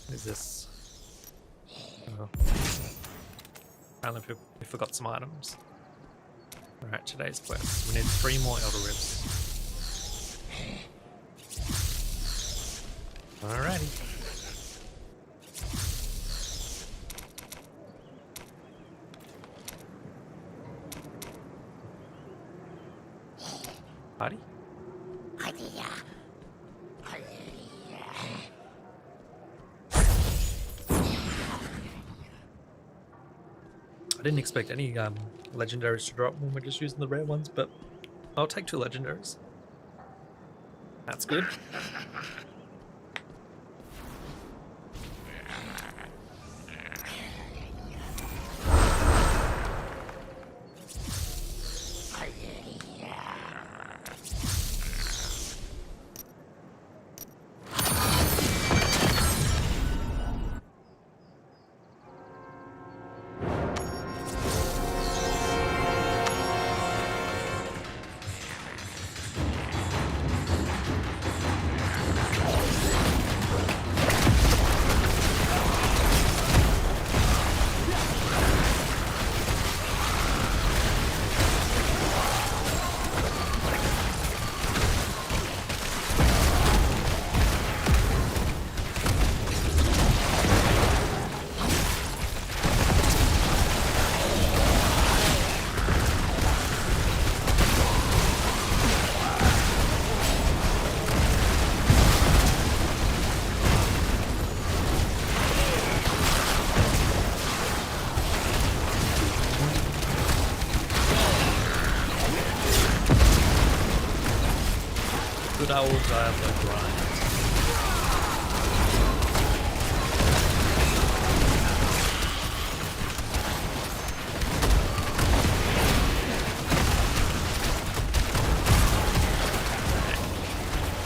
[SPEAKER 1] What is this? Oh. Apparently we forgot some items. Alright, today's quest. We need 3 more Elder Ribs. Alrighty. Party? I didn't expect any legendaries to drop when we're just using the rare ones, but I'll take 2 legendaries. That's good. old Diablo grind.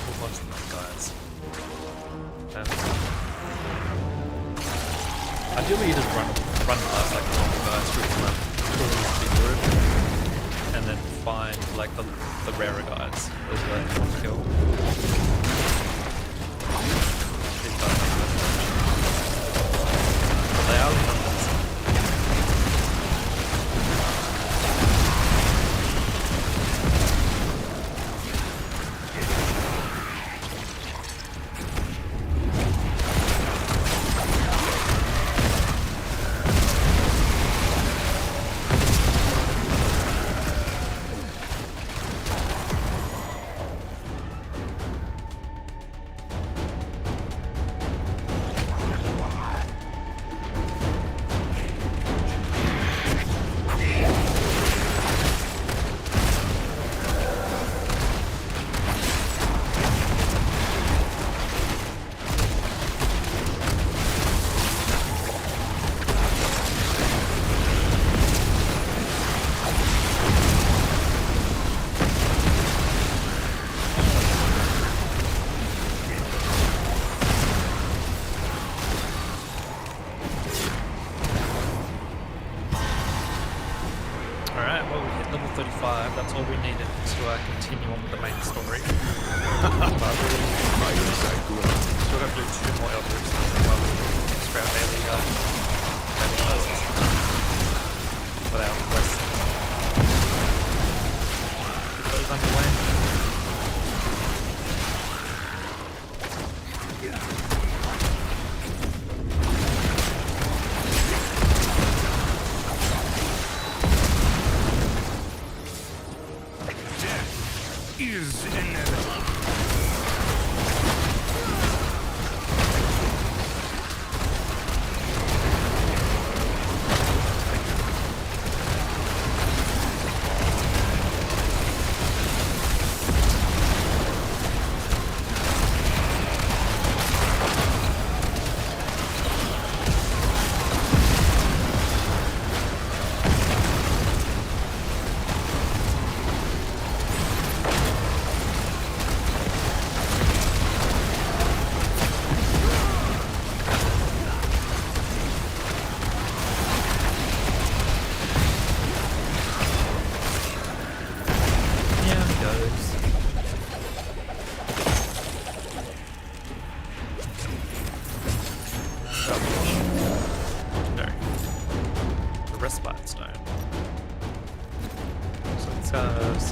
[SPEAKER 1] Move on to the next guys. Ideally, you just run past like the normal guys through the map, and then find like the rarer guys. Those are the ones to kill. These guys are good. They are the ones. Level 35, that's all we needed to continue on with the main story. Still got to do 2 more elders while we scrap daily quests without quests. Keep those underway.
[SPEAKER 2] Is inevitable.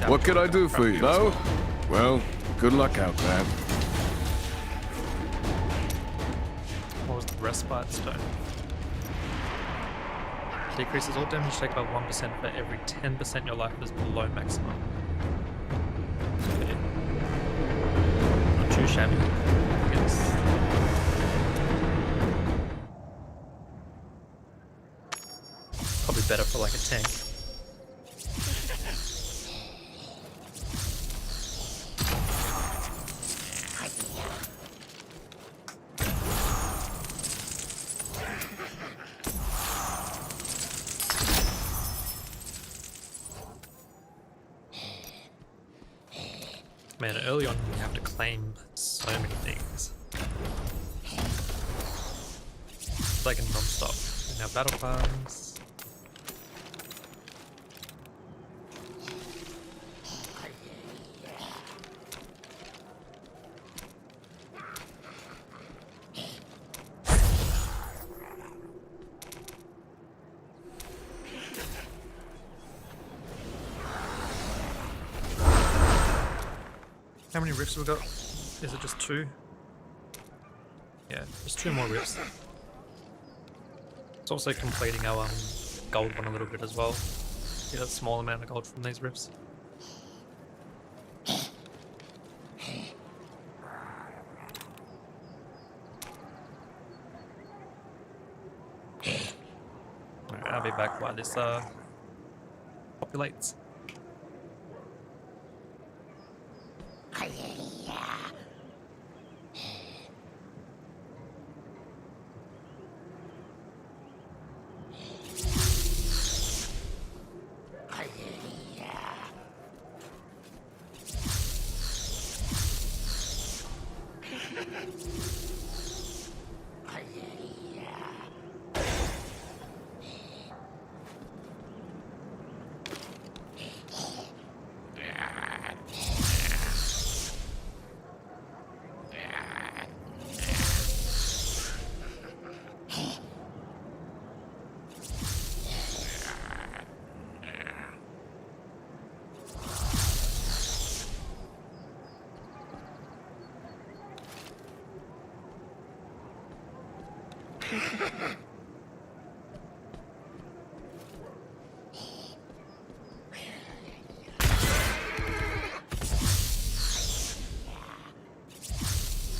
[SPEAKER 3] What could I do for you? No? Well, good luck out there.
[SPEAKER 1] What was the respite stone? Decreases all damage taken by 1% for every 10% your life is below maximum. Okay. Not too shabby, I guess. Probably better for like a tank. Man, early on you have to claim so many things. It's like a non-stop. And now battle farms. How many rifts we got? Is it just 2? Yeah, just 2 more rifts. It's also completing our gold one a little bit as well. Get a small amount of gold from these rifts. Alright, I'll be back while this populates.
[SPEAKER 15] Yeah.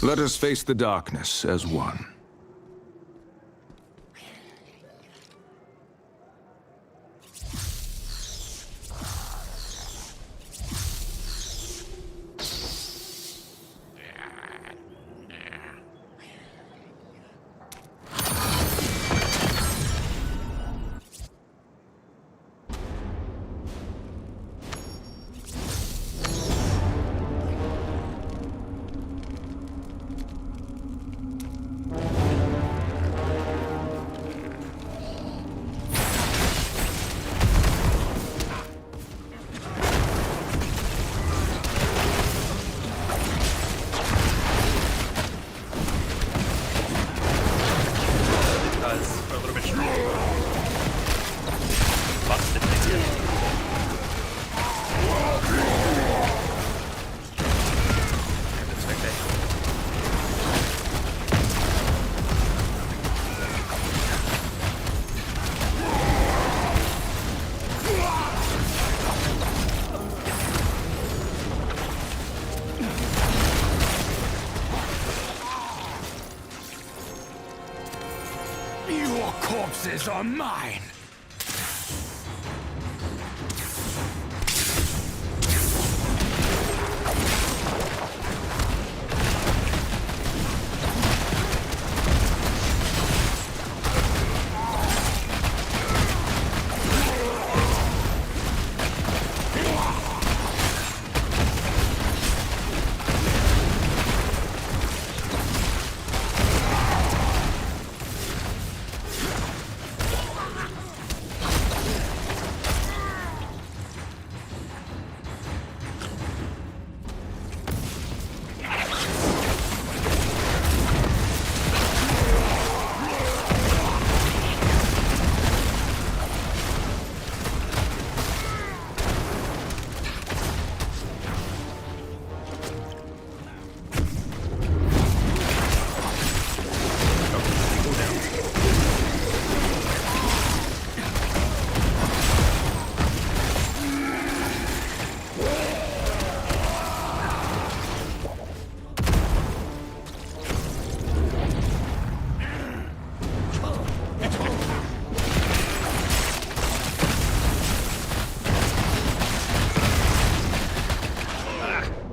[SPEAKER 3] Let us face the darkness as one.
[SPEAKER 17] Your corpses are mine!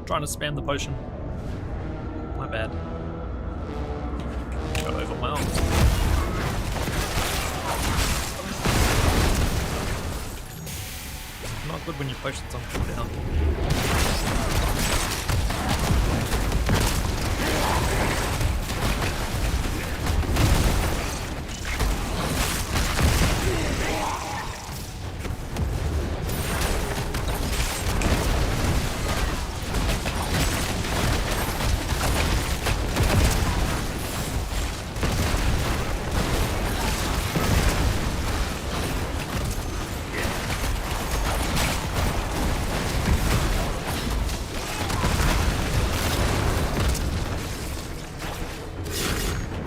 [SPEAKER 1] Trying to spam the potion. My bad. Got overwhelmed. Not good when your potion's on cooldown.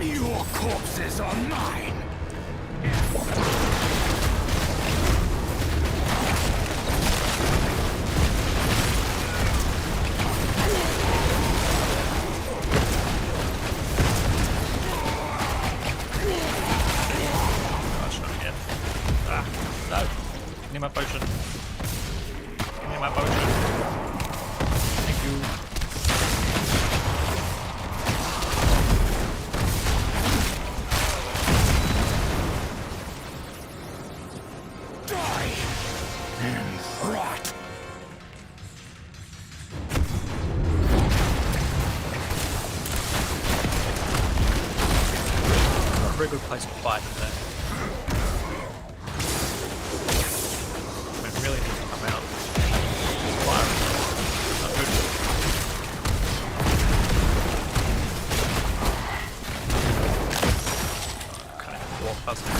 [SPEAKER 17] Your corpses are mine!
[SPEAKER 1] No! Give me my potion. Give me my potion. Thank you.
[SPEAKER 17] Die and rot!
[SPEAKER 1] Not a very good place to fight today. I really need to come out. Fire. Not good. Kind of walk past me.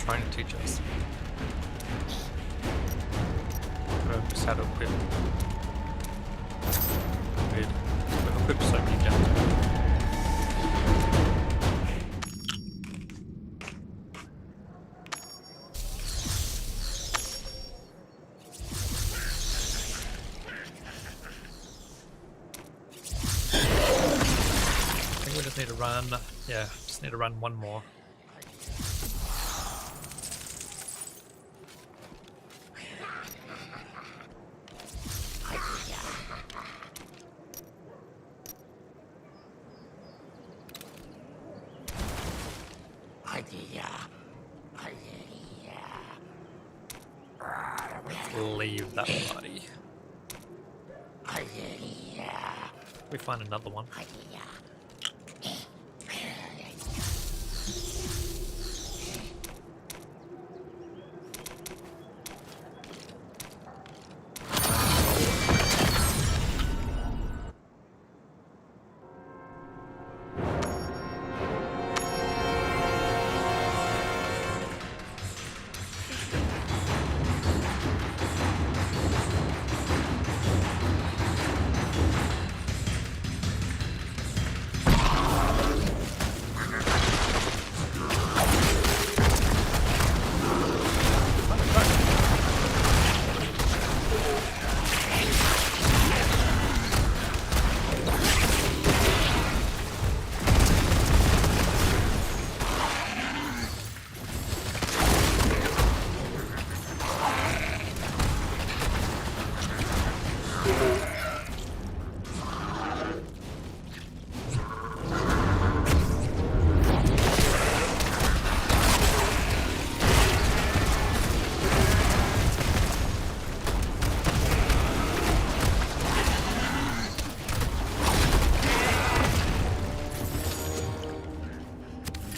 [SPEAKER 1] trying to teach us. Just how to equip. Weird. We've equipped so many gems. I think we just need to run. Yeah, just need to run one more. Leave that party. We find another one.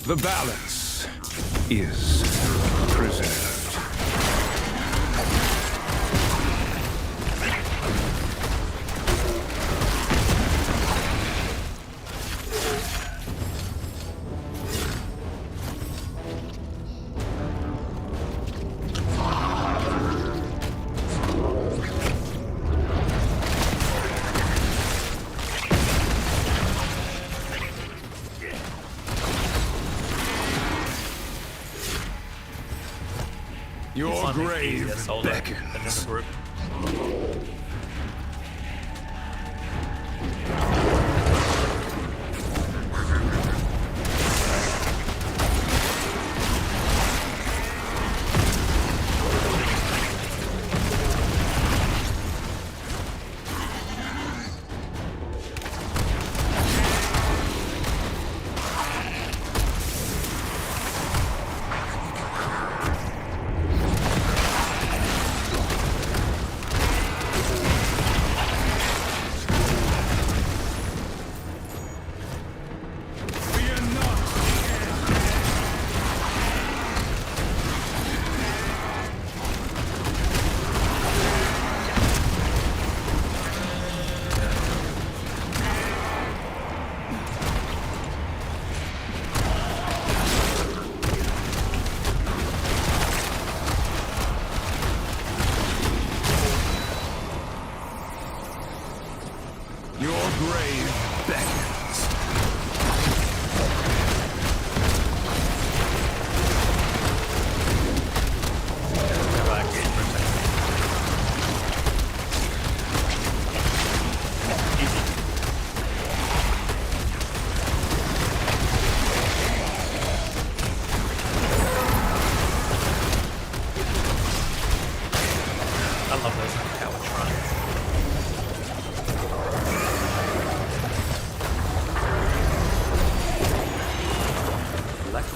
[SPEAKER 3] The balance is preserved. Your grave beckons.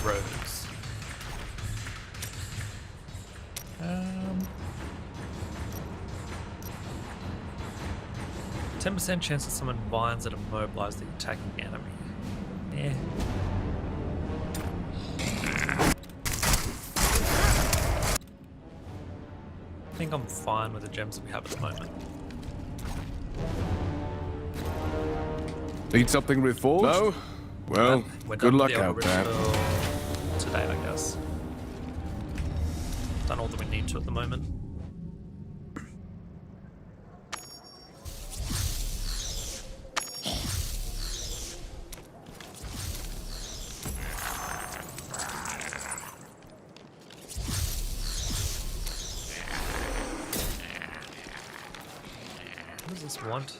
[SPEAKER 1] Roads. 10% chance to summon vines that immobilize the attacking enemy. Yeah. I think I'm fine with the gems that we have at the moment.
[SPEAKER 3] Need something reforged? No? Well, good luck out there.
[SPEAKER 1] Today, I guess. more than we need to at the moment. What does this want?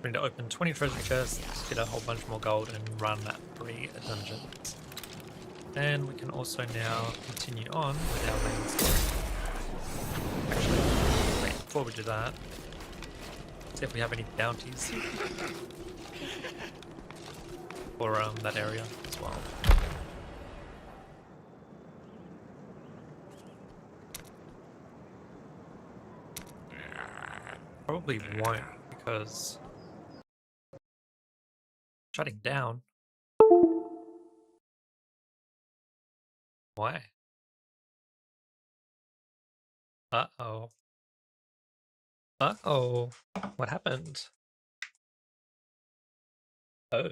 [SPEAKER 1] We need to open 20 treasure chests, get a whole bunch more gold, and run 3 dungeons. And we can also now continue on with our main story. Actually, wait, before we do that, see if we have any bounties for that area as well. Probably won't, because shutting down. Why? Uh-oh. Uh-oh. What happened? Oh.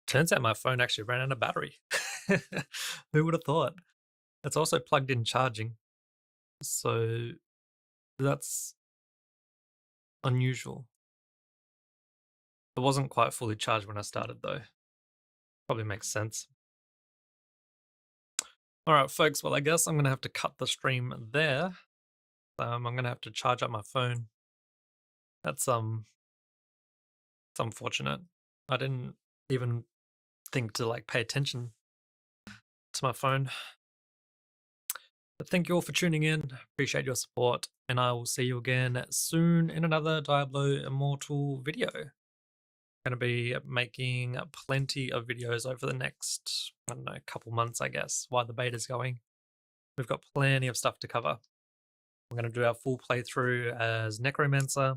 [SPEAKER 1] Turns out my phone actually ran out of battery. Who would have thought? It's also plugged in charging. So that's unusual. It wasn't quite fully charged when I started though. Probably makes sense. Alright folks, well I guess I'm going to have to cut the stream there. I'm going to have to charge up my phone. That's it's unfortunate. I didn't even think to like pay attention to my phone. But thank you all for tuning in. Appreciate your support, and I will see you again soon in another Diablo Immortal video. Going to be making plenty of videos over the next, I don't know, couple months, I guess, while the beta's going. We've got plenty of stuff to cover. We're going to do our full playthrough as Necromancer,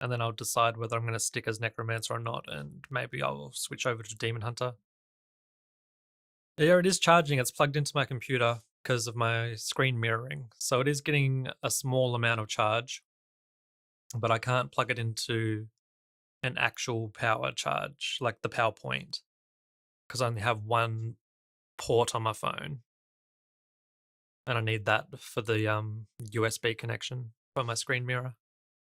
[SPEAKER 1] and then I'll decide whether I'm going to stick as Necromancer or not, and maybe I'll switch over to Demon Hunter. Yeah, it is charging. It's plugged into my computer because of my screen mirroring. So it is getting a small amount of charge, but I can't plug it into an actual power charge, like the power point, because I only have one port on my phone. And I need that for the USB connection for my screen mirror.